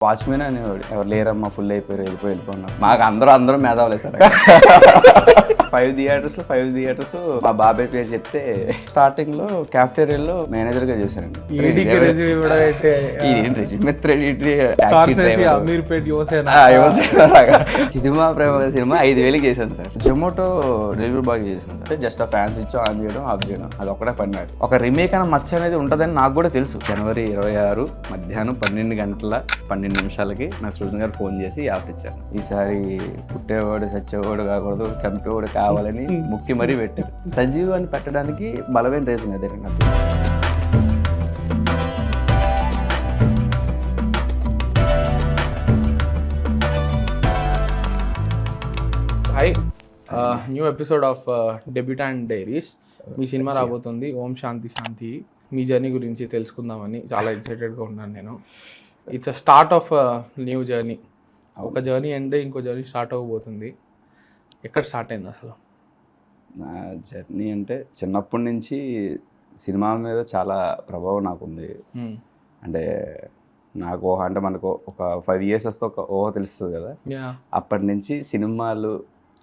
Watchman అనేవాడు, ఎవరు లేరమ్మా ఫుల్ అయిపోయారు వెళ్ళిపోయినా. మాకు అందరూ మేధావులే సార్. 5 థియేటర్స్ మా బాబాయ్ పేరు చెప్తే స్టార్టింగ్ లో క్యాఫ్టేరియాలో మేనేజర్ గా చేశానండి. ఇది మా ప్రేమ సినిమా 5,000 చేశాను సార్. జొమాటో డెలివరీ బాయ్ చేశాను సార్. జస్ట్ ఆ ఫ్యాన్స్ ఇచ్చి ఆన్ చేయడం ఆఫ్ చేయడం అది ఒక్కటే పడినాడు. ఒక రీమేక్ అన్న మచ్చ అనేది ఉంటుందని నాకు కూడా తెలుసు. జనవరి 26 మధ్యాహ్నం 12:12 నాకు సృజన్ గారు ఫోన్ చేసి ఆఫ్ ఇచ్చారు. ఈసారి పుట్టేవాడు చచ్చేవాడు కాకూడదు, చంపేవాడు కావాలని ముక్కి మరీ పెట్టారు. సజీవ్ అని పెట్టడానికి బలమైన రీజన్ అదే నాకు. Hi, new episode of debutant diaries. Me cinema రాబోతుంది ఓం శాంతి శాంతి. మీ జర్నీ గురించి తెలుసుకుందామని చాలా ఎక్సైటెడ్గా ఉన్నాను నేను. It's a start of new journey. ఒక జర్నీ అంటే ఇంకో జర్నీ స్టార్ట్ అవ్వబోతుంది. ఎక్కడ స్టార్ట్ అయింది అసలు నా జర్నీ? అంటే చిన్నప్పటి నుంచి సినిమా మీద చాలా ప్రభావం నాకు ఉంది. అంటే నాకు అంటే మనకు ఒక 5 years వస్తే ఒక ఊహ తెలుస్తుంది కదా, అప్పటి నుంచి సినిమాలు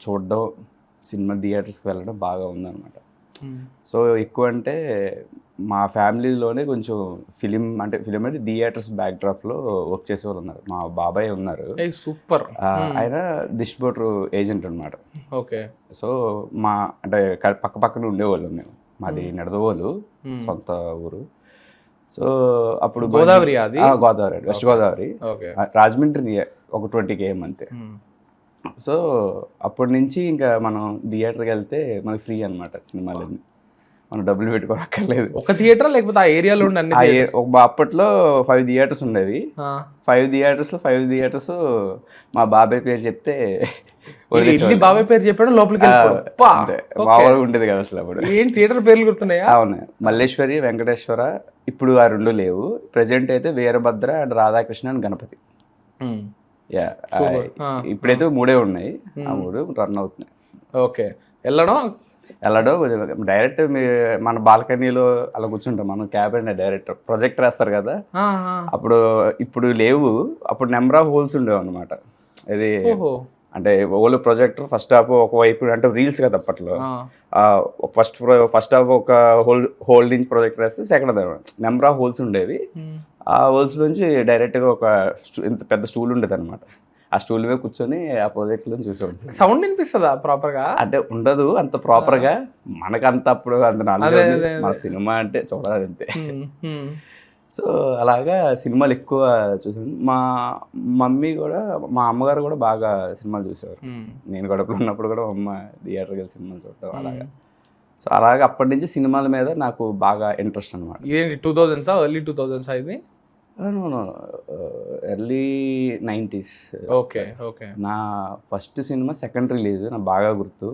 చూడడం, సినిమా థియేటర్స్కి వెళ్ళడం బాగా ఉందన్నమాట. సో ఎక్కువ అంటే మా ఫ్యామిలీలోనే కొంచెం ఫిలిం అంటే థియేటర్స్ బ్యాక్డ్రాప్లో వర్క్ చేసేవాళ్ళు ఉన్నారు. మా బాబాయ్ ఉన్నారు, సూపర్. ఆయన డిస్ట్రిబ్యూటర్ ఏజెంట్ అనమాట. ఓకే. సో మా అంటే పక్కన ఉండేవాళ్ళు మేము. మాది నిడదవోలు సొంత ఊరు. సో అప్పుడు గోదావరి, అది గోదావరి, వెస్ట్ గోదావరి, రాజమండ్రి ఒక 20 km అంతే. సో అప్పటి నుంచి ఇంకా మనం థియేటర్కి వెళ్తే మనకి ఫ్రీ అనమాట సినిమాలన్నీ. మనం డబ్బులు పెట్టుకోనక్కర్లేదు. ఒక థియేటర్ లేకపోతే ఆ ఏరియాలో అప్పట్లో 5 థియేటర్స్ ఉండేవి. 5 థియేటర్స్ మా బాబాయ్ పేరు చెప్తే బాబాయ్ పేరు చెప్పాడు లోపలికి మామూలుగా ఉండేది కదా అసలు. అప్పుడు ఏం థియేటర్ పేర్లు గుర్తున్నాయా? అవును, మల్లేశ్వరి, వెంకటేశ్వర. ఇప్పుడు ఆ 2 లేవు. ప్రెసెంట్ అయితే వీరభద్ర అండ్ రాధాకృష్ణ అండ్ గణపతి. ఇప్పుడైతే 3 ఉన్నాయి. ఆ 3 రన్ అవుతున్నాయి. ఓకే. వెళ్ళడం డైరెక్ట్ మన బాల్కనీలో అలా కూర్చుంటాం మనం. క్యాబిన్ డైరెక్ట్ ప్రొజెక్టర్ వేస్తారు కదా, ఇప్పుడు లేవు. అప్పుడు నెంబర్ ఆఫ్ హోల్స్ ఉండేవి అనమాట. ఇది అంటే ఓల్డ్ ప్రొజెక్టర్ ఫస్ట్ హాఫ్ ఒకవైపు అంటే రీల్స్ కదా అప్పట్లో. ఫస్ట్ హాఫ్ ఒక హోల్ నుంచి ప్రొజెక్టర్ వేస్తే సెకండ్ నెంబర్ ఆఫ్ హోల్స్ ఉండేవి. ఆ హోల్స్ నుంచి డైరెక్ట్గా ఒక ఇంత పెద్ద స్టూల్ ఉండేది అనమాట. ఆ స్టూల్ మీద కూర్చొని ఆ ప్రాజెక్ట్ లో చూసేవాడు. సౌండ్ వినిపిస్తుందా ప్రాపర్ గా? అంటే ఉండదు అంత ప్రాపర్ గా, మనకంత అప్పుడు అంత నాలెడ్జ్. మన సినిమా అంటే చూడాలి అంతే. సో అలాగా సినిమాలు ఎక్కువ చూసాను. మా మమ్మీ కూడా, మా అమ్మగారు కూడా బాగా సినిమాలు చూసేవారు. నేను గడపలో ఉన్నప్పుడు కూడా మా అమ్మ థియేటర్కి వెళ్ళి సినిమాలు చూడటం అలాగా. సో అలాగే అప్పటి నుంచి సినిమాల మీద నాకు బాగా ఇంట్రెస్ట్ అనమాట. ఇదేంటి 2000s ఎర్లీ 2000s ఇది? Early 90s. ఓకే. నా ఫస్ట్ సినిమా సెకండ్ రిలీజ్ నాకు బాగా గుర్తు.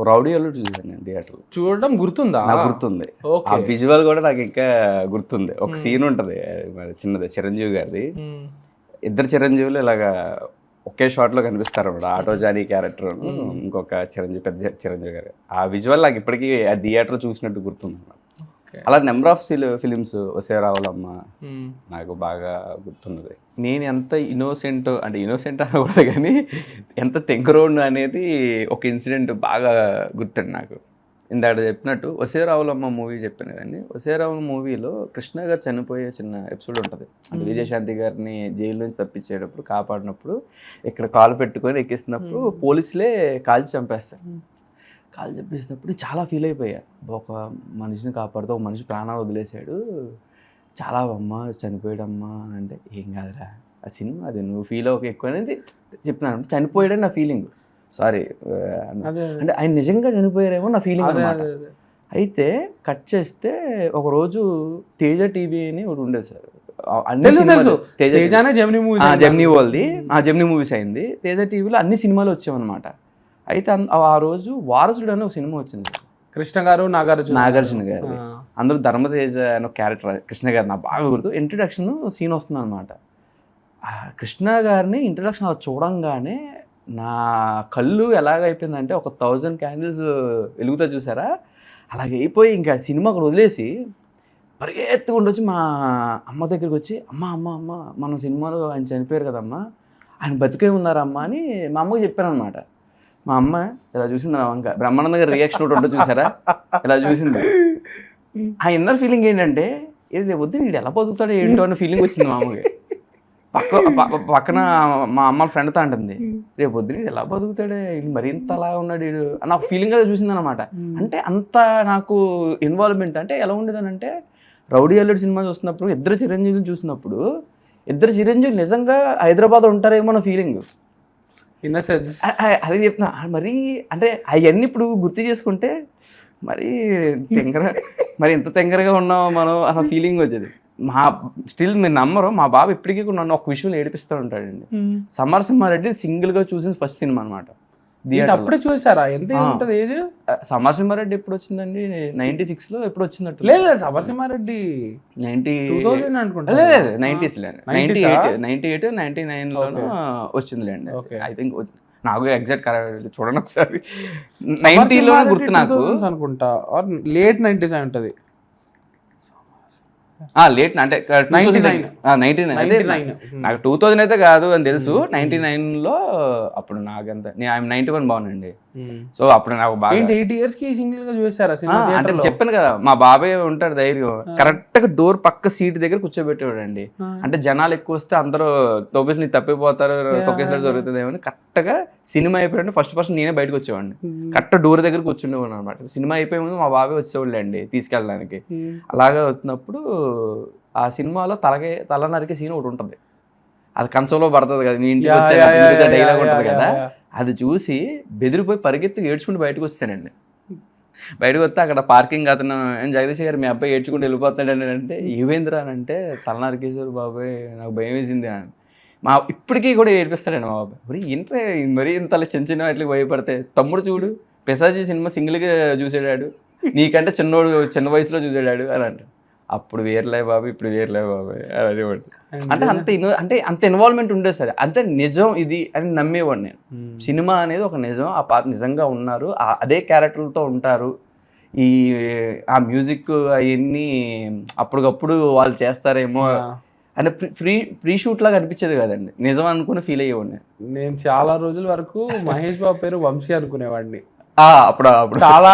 రౌడీ అల్లుడు చూసాను నేను థియేటర్లో. చూడడం గుర్తుందా? నాకు గుర్తుంది. ఆ విజువల్ కూడా నాకు ఇంకా గుర్తుంది. ఒక సీన్ ఉంటుంది చిన్నది, చిరంజీవి గారిది. 2 చిరంజీవులు ఇలాగా ఒకే షాట్ లో కనిపిస్తారు అన్నమాట. ఆటో జానీ క్యారెక్టర్, ఇంకొక చిరంజీవి, పెద్ద చిరంజీవి గారు. ఆ విజువల్ నాకు ఇప్పటికీ ఆ థియేటర్ చూసినట్టు గుర్తుంది అన్నమాట. అలా నెంబర్ ఆఫ్ ఫిలిమ్స్ వసే రావులమ్మ నాకు బాగా గుర్తున్నది. నేను ఎంత ఇన్నోసెంట్ అనకూడదు కానీ ఎంత తెంకరోడ్ను అనేది ఒక ఇన్సిడెంట్ బాగా గుర్తండి నాకు. ఇందాక చెప్పినట్టు వసే రావులమ్మ మూవీ చెప్పాను కదండి. వసే రావుల మూవీలో కృష్ణ గారు చనిపోయే చిన్న ఎపిసోడ్ ఉంటుంది. అంటే విజయశాంతి గారిని జైలు నుంచి తప్పించేటప్పుడు, కాపాడినప్పుడు ఇక్కడ కాలు పెట్టుకొని ఎక్కిస్తున్నప్పుడు పోలీసులే కాల్చి చంపేస్తారు. కాలు చెప్పేసినప్పుడు చాలా ఫీల్ అయిపోయా. ఒక మనిషిని కాపాడుతూ ఒక మనిషి ప్రాణాలు వదిలేశాడు, చాలా అమ్మ చనిపోయాడమ్మా అని. అంటే ఏం కాదురా, ఆ సినిమా అది నువ్వు ఫీల్ అవ్వక ఎక్కువ అనేది చెప్పినాను. చనిపోయాడని నా ఫీలింగ్. సారీ అంటే ఆయన నిజంగా చనిపోయారేమో నా ఫీలింగ్ అన్నమాట. అయితే కట్ చేస్తే ఒకరోజు తేజ టీవీ అని ఒకటి ఉండేది సార్. జెమినీ వాళ్ళది, జెమినీ మూవీస్ అయింది. తేజ టీవీలో అన్ని సినిమాలు వచ్చామన్నమాట. అయితే ఆ రోజు వారసుడు అని ఒక సినిమా వచ్చింది. కృష్ణ గారు, నాగార్జున గారు. అందులో ధర్మతేజ అని ఒక క్యారెక్టర్ కృష్ణ గారు నాకు బాగా గుర్తు. ఇంట్రడక్షన్ సీన్ వస్తుంది అనమాట. కృష్ణ గారిని ఇంట్రడక్షన్ అలా చూడంగానే నా కళ్ళు ఎలాగైపోయిందంటే ఒక 1000 క్యాండిల్స్ వెలుగుతా చూసారా, అలాగైపోయి ఇంకా సినిమా అక్కడ వదిలేసి పరిగెత్తుకుంటూ వచ్చి మా అమ్మ దగ్గరికి వచ్చి అమ్మ అమ్మ అమ్మ మన సినిమాలో ఆయన చనిపోయారు కదమ్మా, ఆయన బతికే ఉన్నారమ్మా అని మా అమ్మకి చెప్పాను అనమాట. మా అమ్మ ఇలా చూసింది నా వంక, బ్రహ్మానంద గారి రియాక్షన్ ఒకటి ఉంటుంది చూసారా, ఇలా చూసింది. ఆ ఇన్నర్ ఫీలింగ్ ఏంటంటే ఇది వద్దు వీడు ఎలా బతుకుతాడో ఏంటో అన్న ఫీలింగ్ వచ్చింది మా అమ్మకి. పక్కన మా అమ్మ ఫ్రెండ్తో అంటుంది, రేపు వద్దు వీడు ఎలా బతుకుతాడే, వీడు మరి ఇంత అలా ఉన్నాడు వీడు నాకు ఫీలింగ్ అది చూసింది అనమాట. అంటే అంత నాకు ఇన్వాల్వ్మెంట్ అంటే ఎలా ఉండేదని అంటే, రౌడీ అల్లుడు సినిమా చూస్తున్నప్పుడు ఇద్దరు చిరంజీవులు చూసినప్పుడు ఇద్దరు చిరంజీవులు నిజంగా హైదరాబాద్ ఉంటారేమో అన్న ఫీలింగ్. ఇన్ ద సెన్స్ అదే చెప్తున్నా. మరి అంటే అవన్నీ ఇప్పుడు గుర్తు చేసుకుంటే మరి మరి ఇంత తెంగరగా ఉన్నాం మనం అన్న ఫీలింగ్ వచ్చేది. స్టిల్ మీరు నమ్మరు, మా బాబు ఇప్పటికీ కూడా నన్ను ఒక విషయంలో ఏడిపిస్తూ ఉంటాడండి. సమరసింహారెడ్డి సింగిల్గా చూసిన ఫస్ట్ సినిమా అనమాట. అప్పుడే చూసారా? ఎంత ఉంటుంది ఏజ్? సమరసింహారెడ్డి ఎప్పుడు వచ్చిందండి? 96లో ఎప్పుడు వచ్చిందట్టు. లేదు సమరసింహారెడ్డి 2000 అనుకుంటా. లేదు 90s 98 99లోనూ వచ్చిందిలేండి. ఐ థింక్ నాకు ఎగ్జాక్ట్ చూడండి ఒకసారి. 90లో గుర్తు నాకు అనుకుంటా, లేట్ 90s అయి ఉంటుంది. లేట్ అంటే 99 నాకు 2000 అయితే కాదు అని తెలుసు. 99లో అప్పుడు నాకంత నేను 91 బాగుందండి. సో అప్పుడు నాకు బాగా 8 years కి సింగిల్ గా చూసారా అంటే చెప్పాను కదా, మా బాబాయ్ ఉంటాడు ధైర్యం, కరెక్ట్ గా డోర్ పక్క సీట్ దగ్గర కూర్చోబెట్టేవాడు అండి. అంటే జనాలు ఎక్కువ వస్తే అందరూ తొక్కేసి నీ తప్పిపోతారు, తొక్కేసినట్టు జరుగుతుంది ఏమని కరెక్ట్ గా సినిమా అయిపోయినట్టు ఫస్ట్ పర్సన్ నేనే బయటకు వచ్చేవాడిని. కరెక్ట్ డోర్ దగ్గర కూర్చుండేవాడు అనమాట. సినిమా అయిపోయే ముందు మా బాబాయ్ వచ్చేవాళ్ళు అండి తీసుకెళ్ళడానికి. అలాగా వచ్చినప్పుడు ఆ సినిమాలో తల నరికే సీన్ ఒకటి ఉంటుంది, అది కంచంలో పడుతుంది కదా, నీ ఇంటికి వచ్చే డైలాగ్ ఉంటుంది కదా, అది చూసి బెదిరిపోయి పరిగెత్తి ఏడ్చుకుంటూ బయటకు వచ్చానండి. బయటకు వస్తే అక్కడ పార్కింగ్ అతను జగదీష్ గారు మీ అబ్బాయి ఏడ్చుకుంటూ వెళ్ళిపోతాడని అంటే, ఏమైందిరా అని అంటే, తల నరికేశారు బాబాయ్ నాకు భయం వేసింది అని. ఇప్పటికీ కూడా ఏడిపిస్తాడండి మా బాబాయ్. మరీ ఇంత చిన్న చిన్న వాటికి భయపడితే, తమ్ముడు చూడు పిశాచి సినిమా సింగిల్గా చూసాడాడు, నీకంటే చిన్న వయసులో చూసాడాడు అని అంట. అప్పుడు వేర్లే బాబు ఇప్పుడు వేర్లే బాబాయ్ అనేవాడు. అంటే అంత ఇన్వాల్వ్మెంట్ ఉండేది సార్. అంటే నిజం ఇది అని నమ్మేవాడు నేను. సినిమా అనేది ఒక నిజం, ఆ పాత నిజంగా ఉన్నారు, అదే క్యారెక్టర్లతో ఉంటారు, ఆ మ్యూజిక్ అవన్నీ అప్పటికప్పుడు వాళ్ళు చేస్తారేమో అంటే ప్రీ షూట్ లాగా అనిపించేది కదండి, నిజం అనుకుని ఫీల్ అయ్యేవాడిని నేను. చాలా రోజుల వరకు మహేష్ బాబు పేరు వంశీ అనుకునేవాడిని. అప్పుడు చాలా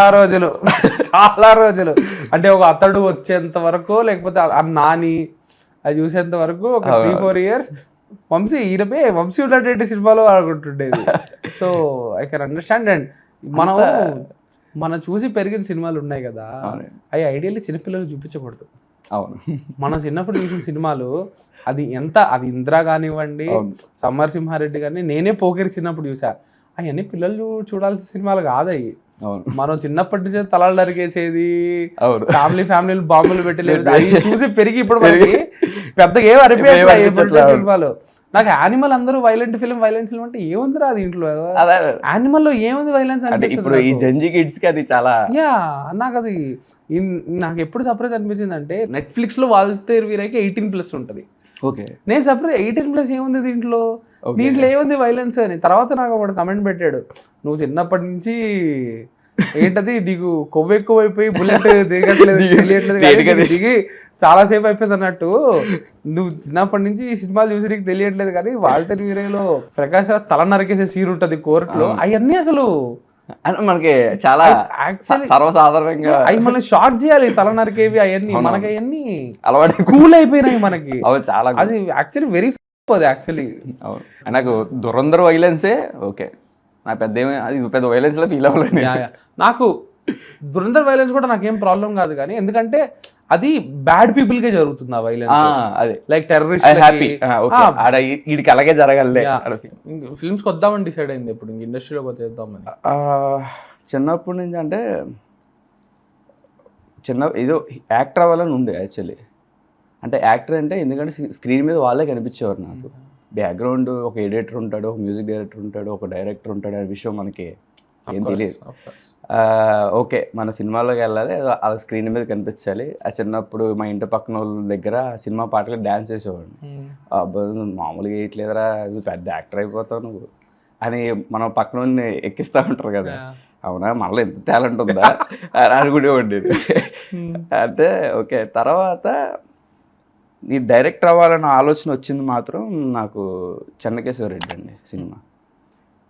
రోజులు అంటే ఒక అతడు వచ్చేంత వరకు, లేకపోతే నాని అది చూసేంత వరకు ఒక 3-4 years వంశీ ఈరపే వంశీ ఉన్నటువంటి సినిమాలో అనుకుంటుండేది. So I can understand. And మనం చూసి పెరిగిన సినిమాలు ఉన్నాయి కదా, అవి ఐడియల్లీ చిన్నపిల్లలు చూపించకూడదు. అవును, మనం చిన్నప్పుడు చూసిన సినిమాలు అది ఇందిరా కానివ్వండి, సమరసింహారెడ్డి కానీ, నేనే పోకిరి చిన్నప్పుడు చూసా, అవన్నీ పిల్లలు చూడాల్సిన సినిమాలు కాదు అవి. మనం చిన్నప్పటి నుంచే తలాలు నరికేసేది, ఫ్యామిలీలు బాంబులు పెట్టలేదు, అవి చూసి పెరిగి ఇప్పుడు మనకి పెద్దగా ఏం అనిపించలేదు సినిమాలు. నాకు యానిమల్ అందరూ వైలెంట్ ఫిల్మ్ అంటే ఏముందిరా దీంట్లో, యానిమల్ లో ఏముంది వైలెన్స్ అంటే ఇప్పుడు ఈ జంజీ కిడ్స్ కి అది చాలా నాకు ఎప్పుడు సర్ప్రైజ్ అనిపించింది అంటే, నెట్ఫ్లిక్స్ లో వాల్తేరు వీరయ్యకి 18+ ఉంటుంది. నేను సర్ప్రైజ్ 18+ ఏముంది దీంట్లో ఏముంది వైలెన్స్ అని. తర్వాత నాకు ఒకటి కమెంట్ పెట్టాడు, నువ్వు చిన్నప్పటి నుంచి ఏంటది నీకు కొవ్వు ఎక్కువ అయిపోయి బుల్లెట్ తెలియట్లేదు దిగి చాలాసేపు అయిపోయింది అన్నట్టు, నువ్వు చిన్నప్పటి నుంచి ఈ సినిమాలు చూసి నీకు తెలియట్లేదు కానీ వాల్తేరు వీరయ్యలో ప్రకాష్ తల నరికేసే సీన్ ఉంటుంది కోర్టులో, అవన్నీ అసలు మనకి చాలా సర్వసాధారణంగా అవి మనం షార్ట్ చేయాలి, తల నరికేవి అవన్నీ మనకి అవన్నీ అలవాటు కూల్ అయిపోయినాయి మనకి. చాలా అది యాక్చువల్లీ వెరీ యాక్చువల్లీ నాకు దురంధర్ వైలెన్సే ఓకే, నా పెద్ద వైలెన్స్ లో ఫీల్ అవ్వలేదు. నాకు దురంధర్ వైలెన్స్ కూడా నాకేం ప్రాబ్లం కాదు కానీ, ఎందుకంటే అది బ్యాడ్ పీపుల్ కే జరుగుతుంది ఆ వైలెన్స్, అదే లైక్ టెర్రరిస్ట్. వీడికి అలాగే జరగాలి. ఫిల్మ్స్ కి వద్దామని డిసైడ్ అయింది ఇప్పుడు ఇండస్ట్రీలోకి వచ్చేద్దామని. చిన్నప్పటి నుంచి అంటే ఏదో యాక్టర్ అవ్వాలని ఉండే యాక్చువల్లీ. అంటే యాక్టర్ అంటే ఎందుకంటే స్క్రీన్ మీద వాళ్ళే కనిపించేవారు నాకు. బ్యాక్గ్రౌండ్ ఒక ఎడిటర్ ఉంటాడు, ఒక మ్యూజిక్ డైరెక్టర్ ఉంటాడు, ఒక డైరెక్టర్ ఉంటాడు అనే విషయం మనకి ఏం తెలియదు. ఓకే మన సినిమాలోకి వెళ్ళాలి, ఆ స్క్రీన్ మీద కనిపించాలి. ఆ చిన్నప్పుడు మా ఇంటి పక్కన వాళ్ళ దగ్గర సినిమా పాటలు డ్యాన్స్ చేసేవాడిని. మామూలుగా వేయట్లేదురా, పెద్ద యాక్టర్ అయిపోతావు నువ్వు అని మనం పక్కన ఎక్కిస్తూ ఉంటారు కదా, అవునా మనలో ఎంత టాలెంట్ ఉందా అని అనుకునేవాడిని. అంటే ఓకే. తర్వాత ఈ డైరెక్టర్ అవ్వాలన్న ఆలోచన వచ్చింది మాత్రం నాకు చెన్నకేశవరెడ్డి అండి సినిమా.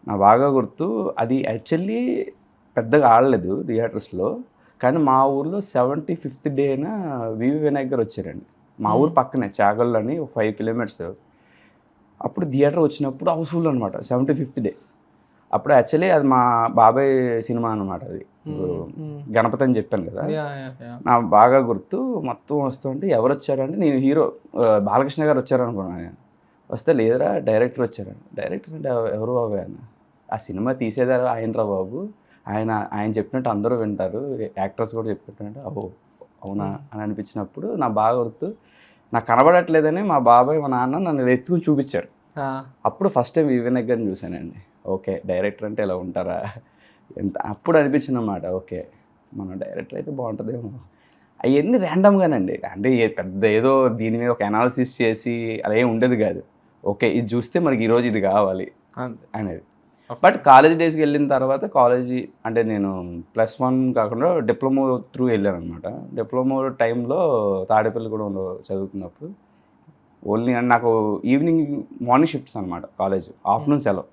నాకు బాగా గుర్తు. అది యాక్చువల్లీ పెద్దగా ఆడలేదు థియేటర్స్లో. కానీ మా ఊర్లో 75th డేన వివి వినాయక్ గారు వచ్చారండి. మా ఊరు పక్కనే చాగళ్ళు అని 5 kilometers. అప్పుడు థియేటర్ వచ్చినప్పుడు హౌస్ఫుల్ అనమాట 75th డే. అప్పుడు యాక్చువల్లీ అది మా బాబాయ్ సినిమా అనమాట. అది గణపతి అని చెప్పాను కదా. నాకు బాగా గుర్తు. మొత్తం వస్తుంటే ఎవరు వచ్చారంటే నేను హీరో బాలకృష్ణ గారు వచ్చారనుకున్నాను నేను. వస్తే లేదురా డైరెక్టర్ వచ్చారండి. డైరెక్టర్ అంటే ఎవరు బాబాయ్ అన్న. ఆ సినిమా తీసేదారా ఆయనరా బాబు, ఆయన చెప్పినట్టు అందరూ వింటారు, యాక్టర్స్ కూడా చెప్పినట్టు. అవునా అని అనిపించినప్పుడు నాకు బాగా గుర్తు. నాకు కనబడట్లేదని మా బాబాయ్ మా నాన్న నన్ను ఎత్తుకుని చూపించారు. అప్పుడు ఫస్ట్ టైం వివేక్ గారిని చూశానండి. ఓకే డైరెక్టర్ అంటే ఇలా ఉంటారా ఎంత అప్పుడు అనిపించింది అన్నమాట. ఓకే మన డైరెక్టర్ అయితే బాగుంటుందేమో. అవన్నీ ర్యాండమ్గానండి. అంటే పెద్ద ఏదో దీని మీద ఒక అనాలిసిస్ చేసి అలా ఏం ఉండేది కాదు. ఓకే ఇది చూస్తే మనకి ఈరోజు ఇది కావాలి అనేది. బట్ కాలేజ్ డేస్కి వెళ్ళిన తర్వాత కాలేజీ అంటే నేను +1 కాకుండా డిప్లొమా త్రూ వెళ్ళాను అనమాట. డిప్లొమా టైంలో తాడేపల్లిగూడెంలో చదువుతున్నప్పుడు ఓన్లీ నాకు మార్నింగ్ షిఫ్ట్స్ అనమాట కాలేజ్. ఆఫ్టర్నూన్ సెలవు,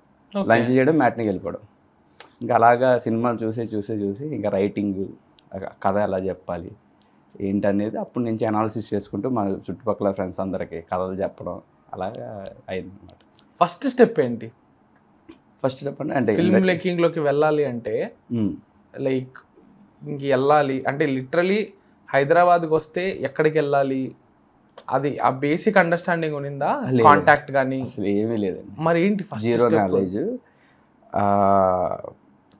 లంచ్ చేయడం, మ్యాట్నీకి వెళ్ళిపోవడం. ఇంకా అలాగా సినిమాలు చూసి ఇంకా రైటింగ్, కథ ఎలా చెప్పాలి ఏంటనేది అప్పటి నుంచి అనాలిసిస్ చేసుకుంటూ మా చుట్టుపక్కల ఫ్రెండ్స్ అందరికీ కథలు చెప్పడం అలాగా అయింది అనమాట. ఫస్ట్ స్టెప్ ఏంటి? ఫస్ట్ స్టెప్ అంటే ఫిల్మ్ మేకింగ్లోకి వెళ్ళాలి అంటే లైక్ ఇంక వెళ్ళాలి అంటే లిటరలీ హైదరాబాద్కి వస్తే ఎక్కడికి వెళ్ళాలి అది ఆ బేసిక్ అండర్స్టాండింగ్ ఉన్నిందా? కాంటాక్ట్ కానీ అసలు ఏమీ లేదండి. మరి ఏంటి? Zero knowledge.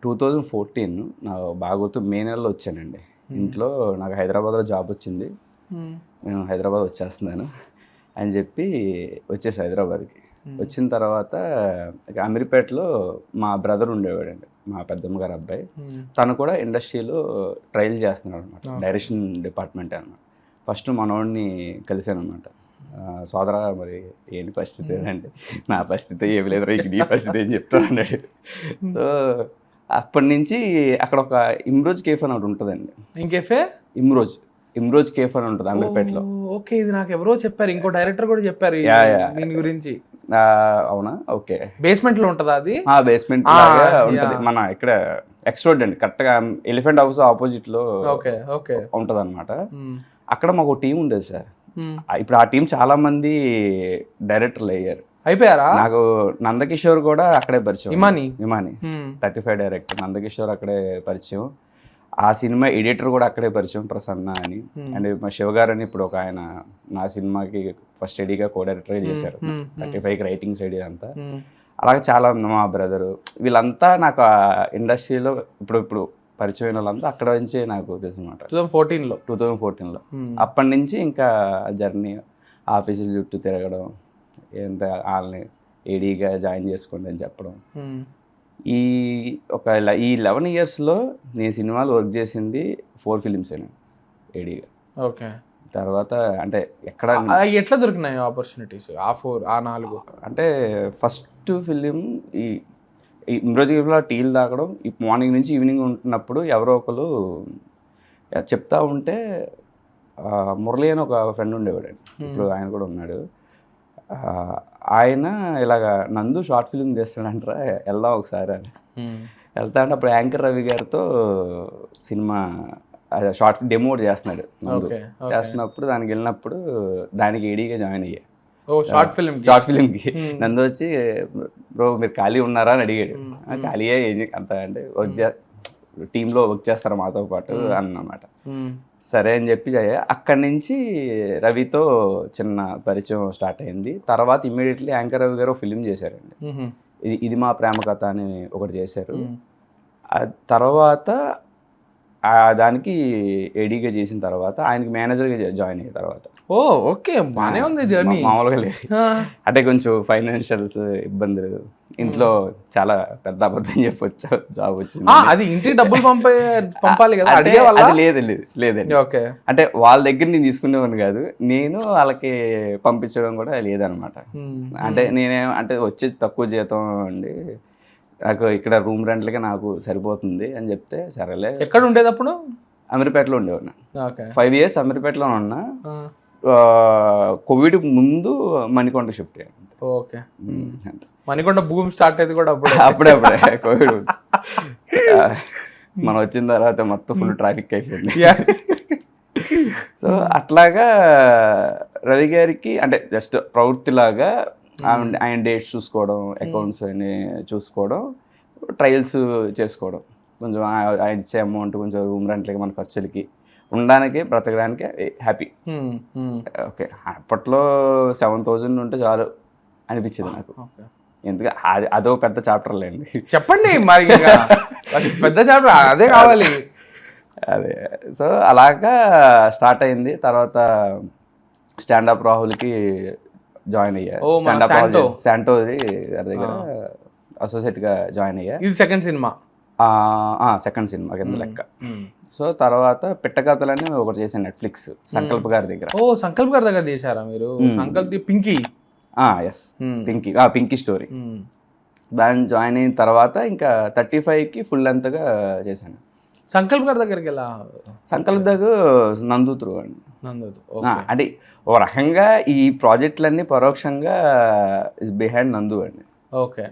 2014 నా బాగా గుర్తు మే నెలలో వచ్చానండి ఇంట్లో. నాకు హైదరాబాద్లో జాబ్ వచ్చింది. నేను హైదరాబాద్ వచ్చేస్తున్నాను అని చెప్పి వచ్చేసి హైదరాబాద్కి. వచ్చిన తర్వాత అమీర్పేటలో మా బ్రదర్ ఉండేవాడండి, మా పెద్దమ్మ గారు అబ్బాయి. తను కూడా ఇండస్ట్రీలో ట్రయల్ చేస్తున్నాడు అనమాట, డైరెక్షన్ డిపార్ట్మెంట్ అనమాట. ఫస్ట్ మనోడిని కలిశాను అనమాట. సోదరా మరి ఏంటి పరిస్థితి అంటే, నా పరిస్థితి ఏమి లేదు రా, నీ పరిస్థితి ఏం చెప్తా అన్నాడు. సో అప్పటి నుంచి అక్కడ ఒక ఇమ్రోజ్ కేఫ్ అని ఒకటి ఉంటుందండి. ఇంకేఫే ఇమ్రోజ్ కేఫ్ అని ఉంటుంది అమీర్పేటలో. ఓకే, ఇది నాకు ఎవరో చెప్పారు, ఇంకో డైరెక్టర్ కూడా చెప్పారు దీని గురించి. అవునా? ఓకే. బేస్మెంట్ లో ఉంటుందా అది? బేస్మెంట్ లాగా ఉంటుంది. మన ఇక్కడ ఎక్స్ రోడ్ అండి, కరెక్ట్ గా ఎలిఫెంట్ హౌస్ ఆపోజిట్ లో ఉంటది అనమాట. అక్కడ మాకు టీం ఉండేది సార్. ఇప్పుడు ఆ టీం చాలా మంది డైరెక్టర్లు అయిపోయారా? నాకు నందకిషోర్ కూడా అక్కడే పరిచయం. ఇమాని 35 డైరెక్టర్ నందకిషోర్ అక్కడే పరిచయం. ఆ సినిమా ఎడిటర్ కూడా అక్కడే పరిచయం, ప్రసన్న అని. అండ్ మా శివగారు అని ఇప్పుడు ఒక ఆయన నా సినిమాకి ఫస్ట్ ఎడీగా కో డైరెక్టర్ చేశారు. 35కి రైటింగ్ సైడ్ ఇదంతా. అలాగే చాలా మా బ్రదరు వీళ్ళంతా నాకు ఇండస్ట్రీలో ఇప్పుడు పరిచయం వాళ్ళంతా అక్కడ నుంచే నాకు తెలుసు అనమాట. 2014లో అప్పటి నుంచి ఇంకా జర్నీ, ఆఫీసుల చుట్టూ తిరగడం, ఎంత వాళ్ళని ఏడీగా జాయిన్ చేసుకోండి అని చెప్పడం. ఈ 11 yearsలో నేను సినిమాలు వర్క్ చేసింది 4 films ఏడీగా. ఓకే. తర్వాత అంటే ఎక్కడ ఎట్లా దొరికినాయి ఆపర్చునిటీస్? ఆ 4 అంటే ఫస్ట్ ఫిలిం ఈ ఇమ్రోజ్లో టీలు తాగడం, ఈ మార్నింగ్ నుంచి ఈవినింగ్ ఉంటున్నప్పుడు ఎవరో ఒకరు చెప్తా ఉంటే మురళి అని ఒక ఫ్రెండ్ ఉండేవాడండి, ఇప్పుడు ఆయన కూడా ఉన్నాడు. ఆయన ఇలాగ నందు షార్ట్ ఫిల్మ్ చేస్తాడంటారా, వెళ్దాం ఒకసారి అని. వెళ్తా అంటే అప్పుడు యాంకర్ రవి గారితో సినిమా షార్ట్ డెమో చేస్తున్నాడు నందు. చేస్తున్నప్పుడు దానికి వెళ్ళినప్పుడు దానికి ఏడీగా జాయిన్ అయ్యా. షార్ట్ ఫిల్మ్కి నందు వచ్చి బ్రో మీరు ఖాళీ ఉన్నారా అని అడిగాడు. ఖాళీయే అంత అంటే టీంలో వర్క్ చేస్తారు మాతో పాటు అన్నమాట. సరే అని చెప్పి అక్కడి నుంచి రవితో చిన్న పరిచయం స్టార్ట్ అయింది. తర్వాత ఇమ్మీడియట్లీ యాంకర్ రవి గారు ఫిలిం చేశారండి, ఇది మా ప్రేమ కథ అని ఒకటి చేశారు. తర్వాత దానికి ఏడీగా చేసిన తర్వాత ఆయనకి మేనేజర్గా జాయిన్ అయిన తర్వాత. ఓకే, బాగానే ఉంది జర్నీ. మామూలుగా లేదు అంటే కొంచెం ఫైనాన్షియల్స్ ఇబ్బందులు, ఇంట్లో చాలా పెద్ద అబద్ధం చెప్పొచ్చు, జాబ్ వచ్చింది. అది ఇంటికి డబ్బులు పంపాలి కదా? అది లేదండి. ఓకే. అంటే వాళ్ళ దగ్గర నేను తీసుకునేవాడిని కాదు, నేను వాళ్ళకి పంపించడం కూడా లేదనమాట. అంటే నేనేం అంటే వచ్చేది తక్కువ జీతం అండి, నాకు ఇక్కడ రూమ్ రెంట్లకి నాకు సరిపోతుంది అని చెప్తే సరేలే. ఎక్కడ ఉండేది అప్పుడు? అమీర్పేటలో ఉండేవాడిని. ఓకే. 5 years అమీర్పేటలో ఉన్నా. కోవిడ్ ముందు మణికొండ షిఫ్ట్ అయ్యాను. ఓకే. మణికొండ భూమి స్టార్ట్ అయింది కూడా అప్పుడే కోవిడ్. మనం వచ్చిన తర్వాత మొత్తం ఫుల్ ట్రాఫిక్ అయిపోయింది. సో అట్లాగా రవి గారికి అంటే జస్ట్ ప్రవృత్తిలాగా ఆయన డేట్స్ చూసుకోవడం, అకౌంట్స్ అన్ని చూసుకోవడం, ట్రయల్స్ చేసుకోవడం, కొంచెం ఆయన ఇచ్చే అమౌంట్ కొంచెం రూమ్ రెంట్లకి మన ఖర్చులకి ఉండడానికి బ్రతకడానికి హ్యాపీ. ఓకే, అప్పట్లో 7,000 ఉంటే చాలు అనిపించింది నాకు. ఎందుకంటే అదో పెద్ద చాప్టర్ లేండి. చెప్పండి మరి, పెద్ద చాప్టర్ అదే కావాలి. అదే. సో అలాగా స్టార్ట్ అయింది. తర్వాత స్టాండప్ రాహుల్కి జాయిన్ అయ్యా. స్టాండప్ రాహుల్ శాంటోది గారి దగ్గర అసోసియేట్గా జాయిన్ అయ్యా. ఇది సెకండ్ సినిమా కింద లెక్క. సో తర్వాత పిట్టకథలని ఒకటి చేశాను నెట్ఫ్లిక్స్, సంకల్ప్ గారి దగ్గర. సంకల్ప్ గారి దగ్గర చేశారా మీరు? సంకల్ప్ పింకీ. Yes, Pinky story. దాన్ని జాయిన్ అయిన తర్వాత ఇంకా 35కి ఫుల్ లెంత్గా చేశాను. సంకల్ప్ గారి దగ్గరికి ఎలా? సంకల్ప్ దగ్గర నందు త్రూ అండి. అంటే ఓ రకంగా ఈ ప్రాజెక్టులన్నీ పరోక్షంగా బిహైండ్ నందు అండి. ఓకే.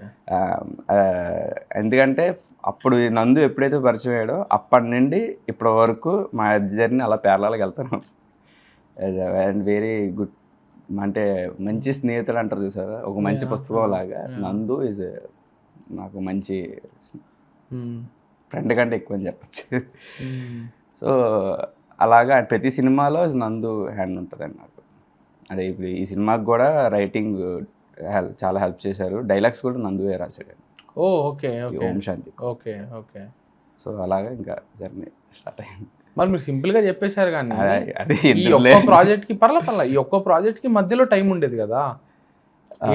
ఎందుకంటే అప్పుడు నందు ఎప్పుడైతే పరిచయం అయ్యాడో అప్పటి నుండి ఇప్పటి వరకు మా జర్నీ అలా పేర్లకి వెళ్తాను. అండ్ వెరీ గుడ్, అంటే మంచి స్నేహితులు అంటారు చూసారా, ఒక మంచి పుస్తకం లాగా నందు ఈజ్ నాకు మంచి ఫ్రెండ్ కంటే ఎక్కువ అని చెప్పచ్చు. సో అలాగా ప్రతి సినిమాలో నందు హ్యాండ్ ఉంటుందండి నాకు. అదే ఇప్పుడు ఈ సినిమాకి కూడా రైటింగ్ చాలా హెల్ప్ చేశారు. డైలాగ్స్ కూడా నందువే రాశాడు. ఓకే. ఓం శాంతి. ఓకే. ఓకే. సో అలాగా ఇంకా జర్నీ స్టార్ట్ అయింది. మరి మీరు సింపుల్గా చెప్పేశారు కానీ ఈ ఒక్క ప్రాజెక్ట్కి ఈ ఒక్క ప్రాజెక్ట్కి మధ్యలో టైం ఉండేది కదా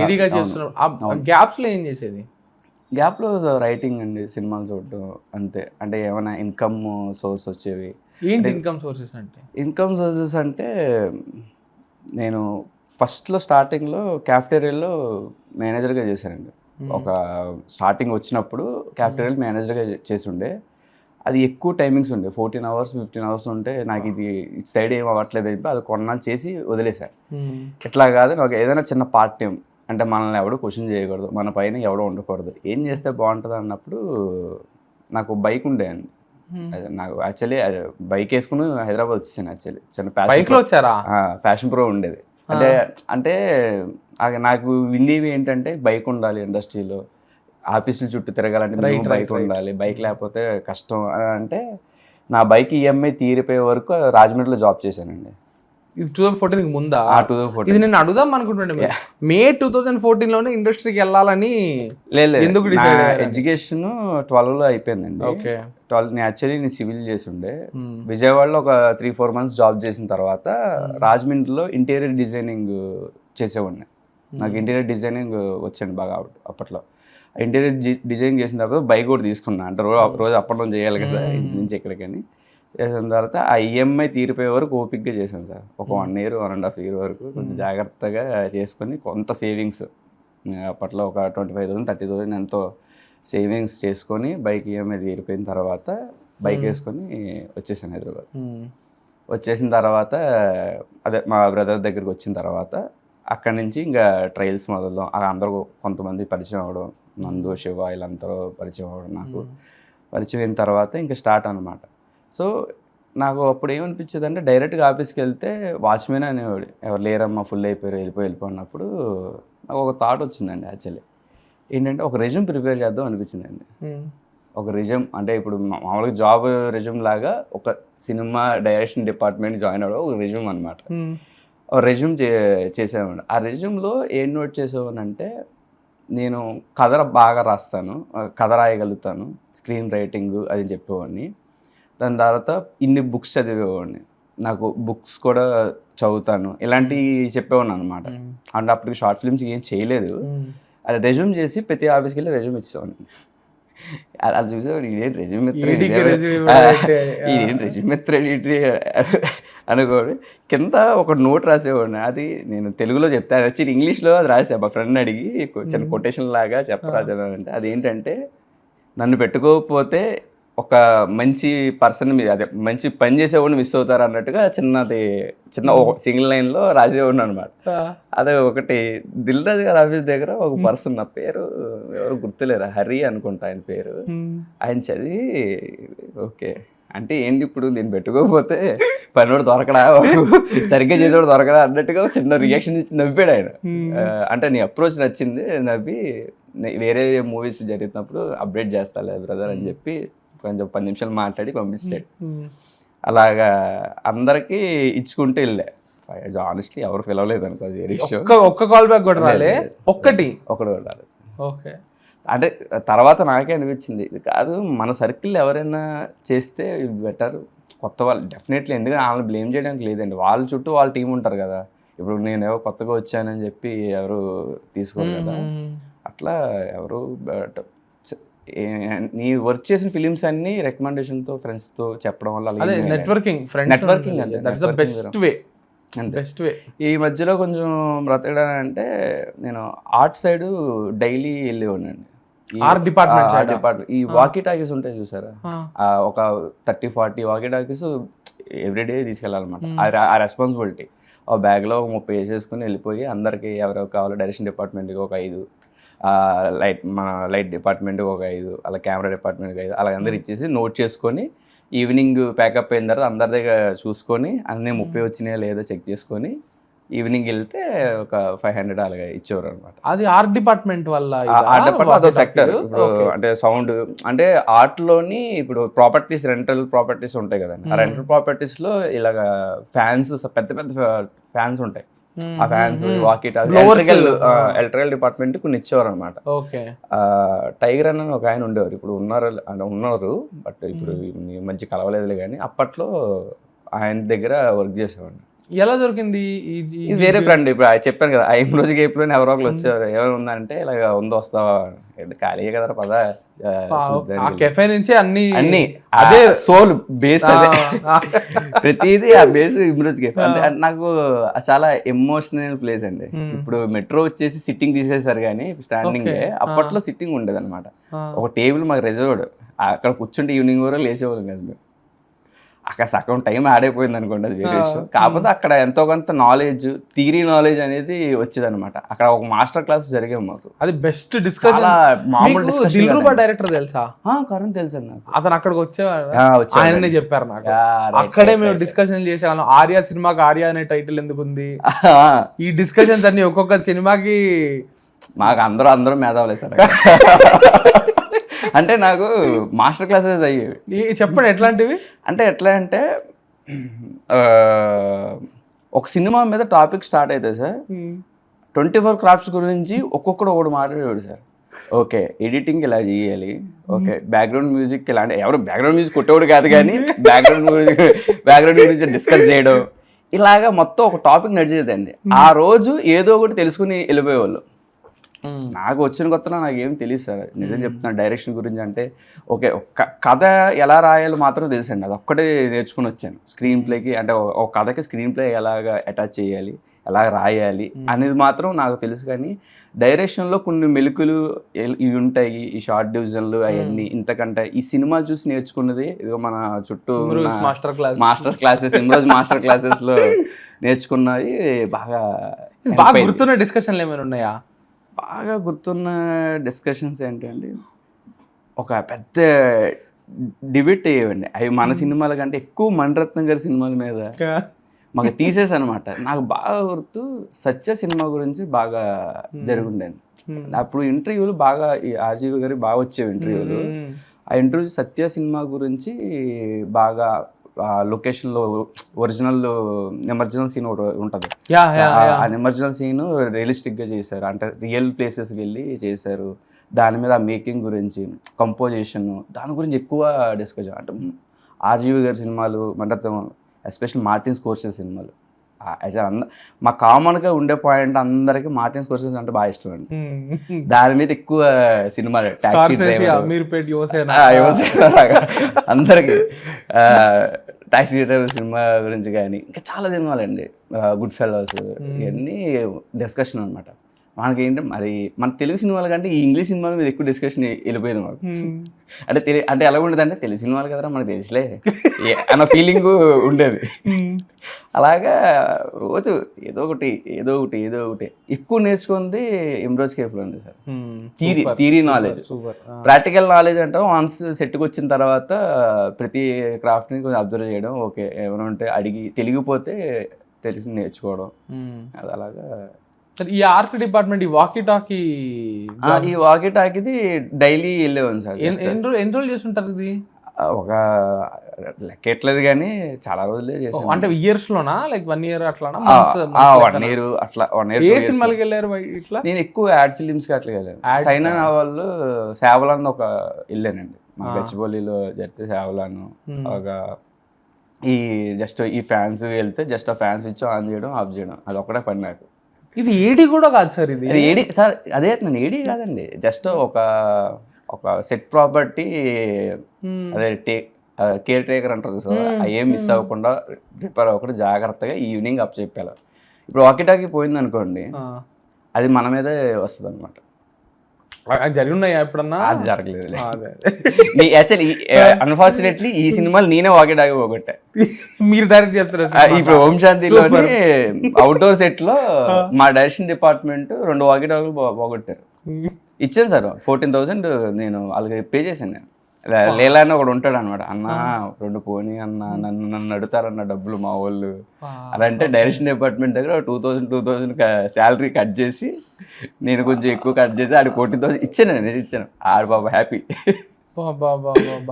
ఏడీగా చేస్తున్నారు. గ్యాప్స్లో ఏం చేసేది? గ్యాప్లో రైటింగ్ అండి, సినిమాలు చూడటం అంతే. అంటే ఏమైనా ఇన్కమ్ సోర్స్ వచ్చేవి. ఏంటి ఇన్కమ్ సోర్సెస్ అంటే? ఇన్కమ్ సోర్సెస్ అంటే నేను ఫస్ట్లో స్టార్టింగ్లో క్యాఫ్టేరియాలో మేనేజర్గా చేశానండి. ఒక స్టార్టింగ్ వచ్చినప్పుడు క్యాఫ్టేరియాలో మేనేజర్గా చేసి ఉండే. అది ఎక్కువ టైమింగ్స్ ఉండే, 14 hours 15 hours ఉంటే నాకు ఇది సైడ్ ఏం అవ్వట్లేదు చెప్పి అది కొన్నాళ్ళు చేసి వదిలేశాను. ఇట్లా కాదు, నాకు ఏదైనా చిన్న పార్ట్ టైం, అంటే మనల్ని ఎవడో క్వశ్చన్ చేయకూడదు, మన పైన ఎవడో ఉండకూడదు, ఏం చేస్తే బాగుంటుంది అన్నప్పుడు నాకు బైక్ ఉండే అండి. నాకు యాక్చువల్లీ బైక్ వేసుకుని హైదరాబాద్ వచ్చేసాను. యాక్చువల్లీ చిన్న ఫ్యాషన్ ప్రో ఉండేది. అంటే నాకు వినేవి ఏంటంటే బైక్ ఉండాలి ఇండస్ట్రీలో, ఆఫీసుల చుట్టూ తిరగాలంటే బైక్ ఉండాలి, బైక్ లేకపోతే కష్టం అని. అంటే నా బైక్ ఈఎంఐ తీరిపోయే వరకు రాజమండ్రిలో జాబ్ చేశానండి. ఇది 2014 ముందా? 2014. ఇది నేను అడుగుదాం అనుకుంటుండే. మే 2014లోనే ఇండస్ట్రీకి వెళ్ళాలని లేదు. ఎందుకు? ఎడ్యుకేషన్ 12లో అయిపోయిందండి. ఓకే. 12 నేను యాక్చువల్లీ నేను సివిల్ చేసి ఉండే. విజయవాడలో ఒక 3-4 months జాబ్ చేసిన తర్వాత రాజమండ్రిలో ఇంటీరియర్ డిజైనింగ్ చేసేవాడిని. నాకు ఇంటీరియర్ డిజైనింగ్ వచ్చండి బాగా అప్పట్లో. ఇంటీరియర్ డిజైన్ చేసిన తర్వాత బైక్ కూడా తీసుకున్నా. అంటే రోజు అప్పట్లో చేయాలి కదా ఇంటి నుంచి ఎక్కడికని. చేసిన తర్వాత ఆ ఈఎంఐ తీరిపోయే వరకు ఓపిక్గా చేశాను సార్. ఒక 1 year 1.5 year వరకు కొంచెం జాగ్రత్తగా చేసుకొని కొంత సేవింగ్స్ అప్పట్లో ఒక 25,000 30,000 ఎంతో సేవింగ్స్ చేసుకొని బైక్ ఈఎంఐ తీరిపోయిన తర్వాత బైక్ వేసుకొని వచ్చేసాను హైదరాబాద్. వచ్చేసిన తర్వాత అదే మా బ్రదర్ దగ్గరికి వచ్చిన తర్వాత అక్కడి నుంచి ఇంకా ట్రయల్స్ మొదలు అందరూ కొంతమంది పరిచయం అవ్వడం, నందు శివ వీళ్ళందరూ పరిచయం అవ్వడం, నాకు పరిచయం అయిన తర్వాత ఇంకా స్టార్ట్ అనమాట. సో నాకు అప్పుడు ఏమనిపించేది అంటే డైరెక్ట్గా ఆఫీస్కి వెళ్తే వాచ్మెన్ అనేవాడు, ఎవరు లేరమ్మా ఫుల్ అయిపోయారు వెళ్ళిపోయినప్పుడు నాకు ఒక థాట్ వచ్చిందండి. యాక్చువల్లీ ఏంటంటే ఒక రెజ్యూమ్ ప్రిపేర్ చేద్దాం అనిపించిందండి. ఒక రెజ్యూమ్ అంటే ఇప్పుడు మామూలుగా జాబ్ రెజ్యూమ్ లాగా ఒక సినిమా డైరెక్షన్ డిపార్ట్మెంట్ జాయిన్ అవ్వడం ఒక రెజ్యూమ్ అనమాట. రెజ్యూమ్ చేసామండి. ఆ రెజ్యూమ్లో ఏం నోట్ చేసామనంటే నేను కథ బాగా రాస్తాను, కథ రాయగలుగుతాను, స్క్రీన్ రైటింగ్ అది చెప్పేవాడిని. దాని తర్వాత ఇన్ని బుక్స్ చదివేవాడిని, నాకు బుక్స్ కూడా చదువుతాను, ఇలాంటివి చెప్పేవాడిని అనమాట. అంటే అప్పటికి షార్ట్ ఫిల్మ్స్ ఏం చేయలేదు. అది రెజ్యూమ్ చేసి ప్రతి ఆఫీస్కి వెళ్ళి రెజ్యూమ్ ఇచ్చేవాడిని. అలా చూసేవాడు ఇదేం రెజ్యూమ్ అనుకోండి. కింద ఒక నోట్ రాసేవాడిని, అది నేను తెలుగులో చెప్తాను, వచ్చి ఇంగ్లీష్లో అది రాసా. మా ఫ్రెండ్ అడిగి చిన్న కొటేషన్ లాగా చెప్పరాసాను. అంటే అదేంటంటే నన్ను పెట్టుకోకపోతే ఒక మంచి పర్సన్ అదే మంచి పని చేసేవాడిని మిస్ అవుతారు అన్నట్టుగా చిన్న సింగిల్ లైన్లో రాసేవాడిని అనమాట. అదే ఒకటి దిల్ రాజు గారి ఆఫీస్ దగ్గర ఒక పర్సన్, నా పేరు ఎవరు గుర్తులేరు, హరి అనుకుంటా ఆయన పేరు. ఆయన చదివి ఓకే అంటే ఏంటి ఇప్పుడు నేను పెట్టుకోకపోతే పనివాడు దొరకడా, సరిగ్గా చేసేవాడు దొరకడా అన్నట్టుగా చిన్న రియాక్షన్ ఇచ్చి నవ్వాడు ఆయన. అంటే నీ అప్రోచ్ నచ్చింది, నవ్వి వేరే మూవీస్ జరుగుతున్నప్పుడు అప్డేట్ చేస్తాలే బ్రదర్ అని చెప్పి కొంచెం 10 నిమిషాలు మాట్లాడి పంపిస్తాడు. అలాగా అందరికీ ఇచ్చుకుంటూ వెళ్ళా. ఆనెస్ట్లీ ఎవరు పిలవలేదు అనుకో, అది వేరే విషయం. ఒక్క కాల్ బ్యాక్ కూడా రాలే, ఒకటి కూడా రాలేదు. ఓకే. అంటే తర్వాత నాకే అనిపించింది, ఇది కాదు మన సర్కిల్ ఎవరైనా చేస్తే బెటర్, కొత్త వాళ్ళు డెఫినెట్లీ. ఎందుకంటే వాళ్ళని బ్లేమ్ చేయడానికి లేదండి, వాళ్ళ చుట్టూ వాళ్ళ టీం ఉంటారు కదా. ఇప్పుడు నేను ఎవరో కొత్తగా వచ్చానని చెప్పి ఎవరు తీసుకోరు కదా. అట్లా ఎవరు నీ వర్క్ చేసిన ఫిలిమ్స్ అన్ని రికమెండేషన్తో ఫ్రెండ్స్తో చెప్పడం వల్ల నెట్వర్కింగ్ బెస్ట్ వే. ఈ మధ్యలో కొంచెం బ్రతకడానంటే నేను ఆర్ట్ సైడ్ డైలీ వెళ్ళేవాడినండి. ఆర్ట్ డిపార్ట్మెంట్ ఈ వాకీ టాకీస్ ఉంటాయి చూసారా, ఒక 30-40 వాకీ టాకీస్ ఎవ్రీడే తీసుకెళ్ళాలన్నమాట. ఆ రెస్పాన్సిబిలిటీ ఆ బ్యాగ్లో 30 వేసేసుకుని వెళ్ళిపోయి అందరికి ఎవరెవరు కావాలో డైరెక్షన్ డిపార్ట్మెంట్కి ఒక 5, మన లైట్ డిపార్ట్మెంట్కి ఒక 5, అలా కెమెరా డిపార్ట్మెంట్కి 5, అలా అందరు ఇచ్చేసి నోట్ చేసుకొని ఈవినింగ్ ప్యాకప్ అయిన తర్వాత అందరి దగ్గర చూసుకొని అన్నీ 30 వచ్చినాయో లేదో చెక్ చేసుకొని ఈవినింగ్ వెళ్తే ఒక 500 అలాగే ఇచ్చేవారు అనమాట. అది ఆర్ట్ డిపార్ట్మెంట్ వల్ల. ఆర్ట్ డిపార్ట్మెంట్ అదో సెక్టర్. ఇప్పుడు అంటే సౌండ్ అంటే ఆర్ట్లోని ఇప్పుడు ప్రాపర్టీస్, రెంటల్ ప్రాపర్టీస్ ఉంటాయి కదండి. ఆ రెంటల్ ప్రాపర్టీస్లో ఇలాగ ఫ్యాన్స్, పెద్ద పెద్ద ఫ్యాన్స్ ఉంటాయి. ఆ fans, walkie talkie, electrical department కొన్ని ఇచ్చేవారు అనమాట. టైగర్ అని ఒక ఆయన ఉండేవారు, ఇప్పుడు ఉన్నారు బట్ ఇప్పుడు మంచి కలవలేదులే. కానీ అప్పట్లో ఆయన దగ్గర వర్క్ చేసేవాడిని. ఎలా దొరికింది ఇది? వేరే ఫ్రెండ్, ఇప్పుడు చెప్పాను కదా, 5 రోజు గేప్లోనే ఎవరో ఒకరు వచ్చేవారు. ఏమైనా ఉందంటే ఇలాగ వస్తావా, ఖాళీయే కదా పదా, కెఫే నుంచి అన్ని అదే సోల్ బేస్, అదే ప్రతిదీ ఆ బేస్ ఇమ్రోజ్ కేఫ్. అంటే నాకు చాలా ఎమోషనల్ ప్లేస్ అండి. ఇప్పుడు మెట్రో వచ్చేసి సిట్టింగ్ తీసేసారు కానీ స్టాండింగ్, అప్పట్లో సిట్టింగ్ ఉండేది అనమాట. ఒక టేబుల్ మాకు రిజర్వ్డ్, అక్కడ కూర్చుంటే ఈవినింగ్ వరకు లేచేవాళ్ళం కదా మేము. అక్కడ సగం టైం యాడ్ అయిపోయింది అనుకోండి, అది వేరే విషయం. కాకపోతే అక్కడ ఎంతో కొంత నాలెడ్జ్, థియరీ నాలెడ్జ్ అనేది వచ్చేది అనమాట. అక్కడ ఒక మాస్టర్ క్లాస్ జరిగాము మాకు. అది బెస్ట్ డిస్కషన్. మామూలు దిల్రుబా డైరెక్టర్ తెలుసా? కరణ్ తెలుసు అన్న. అతను అక్కడికి వచ్చేవాడు, ఆయననే చెప్పారు నాకు. అక్కడే మేము డిస్కషన్ చేసేవాళ్ళం. ఆర్య సినిమాకి ఆర్య అనే టైటిల్ ఎందుకు ఉంది, ఈ డిస్కషన్స్ అన్ని ఒక్కొక్క సినిమాకి. మాకు అందరూ మేధావులే సార్. అంటే నాకు మాస్టర్ క్లాసెస్ అయ్యేవి. చెప్పండి ఎట్లాంటివి? అంటే ఎట్లా అంటే ఒక సినిమా మీద టాపిక్ స్టార్ట్ అయితే సార్, 24 క్రాఫ్ట్స్ గురించి ఒక్కొక్కడు ఒకటి మాట్లాడేవాడు సార్. ఓకే, ఎడిటింగ్ ఇలా చేయాలి, ఓకే బ్యాక్గ్రౌండ్ మ్యూజిక్ ఇలా, అంటే ఎవరు బ్యాక్గ్రౌండ్ మ్యూజిక్ కొట్టేవాడు కాదు కానీ బ్యాక్గ్రౌండ్ గురించి డిస్కస్ చేయడం, ఇలాగా మొత్తం ఒక టాపిక్ నడిచేదండి. ఆ రోజు ఏదో ఒకటి తెలుసుకుని వెళ్ళిపోయేవాళ్ళు. నాకు వచ్చిన కొత్తలో నాకు ఏం తెలియదు సార్, నిజం చెప్తున్నాను. డైరెక్షన్ గురించి అంటే ఓకే, కథ ఎలా రాయాలో మాత్రం తెలుసండి, అది ఒక్కటే నేర్చుకుని వచ్చాను. స్క్రీన్ ప్లేకి అంటే ఒక కథకి స్క్రీన్ ప్లే ఎలాగ అటాచ్ చేయాలి, ఎలా రాయాలి అనేది మాత్రం నాకు తెలుసు. కానీ డైరెక్షన్లో కొన్ని మెలుకులు ఇవి ఉంటాయి, ఈ షార్ట్ డివిజన్లు అవన్నీ. ఇంతకంటే ఈ సినిమాలు చూసి నేర్చుకున్నది ఇదిగో మన చుట్టూ మాస్టర్ క్లాసెస్, ఇమ్రోజ్ మాస్టర్ క్లాసెస్లో నేర్చుకున్నవి. బాగా గుర్తున్న డిస్కషన్లు ఏమైనా ఉన్నాయా? బాగా గుర్తున్న డిస్కషన్స్ ఏంటంటే, ఒక పెద్ద డిబేట్ అయ్యేవండి. అవి మన సినిమాల కంటే ఎక్కువ మణిరత్నం గారి సినిమాల మీద మాకు తీసేసనమాట. నాకు బాగా గుర్తు సత్య సినిమా గురించి బాగా జరుగుండండి. అప్పుడు ఇంటర్వ్యూలు బాగా, ఈ ఆర్జీవి గారి బాగా వచ్చేవి ఇంటర్వ్యూలు. ఆ ఇంటర్వ్యూ సత్య సినిమా గురించి బాగా లొకేషన్లో ఒరిజినల్ ఎమర్జెన్సీ సీన్ ఉంటుంది. ఆ ఎమర్జెన్సీ సీన్ రియలిస్టిక్గా చేశారు, అంటే రియల్ ప్లేసెస్కి వెళ్ళి చేశారు. దాని మీద ఆ మేకింగ్ గురించి, కంపోజిషన్, దాని గురించి ఎక్కువ డిస్కషన్. అంటే ఆర్జీవి గారి సినిమాలు, మణిరత్నం, ఎస్పెషల్ మార్టిన్ స్కోర్సెస్ సినిమాలు, మా కామన్గా ఉండే పాయింట్ అందరికి మార్టిన్ స్కోర్సెస్ అంటే బాగా ఇష్టం అండి. దాని మీద ఎక్కువ సినిమాలు, టాక్సీ అందరికి టాక్సీ డ్రైవర్ సినిమా గురించి కానీ ఇంకా చాలా సినిమాలు అండి, గుడ్ ఫెలోస్, ఇవన్నీ డిస్కషన్ అనమాట. మనకి ఏంటి మరి మన తెలుగు సినిమాల కంటే ఈ ఇంగ్లీష్ సినిమాల మీద ఎక్కువ డిస్కషన్ వెళ్ళిపోయింది మాకు. అంటే ఎలా ఉండేది అంటే తెలుగు సినిమాలు కదరా మనకు తెలుసులే అన్న ఫీలింగ్ ఉండేది. అలాగా రోజు ఏదో ఒకటి ఎక్కువ నేర్చుకుంది ఇమ్రోజ్ కేఫ్లో ఉంది sir. Theory knowledge, practical knowledge అంటే వన్స్ సెట్కి వచ్చిన తర్వాత ప్రతి క్రాఫ్ట్ని కొంచెం అబ్జర్వ్ చేయడం, ఓకే ఏమైనా ఉంటే అడిగి తెలిగిపోతే తెలిసి నేర్చుకోవడం. అది అలాగా ఈ ఆర్ట్ డిపార్ట్మెంట్ ఈ వాకీ టాకీది డైలీ వెళ్ళేవాను సార్. ఎన్ని రోజులు చేస్తుంటారు ఇది? ఒక లెక్కట్లేదు కానీ చాలా రోజులే చేసాను. అంటే ఇయర్స్ లోనా, లైక్ 1 year అట్లానా? 1 year అట్లా 1 year. ఏ సినిమాలకి వెళ్ళారు ఇట్లా? నేను ఎక్కువ యాడ్ ఫిలిమ్స్ కి అట్లా వెళ్ళాను. సైనా వాళ్ళు సేవలాన్ ఒక వెళ్ళానండి, మా గచ్చిబౌలిలో జరిగితే సేవలాను. ఒక ఈ జస్ట్ ఈ ఫ్యాన్స్ వెళ్తే జస్ట్ ఆ ఫ్యాన్స్ స్విచ్ ఆన్ చేయడం ఆఫ్ చేయడం అది ఒకటే పని నాకు. ఇది ఏడీ కూడా కాదు సార్, ఇది ఏడీ సార్. అదే నేను ఏడీ కాదండి, జస్ట్ ఒక సెట్ ప్రాపర్టీ అదే కేర్ టేకర్ అంటారు సార్. ఏం మిస్ అవ్వకుండా రిపేర్ అవ్వకుండా జాగ్రత్తగా ఈవినింగ్ అప్ చెప్పాలి. ఇప్పుడు వాకీటాకీ పోయింది అనుకోండి, అది మన మీదే వస్తుంది అనమాట. జరిగి ఉన్నాయా ఎప్పుడన్నా? అది జరగలేదు యాక్చువల్లీ. అన్ఫార్చునేట్లీ ఈ సినిమాలు నేనే వాకీటాకీ పోగొట్టా. మీరు డైరెక్ట్ చేస్తారు ఇప్పుడు ఓం శాంతిలోని అవుట్డోర్ సెట్ లో మా డైరెక్షన్ డిపార్ట్మెంట్ 2 వాకీటాకీలు పోగొట్టారు. ఇచ్చాను సార్ 14,000 నేను వాళ్ళకి పే చేశాను. నేను లేలా అని ఒకడు ఉంటాడు అనమాట, అన్న 2 పోనీ అన్న, నన్ను అడుగుతారన్న డబ్బులు మా వాళ్ళు అలా అంటే డైరెక్షన్ డిపార్ట్మెంట్ దగ్గర 2,000 శాలరీ కట్ చేసి నేను కొంచెం ఎక్కువ కట్ చేసి ఆడు 40,000 ఇచ్చాను. నేను ఇచ్చాను, ఆడు బాబా హ్యాపీ.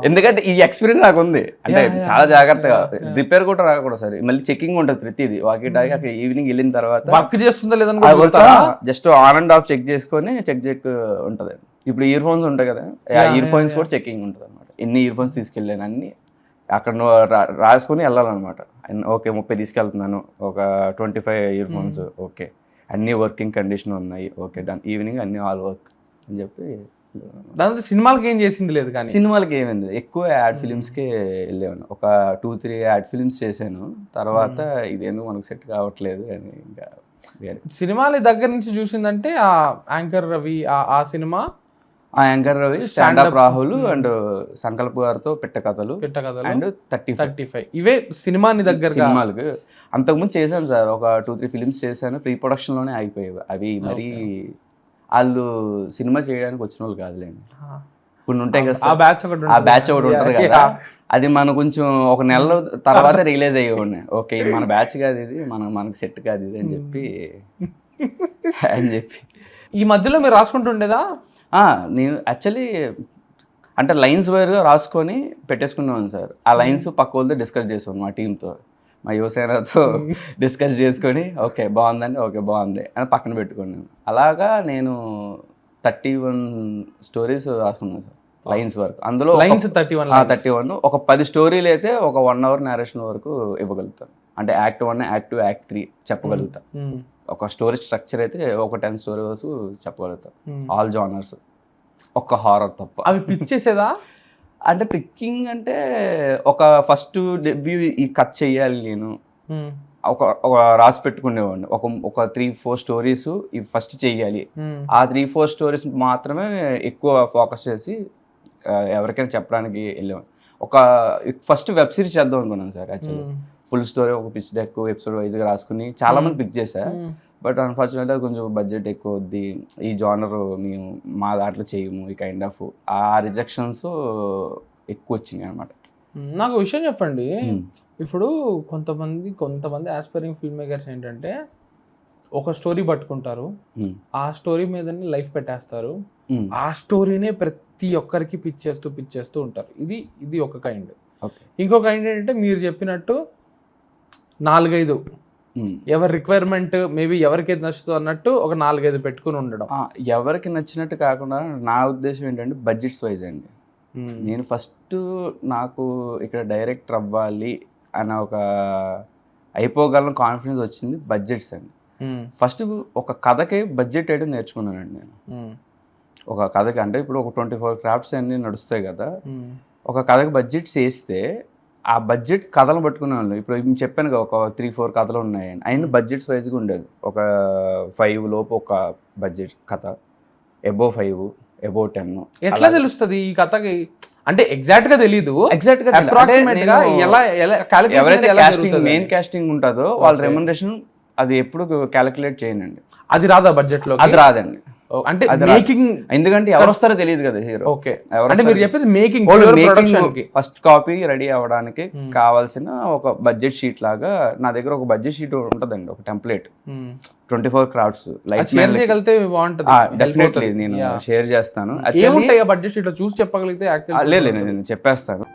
ఎందుకంటే ఈ ఎక్స్పీరియన్స్ నాకు ఉంది, అంటే చాలా జాగ్రత్తగా రిపేర్ కూడా రాకూడదు సార్. మళ్ళీ చెకింగ్ ఉంటుంది ప్రతిదీ. వాకీటాకీ అక్కడ ఈవినింగ్ వెళ్ళిన తర్వాత వర్క్ చేస్తుందా లేదని just on and off check చేసుకొని చెక్ ఉంటుంది. ఇప్పుడు ఇయర్ ఫోన్స్ ఉంటాయి కదా, ఆ ఇయర్ ఫోన్స్ కూడా చెకింగ్ ఉంటుంది అనమాట. ఎన్ని ఇయర్ ఫోన్స్ తీసుకెళ్ళాను అన్ని అక్కడ రాసుకొని వెళ్ళాలన్నమాట. ఓకే 30 తీసుకెళ్తున్నాను, ఒక 25 ఇయర్ ఫోన్స్, ఓకే అన్ని వర్కింగ్ కండిషన్ ఉన్నాయి, ఓకే డన్, ఈవినింగ్ అన్ని ఆల్ వర్క్ అని చెప్పి. దాంతో సినిమాలకి ఏం చేసింది లేదు, కానీ సినిమాలకి ఏమైంది ఎక్కువ యాడ్ ఫిలిమ్స్కే వెళ్ళేవాను. ఒక 2-3 యాడ్ ఫిలిమ్స్ చేశాను. తర్వాత ఇదేందుకు మనకు సెట్ కావట్లేదు అని ఇంకా సినిమాల దగ్గర నుంచి చూసిందంటే ఆ యాంకర్ రవి, ఆ సినిమా, ఆ anchor Ravi, stand up Rahul and Sankalp గారితో పెట్ట కథలు అండ్ 35 ఇవే సినిమాని దగ్గర సినిమాలకు. అంతకుముందు చేశాను సార్, ఒక 2-3 ఫిలిమ్స్ చేశాను. ప్రీ ప్రొడక్షన్లోనే ఆగిపోయేవి అవి. మరీ వాళ్ళు సినిమా చేయడానికి వచ్చిన వాళ్ళు కాదులేండి, కొన్ని ఉంటాయి కదా, ఆ బ్యాచ్ ఒకటి ఉంటుంది కదా. అది మనం కొంచెం ఒక నెల తర్వాత రిలీజ్ అయ్యేవాడిని. ఓకే ఇది మన బ్యాచ్ కాదు, ఇది మనకు సెట్ కాదు ఇది అని చెప్పి ఈ మధ్యలో మీరు రాసుకుంటుండేదా? నేను యాక్చువల్లీ అంటే లైన్స్ వైర్గా రాసుకొని పెట్టేసుకున్నాను సార్. ఆ లైన్స్ పక్క వాళ్ళతో డిస్కస్ చేసాను, మా టీంతో, మా యువసేనతో డిస్కస్ చేసుకొని ఓకే బాగుందండి, ఓకే బాగుంది అని పక్కన పెట్టుకున్నాను. అలాగా నేను 31 స్టోరీస్ రాసుకున్నాను సార్ లైన్స్ వరకు. అందులో 31 ఒక 10 స్టోరీలు అయితే ఒక 1 hour నేరేషన్ వరకు ఇవ్వగలుగుతాను. అంటే యాక్ట్ 1, యాక్ట్ 2, యాక్ట్ 3 చెప్పగలుగుతాను. ఒక స్టోరీ స్ట్రక్చర్ అయితే ఒక 10 స్టోరీస్ చెప్పగలుగుతాను, ఆల్ జానర్స్, ఒక్క హారర్ తప్ప. అవి పిచ్ చేసేదా? అంటే పిక్కింగ్ అంటే ఒక ఫస్ట్ డెబ్యూ ఈ కట్ చేయాలి నేను ఒక రాసి పెట్టుకునేవాడిని. ఒక 3-4 స్టోరీస్ ఇవి ఫస్ట్ చెయ్యాలి. ఆ 3-4 స్టోరీస్ మాత్రమే ఎక్కువ ఫోకస్ చేసి ఎవరికైనా చెప్పడానికి వెళ్ళేవాడిని. ఒక ఫస్ట్ వెబ్ సిరీస్ చేద్దాం అనుకున్నాను సార్ యాక్చువల్లీ. ఫుల్ స్టోరీ ఒక పిచ్ డెక్ ఎపిసోడ్ వైజ్గా రాసుకుని చాలా మంది పిక్ చేశా. బట్ అన్ఫార్చునేట్గా కొంచెం బడ్జెట్ ఎక్కువ వద్ది, ఈ జానర్ మేము మా దాంట్లో చేయము, ఈ కైండ్ ఆఫ్ ఆ రిజెక్షన్స్ ఎక్కువ వచ్చినాయి అనమాట. నాకు విషయం చెప్పండి, ఇప్పుడు కొంతమంది ఆస్పైరింగ్ ఫిల్మ్ మేకర్స్ ఏంటంటే ఒక స్టోరీ పట్టుకుంటారు, ఆ స్టోరీ మీదనే లైఫ్ పెట్టేస్తారు, ఆ స్టోరీనే ప్రతి ఒక్కరికి పిచ్ చేస్తూ ఉంటారు. ఇది ఒక కైండ్. ఇంకో కైండ్ ఏంటంటే మీరు చెప్పినట్టు 4-5 ఎవరి రిక్వైర్మెంట్ మేబీ ఎవరికి నచ్చుతుంది అన్నట్టు ఒక 4-5 పెట్టుకుని ఉండడం. ఎవరికి నచ్చినట్టు కాకుండా నా ఉద్దేశం ఏంటంటే బడ్జెట్స్ వైజ్ అండి. నేను ఫస్ట్ నాకు ఇక్కడ డైరెక్టర్ అవ్వాలి అన్న ఒక అయిపోగలను కాన్ఫిడెన్స్ వచ్చింది బడ్జెట్స్ అండి. ఫస్ట్ ఒక కథకి బడ్జెట్ వేయడం నేర్చుకున్నానండి నేను. ఒక కథకి అంటే ఇప్పుడు ఒక 24 క్రాఫ్ట్స్ అన్నీ నడుస్తాయి కదా, ఒక కథకి బడ్జెట్స్ వేస్తే ఆ బడ్జెట్ కథలు పట్టుకునే వాళ్ళు. ఇప్పుడు నేను చెప్పాను కదా, ఒక 3-4 కథలు ఉన్నాయని. అయినా బడ్జెట్స్ వైజ్గా ఉండేది. ఒక 5 లోపు ఒక బడ్జెట్ కథ, అబోవ్ 5, అబోవ్ 10. ఎట్లా తెలుస్తుంది ఈ కథకి? అంటే ఎగ్జాక్ట్ గా తెలీదు, ఎగ్జాక్ట్ గా అప్రాక్సిమేట్ గా ఎలా ఎవరైతే క్యాలిక్యులేషన్ మెయిన్ కాస్టింగ్ ఉంటుందో వాళ్ళ రెమ్యునరేషన్ అది ఎప్పుడు క్యాలిక్యులేట్ చేయనండి. అది రాదా బడ్జెట్ లో? అది రాదండి. అంటే మేకింగ్, ఎందుకంటే ఎవరు వస్తారో తెలియదు కదా హీరో. ఓకే, అంటే మీరు చెప్పేది మేకింగ్ ప్రొడక్షన్ కి. ఫస్ట్ కాపీ రెడీ అవ్వడానికి కావాల్సిన ఒక బడ్జెట్ షీట్ లాగా నా దగ్గర ఒక బడ్జెట్ షీట్ ఉంటదండి, ఒక టెంప్లెట్. 24 క్రాఫ్ట్స్ షేర్ చేయగలిగితే బాగుంటుంది. డెఫినెట్లీ నేను షేర్ చేస్తాను. ఏముంటాయి ఆ బడ్జెట్ షీట్ లో చూసి చెప్పగలిగితే? లేదు నేను చెప్పేస్తాను.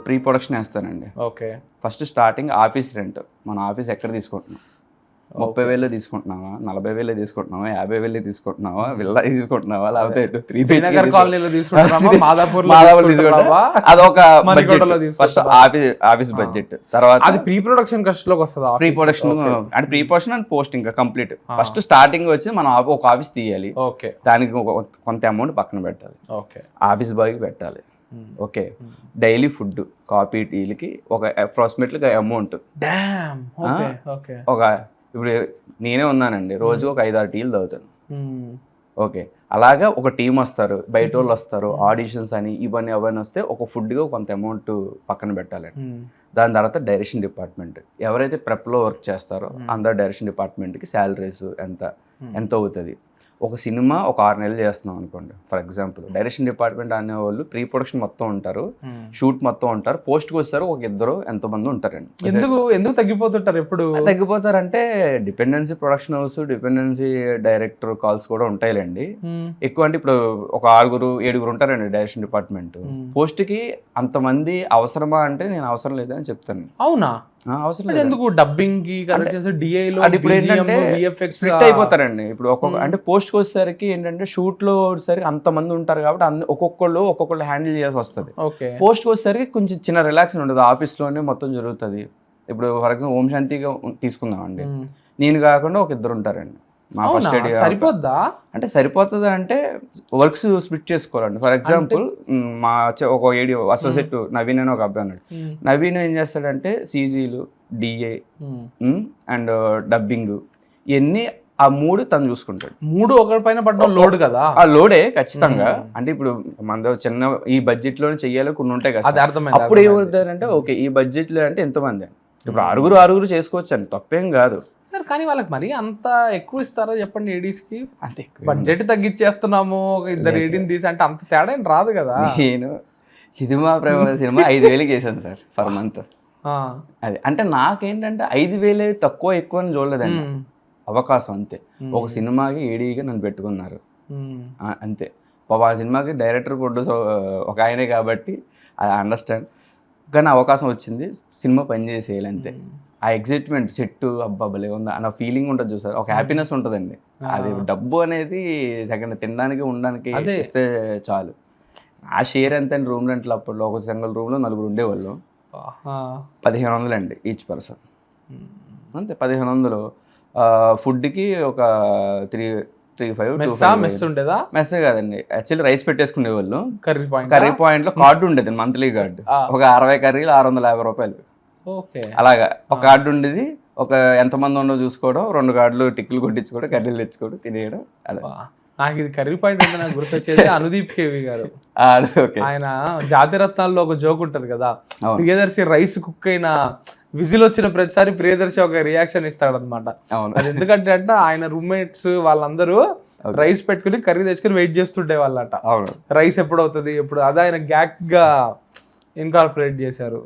ప్రీ ప్రొడక్షన్ వేస్తానండి. Okay, first starting office rent. మన ఆఫీస్ ఎక్కడ తీసుకుంటున్నాం? 30,000 తీసుకుంటున్నావా, 40,000 తీసుకుంటున్నావా, 50,000 తీసుకుంటున్నావా, విల్లా తీసుకుంటున్నావా, లేకపోతే 3 BHK కాలనీలో తీసుకుంటున్నావా, మాదాపూర్ అదొక ఫస్ట్ ఆఫీస్ బడ్జెట్. తర్వాత అది ప్రీ ప్రొడక్షన్ కస్ట్ లోకి వస్తుందా? ప్రీ ప్రొడక్షన్ అంటే ప్రీ ప్రొడక్షన్ అండ్ పోస్ట్ ఇంకా కంప్లీట్. ఫస్ట్ స్టార్టింగ్ వచ్చి మనం ఒక ఆఫీస్ తీయాలి. ఓకే, దానికి కొంత అమౌంట్ పక్కన పెట్టాలి. ఓకే, ఆఫీస్ బాయ్కి పెట్టాలి. ఓకే, డైలీ ఫుడ్, కాఫీ, టీలకి ఒక అప్రాక్సిమేట్లీ అమౌంట్. ఒక ఇప్పుడు నేనే ఉన్నానండి, రోజు ఒక 5-6 టీలు తాగుతాను. ఓకే, అలాగా ఒక టీం వస్తారు, బయట వాళ్ళు వస్తారు, ఆడిషన్స్ అని ఇవన్నీ వస్తే ఒక ఫుడ్గా కొంత అమౌంట్ పక్కన పెట్టాలండి. దాని తర్వాత డైరెక్షన్ డిపార్ట్మెంట్, ఎవరైతే ప్రెప్లో వర్క్ చేస్తారో అందరు డైరెక్షన్ డిపార్ట్మెంట్కి శాలరీస్ ఎంత అవుతుంది. ఒక సినిమా ఒక 6 నెలలు చేస్తున్నాం అనుకోండి ఫర్ ఎగ్జాంపుల్, డైరెక్షన్ డిపార్ట్మెంట్ అనే వాళ్ళు ప్రీ ప్రొడక్షన్ మొత్తం ఉంటారు, షూట్ మొత్తం ఉంటారు, పోస్ట్కి వస్తారు ఒక 2 ఎంతమంది ఉంటారండి. ఎందుకు తగ్గిపోతుంటారు? ఎప్పుడు తగ్గిపోతారంటే dependency production house, dependency director calls కూడా ఉంటాయిలేండి. ఎక్కువ అంటే ఇప్పుడు ఒక 6-7 ఉంటారండి డైరెక్షన్ డిపార్ట్మెంట్. పోస్ట్కి అంతమంది అవసరమా అంటే నేను అవసరం లేదని చెప్తాను. అవునా? అవసరం లేదు. ఎందుకు డబ్బింగ్ కి ఇప్పుడు ఏంటంటే స్ప్లిట్ అయిపోతారండి. ఇప్పుడు ఒక్కొక్క అంటే పోస్ట్కి వచ్చేసరికి ఏంటంటే షూట్ లో వచ్చేసరికి అంతమంది ఉంటారు కాబట్టి ఒక్కొక్కళ్ళు హ్యాండిల్ చేయాల్సి వస్తుంది. పోస్ట్కి వచ్చేసరికి కొంచెం చిన్న రిలాక్స్ ఉండదు, ఆఫీస్ లోనే మొత్తం జరుగుతుంది. ఇప్పుడు ఫర్ ఎగ్జాంపుల్ ఓం శాంతిగా తీసుకుందామండి, నేను కాకుండా ఒక 2 ఉంటారండి. మా ఫస్ట్ ఐడియా సరిపోద్దా అంటే సరిపోతుంది అంటే వర్క్స్ స్ప్లిట్ చేసుకోవాలండి. ఫర్ ఎగ్జాంపుల్ మా ఒక ఏడి అసోసియేట్ నవీన్ అని ఒక అబ్బాయి అన్నాడు. నవీన్ ఏం చేస్తాడంటే సీజీలు, డిఏ అండ్ డబ్బింగ్ ఇవన్నీ ఆ 3 తను చూసుకుంటాడు. 3 ఒకరి పైన పడ్డ లోడ్ కదా, ఆ లోడే ఖచ్చితంగా. అంటే ఇప్పుడు మన చిన్న ఈ బడ్జెట్ లోనే చెయ్యాలి కొన్ని ఉంటాయి కదా, అప్పుడు ఏమవుతారంటే ఓకే ఈ బడ్జెట్ లో అంటే ఎంతమంది, ఇప్పుడు 6 చేసుకోవచ్చు అండి, తప్పేం కాదు సార్. కానీ వాళ్ళకి మరి అంత ఎక్కువ ఇస్తారా చెప్పండి ఏడీస్ కి? అంటే బడ్జెట్ తగ్గించేస్తున్నాము, ఒక 2 ఏడీని తీసి అంటే అంత తేడా ఏం రాదు కదా. నేను ఇది మా ప్రేమ సినిమా 5,000 వేసాను సార్ పర్ మంత్. అది అంటే నాకేంటంటే 5,000 తక్కువ ఎక్కువ అని చూడలేదండి, అవకాశం అంతే. ఒక సినిమాకి ఏడీగా నన్ను పెట్టుకున్నారు అంతే. ఆ సినిమాకి డైరెక్టర్ ప్రొడ్యూసర్ ఒక ఆయనే కాబట్టి ఐ అండర్స్టాండ్. కానీ అవకాశం వచ్చింది, సినిమా పనిచేసేయాలి అంతే. ఆ ఎగ్జైట్మెంట్ సెట్ అబ్బాబలే ఉందా అన్న ఫీలింగ్ ఉంటుంది చూసారు, ఒక హ్యాపీనెస్ ఉంటుందండి. అది డబ్బు అనేది సెకండ్ తినడానికి ఉండడానికి ఇస్తే చాలు. ఆ షేర్ ఎంత అండి రూమ్ రెంట్లు అప్పట్లో ఒక సింగిల్ రూమ్లో 4 ఉండేవాళ్ళు, 1,500 అండి ఈచ్ పర్సన్ అంతే. 1,500 ఫుడ్కి ఒక 3-5 మెస్ ఉండేదా? మెస్ కాదండి, యాక్చువల్లీ రైస్ పెట్టేసుకునేవాళ్ళు. కర్రీ పాయింట్ లో కార్డు ఉండేది, మంత్లీ కార్డు. ఒక 60 కర్రీలు 650 రూపాయలు. ఓకే, అలాగా ఒక కార్డు ఉండేది. ఒక ఎంతమంది ఉన్నో చూసుకోవడం, 2 కార్డులు టిక్కులు కొట్టించుకోవడం, కర్రీలు తెచ్చుకోవడం, తినేయడం. అలా నాకు ఇది కర్రీ పాయింట్ అంటే నాకు గుర్తొచ్చేది అనుదీప్ కేవి గారు. ఆయన జాతిరత్నాల్లో ఒక జోక్ ఉంటది కదా, ప్రియదర్శి రైస్ కుక్ అయిన విజిల్ వచ్చిన ప్రతిసారి ప్రియదర్శి ఒక రియాక్షన్ ఇస్తాడనమాట. అది ఎందుకంటే ఆయన రూమ్మేట్స్ వాళ్ళందరూ రైస్ పెట్టుకుని కర్రీ తెచ్చుకుని వెయిట్ చేస్తుండే వాళ్ళట, రైస్ ఎప్పుడు అవుతుంది ఎప్పుడు. అది ఆయన గ్యాక్ గా ఇన్కార్పొరేట్ చేశారు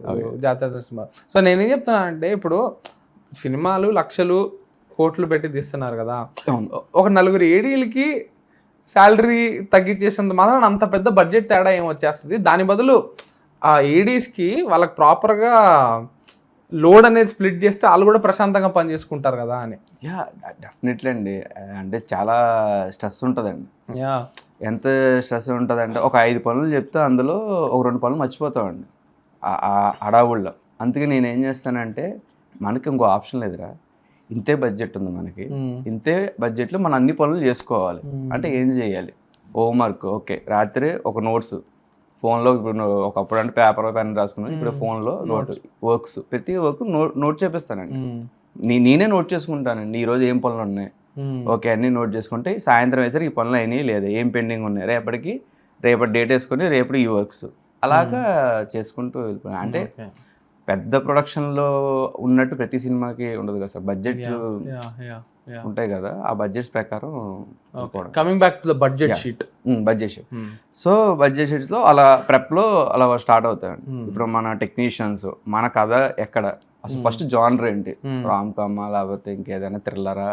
జాతర సినిమా. సో నేనేం చెప్తానంటే, ఇప్పుడు సినిమాలు లక్షలు కోట్లు పెట్టి తీస్తున్నారు కదా, ఒక 4 ఏడీలకి శాలరీ తగ్గించేసినంత మాత్రం అంత పెద్ద బడ్జెట్ తేడా ఏం వచ్చేస్తుంది? దాని బదులు ఆ ఏడీస్కి వాళ్ళకి ప్రాపర్గా లోడ్ అనేది స్ప్లిట్ చేస్తే వాళ్ళు కూడా ప్రశాంతంగా పని చేసుకుంటారు కదా అని. యా డెఫినెట్లీ అండి. అంటే చాలా స్ట్రెస్ ఉంటుందండి. ఎంత స్ట్రెస్ ఉంటుందంటే, ఒక 5 పనులు చెప్తే అందులో ఒక 2 పనులు మర్చిపోతామండి హడావుల్లో. అందుకే నేను ఏం చేస్తానంటే, మనకి ఇంకో ఆప్షన్ లేదురా, ఇంతే బడ్జెట్ ఉంది మనకి, ఇంతే బడ్జెట్లో మనం అన్ని పనులు చేసుకోవాలి అంటే ఏం చేయాలి? హోంవర్క్ ఓకే, రాత్రి ఒక నోట్స్ ఫోన్లో. ఇప్పుడు ఒకప్పుడు అంటే పేపర్ పెన్ రాసుకున్నాను, ఇప్పుడు ఫోన్లో వర్క్స్, ప్రతి వర్క్ నోట్ చేపిస్తానండి. నేనే నోట్ చేసుకుంటానండి, ఈరోజు ఏం పనులు ఉన్నాయి ఓకే అన్నీ నోట్ చేసుకుంటే, సాయంత్రం వేసరికి ఈ పనులు అయినాయి లేదా, ఏం పెండింగ్ ఉన్నాయి, రేపటి డేట్ వేసుకొని రేపటి ఈ వర్క్స్ అలాగా చేసుకుంటూ వెళ్ళిపోయాను. అంటే పెద్ద ప్రొడక్షన్లో ఉన్నట్టు ప్రతి సినిమాకి ఉండదు కదా సార్, బడ్జెట్ ఉంటాయి కదా, ఆ బడ్జెట్స్ ప్రకారం. Coming back to the budget sheet. So budget షీట్స్లో అలా ప్రెప్లో అలా స్టార్ట్ అవుతాయండి. ఇప్పుడు మన టెక్నీషియన్స్, మన కథ ఎక్కడ అసలు, ఫస్ట్ జానర్ ఏంటి, రామ్ కామా లేకపోతే ఇంకేదైనా థ్రిల్లరా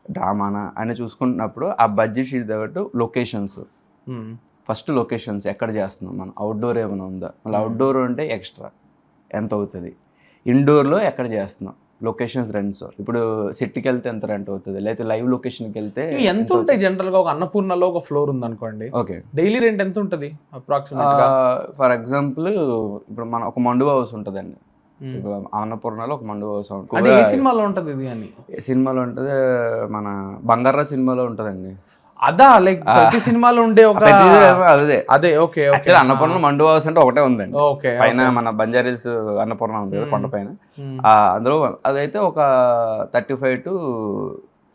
డ్రామానా అని చూసుకుంటున్నప్పుడు ఆ బడ్జెట్ షీట్ తగ్గట్టు లొకేషన్స్, ఫస్ట్ లొకేషన్స్ ఎక్కడ చేస్తున్నాం మనం, అవుట్డోర్ ఏమైనా ఉందా, మళ్ళీ అవుట్డోర్ అంటే ఎక్స్ట్రా ఎంత అవుతుంది, ఇండోర్లో ఎక్కడ చేస్తున్నాం, లొకేషన్స్ రెంట్స్, ఇప్పుడు సెట్కి వెళ్తే ఎంత రెంట్ అవుతుంది, లేకపోతే లైవ్ లొకేషన్కి వెళ్తే ఎంత ఉంటాయి. జనరల్గా ఒక అన్నపూర్ణలో ఒక ఫ్లోర్ ఉంది అనుకోండి, ఓకే, డైలీ రెంట్ ఎంత ఉంటుంది అప్రాక్సిమేట్గా? ఫర్ ఎగ్జాంపుల్ ఇప్పుడు మన ఒక మండు హౌస్ ఉంటుందండి, ఇప్పుడు అన్నపూర్ణలో ఒక మండు హౌస్ ఉంటుంది. ఏ సినిమాలో ఉంటుంది ఇది అని? ఏ సినిమాలో ఉంటుంది, మన బంగారా సినిమాలో ఉంటుందండి. అదా లైక్ ప్రతి సినిమాలో ఉండే ఒక అదే ఓకే. అన్నపూర్ణ మండు హౌస్ అంటే ఒకటే ఉందండి, పైన మన బంజారీస్ అన్నపూర్ణ ఉంది కదా కొండ పైన, అందులో అదైతే ఒక 35 to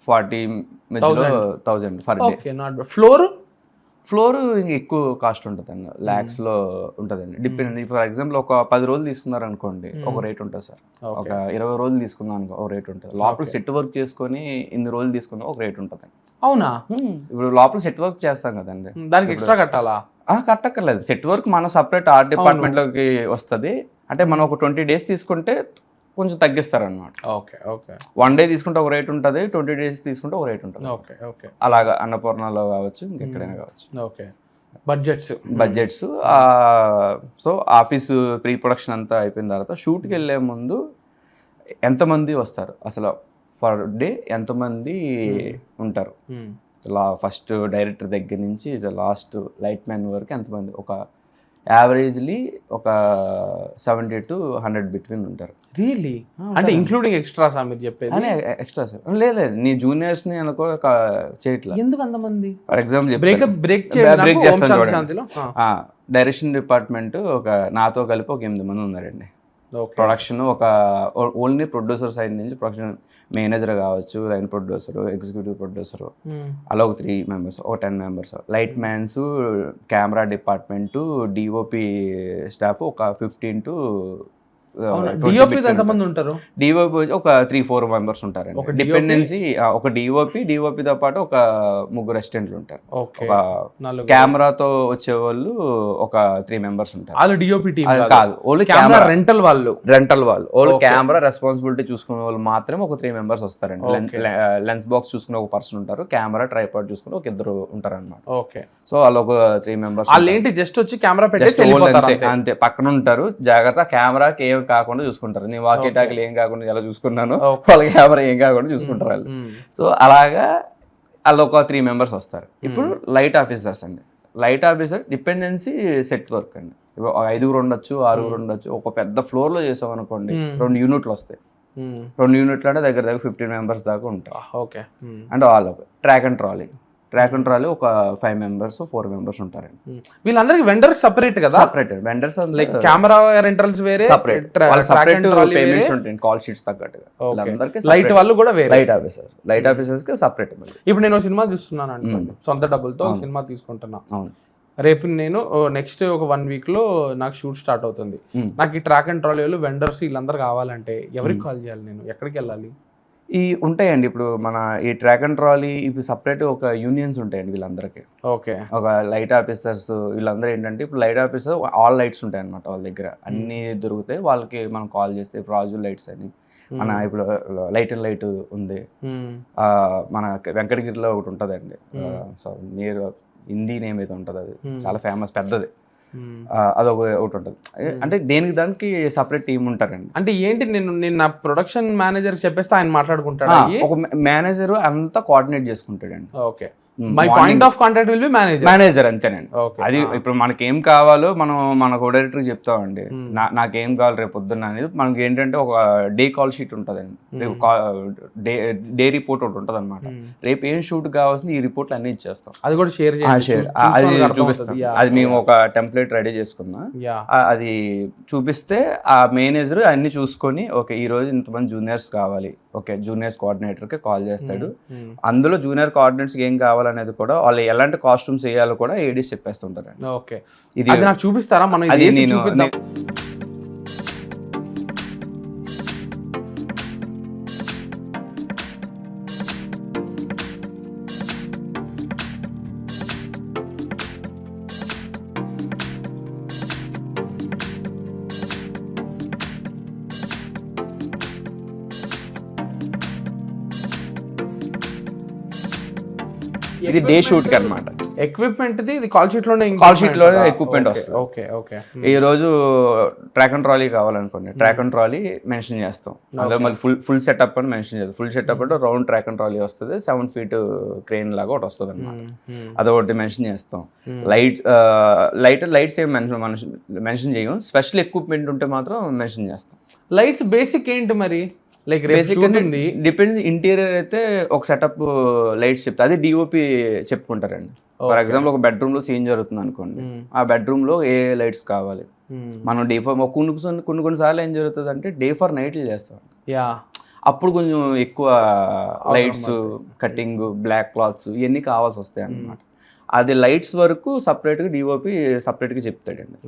40 1,000 ఫర్ డే. ఫ్లోర్ ఎక్కువ కాస్ట్ ఉంటుందండి, ల్యాక్స్లో ఉంటుందండి. డిపెండ్, ఫర్ ఎగ్జాంపుల్ ఒక 10 రోజులు తీసుకున్నారు అనుకోండి ఒక రేట్ ఉంటుంది సార్, ఒక 20 రోజులు తీసుకున్నాం అనుకో ఒక రేట్ ఉంటుంది, లోపల సెట్ వర్క్ చేసుకొని ఇన్ని రోజులు తీసుకున్నా ఒక రేట్ ఉంటుంది. అవునా? ఇప్పుడు లోపల సెట్ వర్క్ చేస్తాం కదండి, దానికి ఎక్స్ట్రా కట్టాలా? కట్టక్కర్లేదు, సెట్ వర్క్ మన సపరేట్ ఆర్ట్ డిపార్ట్మెంట్లోకి వస్తుంది. అంటే మనం ఒక 20 days తీసుకుంటే కొంచెం తగ్గిస్తారనమాట. Okay okay. 1 day తీసుకుంటే ఒక రేట్ ఉంటుంది, 20 days తీసుకుంటే ఒక రేట్ ఉంటుంది. Okay okay. అలాగా అన్నపూర్ణలో కావచ్చు, ఇంకెక్కడైనా కావచ్చు. Okay. Budgets. So office pre production అంతా అయిపోయిన తర్వాత షూట్కి వెళ్ళే ముందు ఎంతమంది వస్తారు అసలు, పర్ డే ఎంతమంది ఉంటారు, ఫస్ట్ డైరెక్టర్ దగ్గర నుంచి లాస్ట్ లైట్ మ్యాన్ వరకు ఎంతమంది, ఒక యావరేజ్లీ ఒక 70 to 100 బిట్వీన్ ఉంటారు. రియల్లీ? అంటే ఇంక్లూడింగ్ ఎక్స్ట్రాసా మీరు చెప్పేది? ఎక్స్ట్రా సార్, లేదు నీ జూనియర్స్ని అనుకో చేయట్లేదు. ఎందుకు అంతమంది? ఫర్ ఎగ్జాంపుల్ బ్రేక్ చేస్తాను. డైరెక్షన్ డిపార్ట్మెంట్ ఒక నాతో కలిపి ఒక 8 మంది ఉన్నారండి. ప్రొడక్షన్ ఒక ఓన్లీ ప్రొడ్యూసర్ సైడ్ నుంచి ప్రొడక్షన్ మేనేజర్ కావచ్చు, లైన్ ప్రొడ్యూసర్, ఎగ్జిక్యూటివ్ ప్రొడ్యూసర్, అలా ఒక 3 members, ఒక 10 members, light man's, camera department, DOP staff ఒక 15 to డిఓపి ఎంతమంది ఉంటారు? డిఓపి ఒక 3-4 members ఉంటారండి. డిపెండెన్సీ ఒక డిఓపితో పాటు ఒక 3 అసిస్టెంట్లు ఉంటారు. ఒక కెమెరాతో వచ్చేవాళ్ళు ఒక 3 members ఉంటారు. వాళ్ళు డిఓపి టీం కాదు, ఓన్లీ కెమెరా రెంటల్ వాళ్ళు ఓన్లీ కెమెరా రెస్పాన్సిబిలిటీ చూసుకునే వాళ్ళు మాత్రమే ఒక 3 members వస్తారండి. లెన్స్ బాక్స్ చూసుకునే ఒక పర్సన్ ఉంటారు, కెమెరా ట్రైపాడ్ చూసుకునే ఒక 2 ఉంటారు అనమాట. ఓకే. సో వాళ్ళు ఒక 3 members. వాళ్ళు ఏంటి జస్ట్ వచ్చి కెమెరా పెట్టి అంతే, పక్కన ఉంటారు, జాగ్రత్త కెమెరాకి ఏం కాకుండా చూసుకుంటారు. నేను వాకీ టాకీలు ఏం కాకుండా ఎలా చూసుకున్నాను, వాళ్ళ కెమెరా ఏం కాకుండా చూసుకుంటారు వాళ్ళు. సో అలాగా వాళ్ళు ఒక 3 members వస్తారు. ఇప్పుడు లైట్ ఆఫీసర్స్ అండి. Light officer dependency set work అండి. 5 ఉండొచ్చు, 6 ఉండొచ్చు. ఒక పెద్ద ఫ్లోర్లో చేసాం అనుకోండి 2 యూనిట్లు వస్తాయి. 2 యూనిట్లు అంటే దగ్గర దగ్గర 15 మెంబర్స్ దాకా ఉంటారు. Okay. And all track and trolley ఒక 5 మెంబర్స్ 4 మెంబర్స్ ఉంటారండి. వీళ్ళందరికి వెండర్స్ సపరేట్ కదా? Separate vendors like camera rentals వేరే, సపరేట్ పేమెంట్స్ ఉంటాయి కాల్ షీట్స్ తగ్గట్టుగా. లైట్ వాళ్ళు కూడా వేరే, లైట్ ఆఫీసర్స్ కి సపరేట్. ఇప్పుడు నేను సినిమా చూస్తున్నాను అనుకోండి, సొంత డబ్బులతో సినిమా తీసుకుంటున్నా. రేపు నేను నెక్స్ట్ ఒక 1 week లో నాకు షూట్ స్టార్ట్ అవుతుంది. నాకు ఈ ట్రాక్ అండ్ ట్రాలీ వాళ్ళు వెండర్స్ వీళ్ళందరూ కావాలంటే ఎవరికి కాల్ చేయాలి, నేను ఎక్కడికి వెళ్ళాలి? ఈ ఉంటాయండి ఇప్పుడు మన ఈ ట్రాక్ అండ్ ట్రాలీ ఇప్పుడు సపరేట్ ఒక యూనియన్స్ ఉంటాయండి వీళ్ళందరికీ. ఓకే. ఒక లైట్ ఆఫీసర్స్ వీళ్ళందరూ ఏంటంటే ఇప్పుడు లైట్ ఆఫీసర్ ఆల్ లైట్స్ ఉంటాయి అనమాట వాళ్ళ దగ్గర, అన్ని దొరుకుతాయి వాళ్ళకి. మనం కాల్ చేస్తే ఇప్పుడు రాజు లైట్స్ అని మన ఇప్పుడు లైట్ అండ్ లైట్ ఉంది, మన వెంకటగిరిలో ఒకటి ఉంటుందండి, సో నియర్ హిందీ నేమ్ అయితే ఉంటుంది, అది చాలా ఫేమస్ పెద్దది, అదొక ఒకటి ఉంటుంది. అంటే దానికి సపరేట్ టీం ఉంటారండి. అంటే ఏంటి, నేను నా ప్రొడక్షన్ మేనేజర్ చెప్పేస్తే ఆయన మాట్లాడుకుంటాడు, ఒక మేనేజర్ అంతా కోఆర్డినేట్ చేసుకుంటాడండి. Okay. My point of contact will be manager అంతేనండి. అది ఇప్పుడు మనకి ఏం కావాలో మనం మన కో డైరెక్టర్ చెప్తామండి, నాకేం కావాలి రేపు పొద్దున్న అనేది. మనకి ఏంటంటే ఒక డే కాల్ షీట్ ఉంటుందండి, డే రిపోర్ట్ ఒకటి ఉంటుంది అనమాట. రేపు ఏం షూట్ కావాల్సింది ఈ రిపోర్ట్లు అన్ని ఇచ్చేస్తాం, అది కూడా షేర్ అది చూపిస్తాం. అది మేము ఒక టెంప్లెట్ రెడీ చేసుకున్నా, అది చూపిస్తే ఆ మేనేజర్ అన్ని చూసుకొని ఓకే ఈ రోజు ఇంతమంది జూనియర్స్ కావాలి, ఓకే జూనియర్స్ కోఆర్డినేటర్కి కాల్ చేస్తాడు. అందులో జూనియర్ కోఆర్డినేటర్స్కి ఏం కావాలనేది కూడా వాళ్ళు ఎలాంటి కాస్ట్యూమ్స్ వేయాలో కూడా ఏడీస్ చెప్పేస్తుంటారండి. ఓకే. ఇది నాకు చూపిస్తారా? మనం చూపిద్దాం. ఇది డే షూట్ కి అనమాట. ఎక్విప్మెంట్ ఇది కాల్ షీట్ లోనే ఎక్విప్మెంట్ వస్తుంది. Okay okay. ఈ రోజు ట్రాక్ అండ్ ట్రాలీ కావాలనుకోండి, ట్రాక్ అండ్ ట్రాలీ మెన్షన్ చేస్తాం. అందులో మళ్ళీ ఫుల్ సెటప్ అని మెన్షన్ చేస్తాం. ఫుల్ సెటప్ అంటే రౌండ్ ట్రాక్ అండ్ ట్రాలీ వస్తుంది, 7 feet క్రేన్ లాగా ఒకటి వస్తుంది అనమాట, అదొకటి మెన్షన్ చేస్తాం. లైట్స్ ఏం మెన్షన్ చేయం, స్పెషల్ ఎక్విప్మెంట్ ఉంటే మాత్రం మెన్షన్ చేస్తాం. లైట్స్ బేసిక్ ఏంటి మరి? Like depends. ఇంటీరియర్ అయితే ఒక సెటప్ లైట్స్ చెప్తా, అది డిఓపి చెప్పుకుంటారండి. ఫర్ ఎగ్జాంపుల్ ఒక బెడ్రూమ్ లో సీన్ జరుగుతుంది అనుకోండి, ఆ బెడ్రూమ్ లో ఏ లైట్స్ కావాలి, మనం డే ఫర్ కొన్ని సార్లు ఏం జరుగుతుంది అంటే డే ఫర్ నైట్ చేస్తాం. అప్పుడు కొంచెం ఎక్కువ లైట్స్, కటింగ్, బ్లాక్ క్లాత్స్ ఇవన్నీ కావాల్సి వస్తాయి అన్నమాట. అది లైట్స్ వరకు సపరేట్గా డిఓపి సపరేట్గా చెప్తాడండి.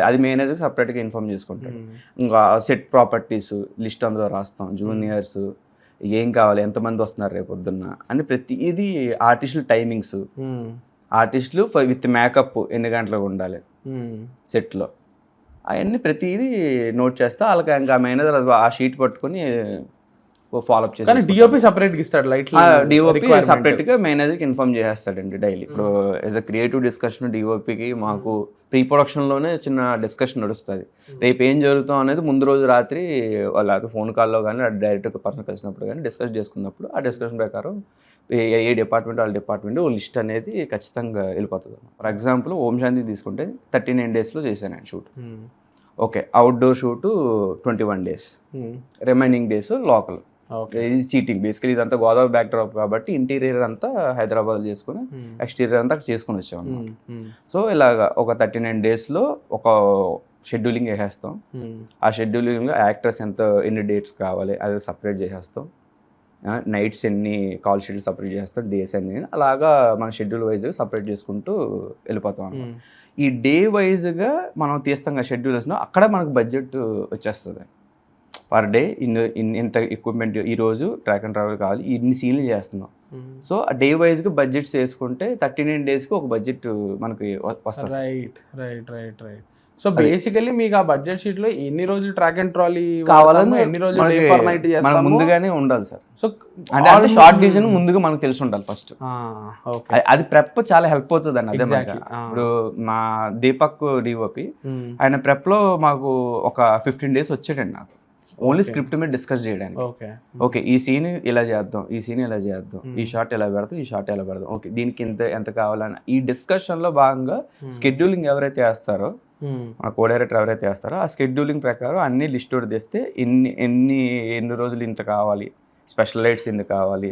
అది మేనేజర్కి సపరేట్గా ఇన్ఫార్మ్ చేసుకుంటాడు. ఇంకా సెట్ ప్రాపర్టీస్ లిస్ట్ అందులో రాస్తాం, జూనియర్స్ ఏం కావాలి, ఎంతమంది వస్తున్నారు రేపు పొద్దున్న అని ప్రతిదీ, ఆర్టిస్టులు టైమింగ్స్, ఆర్టిస్టులు విత్ మేకప్ ఎన్ని గంటలకు ఉండాలి సెట్లో, అవన్నీ ప్రతిదీ నోట్ చేస్తా. వాళ్ళకి ఇంకా మేనేజర్ ఆ షీట్ పట్టుకొని ఫాలోఅప్ చేసి డిఓపి సపరేట్ ఇస్తాడు. డిఓపి సపరేట్ గా మేనేజర్ కి ఇన్ఫార్మ్ చేస్తాడండి డైలీ. ఇప్పుడు యాజ్ అ క్రియేటివ్ డిస్కషన్ డిఓపికి మాకు ప్రీ ప్రొడక్షన్ లోనే చిన్న డిస్కషన్ నడుస్తుంది. రేపు ఏం జరుగుతాం అనేది ముందు రోజు రాత్రి వాళ్ళ ఫోన్ కాల్లో కానీ డైరెక్ట్ పర్సన్ కలిసినప్పుడు కానీ డిస్కస్ చేసుకున్నప్పుడు ఆ డిస్కషన్ ప్రకారం ఏ డిపార్ట్మెంట్ వాళ్ళ డిపార్ట్మెంట్ లిస్ట్ అనేది ఖచ్చితంగా వెళ్ళిపోతుంది. ఫర్ ఎగ్జాంపుల్ ఓం శాంతి తీసుకుంటే 39 daysలో చేశాను ఆయన shoot. Okay, outdoor shoot 21 days, remaining days local. ఇది చీటింగ్ బేసికలీ, ఇదంతా గోదావరి బ్యాక్ డ్రాప్ కాబట్టి ఇంటీరియర్ అంతా హైదరాబాద్ చేసుకుని ఎక్స్టీరియర్ అంతా చేసుకుని వచ్చాం అన్నమాట. సో ఇలాగా ఒక 39 daysలో ఒక షెడ్యూలింగ్ వేసేస్తాం. ఆ షెడ్యూలింగ్ యాక్టర్స్ ఎన్ని డేట్స్ కావాలి అది సపరేట్ చేసేస్తాం, నైట్స్ ఎన్ని కాల్ షెడ్యూల్ సపరేట్ చేస్తాం, డేస్ అన్ని అలాగా మన షెడ్యూల్ వైజ్గా సపరేట్ చేసుకుంటూ వెళ్ళిపోతాం అన్నమాట. ఈ డే వైజ్గా మనం తీస్తాం కదా షెడ్యూల్ వేసినా, అక్కడ మనకు బడ్జెట్ వచ్చేస్తుంది. పర్ డే ఇంత ఎక్విప్మెంట్, ఈరోజు ట్రాక్ అండ్ ట్రావెల్ కావాలి, ఇన్ని సీన్లు చేస్తున్నాం. సో ఆ డే వైజ్గా బడ్జెట్స్ వేసుకుంటే 39 daysకి ఒక బడ్జెట్ మనకి వస్తుంది. Right right right right. So basically మీకు ఆ బడ్జెట్ షీట్ లో ఎన్ని రోజులు ట్రాక్ అండ్ ట్రాలీ కావాలని ఎన్ని రోజులు డే ఫర్ నైట్ చేస్తాము ముందుగానే ఉండాలి సార్. సో అంటే షార్ట్ డివిజన్ ముందుగా మనకు తెలిసి ఉండాలి ఫస్ట్. అది ప్రెప్ చాలా హెల్ప్ అవుతుంది అండి. అదే మనకి ఇప్పుడు మా దీపక్ డిఓపి ఆయన ప్రెప్ లో మాకు ఒక 15 days వచ్చాడండి నాకు, ఓన్లీ స్క్రిప్ట్ మీద డిస్కస్ చేయడానికి. ఓకే ఈ సీన్ ఇలా చేద్దాం, ఈ సీన్ ఇలా చేద్దాం, ఈ షాట్ ఎలా పెడతాం, ఈ షాట్ ఎలా పెడదాం, ఓకే దీనికి ఎంత కావాలని ఈ డిస్కషన్లో భాగంగా స్కెడ్యూలింగ్ ఎవరైతే వేస్తారో మన కో డైరెక్టర్ ఎవరైతే వేస్తారో ఆ షెడ్యూలింగ్ ప్రకారం అన్ని లిస్ట్ ఒకటి తెస్తే ఎన్ని రోజులు ఇంత కావాలి, స్పెషల్ లైట్స్ ఎంత కావాలి,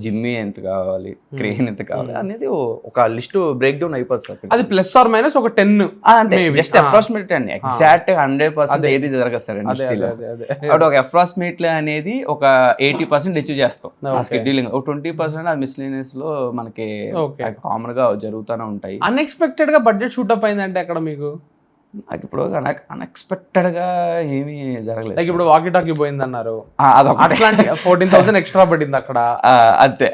జిమ్మి ఎంత కావాలి, క్రేన్ ఎంత కావాలి అనేది ఒక లిస్ట్ బ్రేక్ డౌన్ అయిపోతుంది సార్. అది ప్లస్ ఆర్ మైనస్ ఒక 10 అంటే జస్ట్ అప్రాక్సిమేట్ అండి, ఎగ్జాక్ట్ 100% ఏది జరగదు సార్ ఇండస్ట్రీలో. కాబట్టి ఒక అప్రాక్సిమేట్లీ అనేది ఒక 80% అచీవ్ చేస్తాం ఆ షెడ్యూలింగ్. ఒక 20% ఆ మిస్లీనియస్ లో మనకి కామన్ గా జరుగుతూనే ఉంటాయి. అన్ఎక్స్పెక్టెడ్ గా బడ్జెట్ షూటప్ అయిందంటే అక్కడ మీకు నాకు ఇప్పుడు అన్ఎక్స్పెక్టెడ్ గా ఏమీ జరగలేదు. లైక్ ఇప్పుడు వాకీ టాకీ పోయింది అన్నారు, అట్లాంటి 14,000 ఎక్స్ట్రా పడింది అక్కడ. అంతే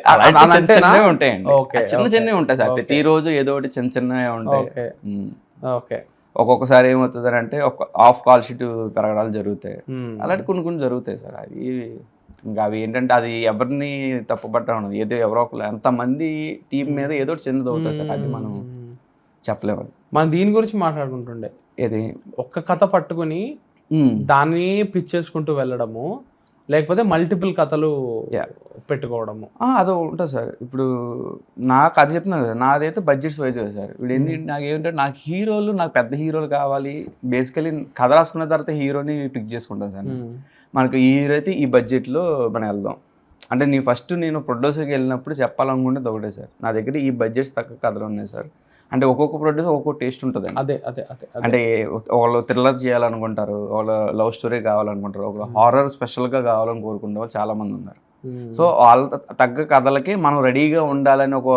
చిన్నవి ఉంటాయండి, చిన్నవి ఉంటాయి సార్. ప్రతి రోజు ఏదో ఒకటి చిన్నవి ఉంటాయి. ఓకే, ఒక్కొక్కసారి ఏమవుతుంది అంటే ఒక ఆఫ్ కాల్ షీట్ పెరగడాలు జరుగుతాయి, అలాంటి కొన్ని జరుగుతాయి సార్. అది ఇంకా అవి ఏంటంటే అది ఎవరిని తప్పుపట్టడం ఉండదు, ఏదో ఎవరో ఒకరు ఎంతమంది టీం మీద ఏదో ఒకటి చిన్నది అవుతుంది సార్. అది మనం చెప్పలేము. మనం దీని గురించి మాట్లాడుకుంటుండే, ఏది ఒక్క కథ పట్టుకుని దాన్ని పిచ్ చేసుకుంటూ వెళ్ళడము, లేకపోతే మల్టిపుల్ కథలు పెట్టుకోవడము, అదో ఉంటుంది సార్. ఇప్పుడు నాకు అది చెప్తున్నాను కదా, నాదైతే బడ్జెట్స్ వైజ్ కదా సార్. ఇప్పుడు ఏంటంటే నాకు ఏమిటంటే నాకు పెద్ద హీరోలు కావాలి. బేసికలీ కథ రాసుకున్న తర్వాత హీరోని పిక్ చేసుకుంటాను సార్. మనకు ఈ హీరో అయితే ఈ బడ్జెట్లో మనం వెళ్దాం అంటే నేను ప్రొడ్యూసర్కి వెళ్ళినప్పుడు చెప్పాలనుకుంటే ఒకటే సార్, నా దగ్గర ఈ బడ్జెట్స్ తక్కువ కథలు ఉన్నాయి సార్. అంటే ఒక్కొక్క ప్రొడ్యూసర్ ఒక్కొక్క టేస్ట్ ఉంటుంది. అదే అంటే వాళ్ళు థ్రిల్లర్ చేయాలనుకుంటారు, వాళ్ళు లవ్ స్టోరీ కావాలనుకుంటారు, ఒక హారర్ స్పెషల్గా కావాలని కోరుకునే వాళ్ళు చాలా మంది ఉన్నారు. సో వాళ్ళ తగ్గ కథలకి మనం రెడీగా ఉండాలని ఒక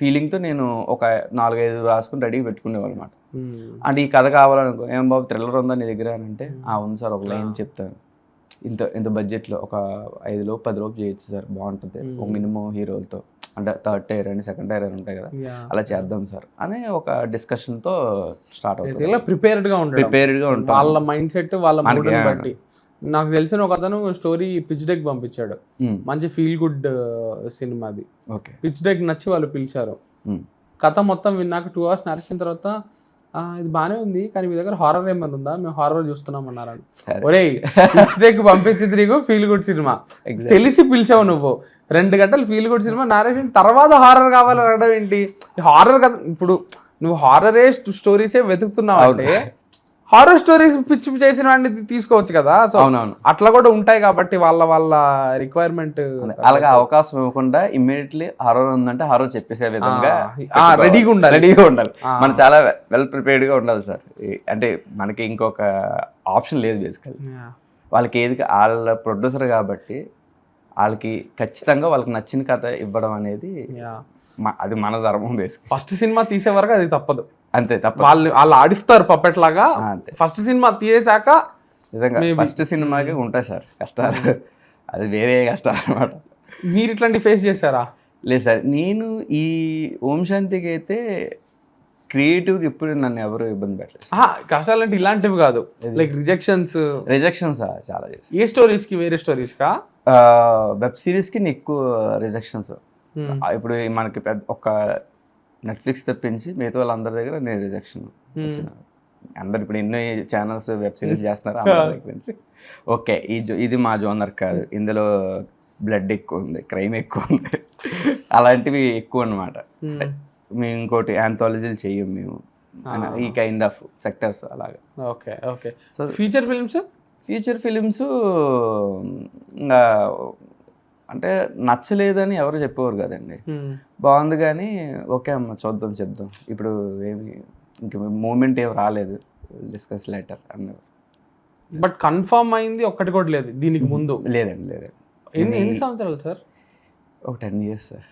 ఫీలింగ్తో నేను ఒక 4-5 రాసుకుని రెడీ పెట్టుకునేవాళ్ళు అనమాట. అంటే ఈ కథ కావాలనుకో, ఏం బాబు థ్రిల్లర్ ఉందా నీ దగ్గర అని అంటే ఉంది సార్, ఒక లైన్ చెప్తాను, ఇంత బడ్జెట్లో ఒక 5-10 లోపు చేయొచ్చు సార్, బాగుంటుంది ఒక మినిమం హీరోలతో, అంటే థర్డ్ టైర్ అని సెకండ్ టైర్ అని ఉంటాయి కదా, అలా చేద్దాం సార్ అని ఒక డిస్కషన్తో స్టార్ట్ అవుతుంది. ప్రిపేర్డ్గా ఉంటాం, వాళ్ళ మైండ్ సెట్ వాళ్ళ మూడ్ని బట్టి. నాకు తెలిసిన ఒక అతను స్టోరీ పిచ్ డెక్ పంపించాడు, మంచి ఫీల్ గుడ్ సినిమాది. పిచ్ డెక్ నచ్చి వాళ్ళు పిలిచారు, కథ మొత్తం విన్నాక 2 hours నడిచిన తర్వాత ఇది బానే ఉంది కానీ మీ దగ్గర హారర్ ఏమైనా ఉందా, మేము హారర్ చూస్తున్నాం అన్నారని. ఒరేయ్ పిచ్ డెక్ పంపించింది నీకు ఫీల్ గుడ్ సినిమా, తెలిసి పిలిచావు నువ్వు, 2 గంటలు ఫీల్ గుడ్ సినిమా నారేషన్ తర్వాత హారర్ కావాలని అడగడం ఏంటి? హారర్ కదా, ఇప్పుడు నువ్వు హారరే స్టోరీసే వెతుకుతున్నావు అంటే హారర్ స్టోరీస్ పిచ్చి చేసిన వాడిని తీసుకోవచ్చు కదా. సో అట్లా కూడా ఉంటాయి కాబట్టి వాళ్ళ రిక్వైర్మెంట్. అలాగే అవకాశం ఇవ్వకుండా ఇమ్మీడియట్లీ హారర్ ఉందంటే హారర్ చెప్పేసే విధంగా రెడీగా ఉండాలి. మనం చాలా వెల్ ప్రిపేర్డ్ గా ఉండాలి సార్. అంటే మనకి ఇంకొక ఆప్షన్ లేదు బేసికల్. వాళ్ళకి ఏది వాళ్ళ ప్రొడ్యూసర్ కాబట్టి వాళ్ళకి ఖచ్చితంగా వాళ్ళకి నచ్చిన కథ ఇవ్వడం అనేది అది మన ధర్మం. బేసిక్ ఫస్ట్ సినిమా తీసే వరకు అది తప్పదు, అంతే తప్ప వాళ్ళు ఆడిస్తారు పప్పెట్ లాగా. ఫస్ట్ సినిమా తీసాక నిజంగా ఫస్ట్ సినిమాకి ఉంటాయి సార్ కష్టాలు, అది వేరే కష్టాలు అనమాట. మీరు ఇట్లాంటి ఫేస్ చేశారా? లేదు సార్, నేను ఈ ఓం శాంతికి అయితే క్రియేటివ్గా ఇప్పుడు నన్ను ఎవరు ఇబ్బంది పెట్టలేదు. కష్టాలు అంటే ఇలాంటివి కాదు, లైక్ రిజెక్షన్స్ చాలా చేసి. ఏ స్టోరీస్కి? వేరే స్టోరీస్కా? వెబ్ సిరీస్కి ఎక్కువ రిజెక్షన్స్. ఇప్పుడు మనకి పెద్ద ఒక నెట్ఫ్లిక్స్ తప్పించి మిగతా వాళ్ళందరి దగ్గర నేను రిజెక్షన్ వచ్చిన. అందరు ఇప్పుడు ఎన్నో ఛానల్స్ వెబ్ సిరీస్ చేస్తున్నారు, అందరి దగ్గర నుంచి ఓకే ఇది మా జోనర్ కాదు, ఇందులో బ్లడ్ ఎక్కువ ఉంది, క్రైమ్ ఎక్కువ ఉంది, అలాంటివి ఎక్కువ అన్నమాట. మేము ఇంకోటి ఆంథాలజీలు చెయ్యం మేము, ఈ కైండ్ ఆఫ్ సెక్టర్స్ అలాగా. ఓకే. సో ఫీచర్ ఫిలిమ్స్ ఇంకా అంటే నచ్చలేదని ఎవరు చెప్పేవారు కదండి, బాగుంది కానీ ఓకే అమ్మ చెప్దాం ఇప్పుడు ఏమి ఇంక మూమెంట్ ఏమి రాలేదు, డిస్కస్ లెటర్ అన్నారు. బట్ కన్ఫర్మ్ అయింది ఒక్కటి కూడా లేదు దీనికి ముందు? లేదండి. ఎన్ని సంవత్సరాలు సార్? ఒక 10 years సార్.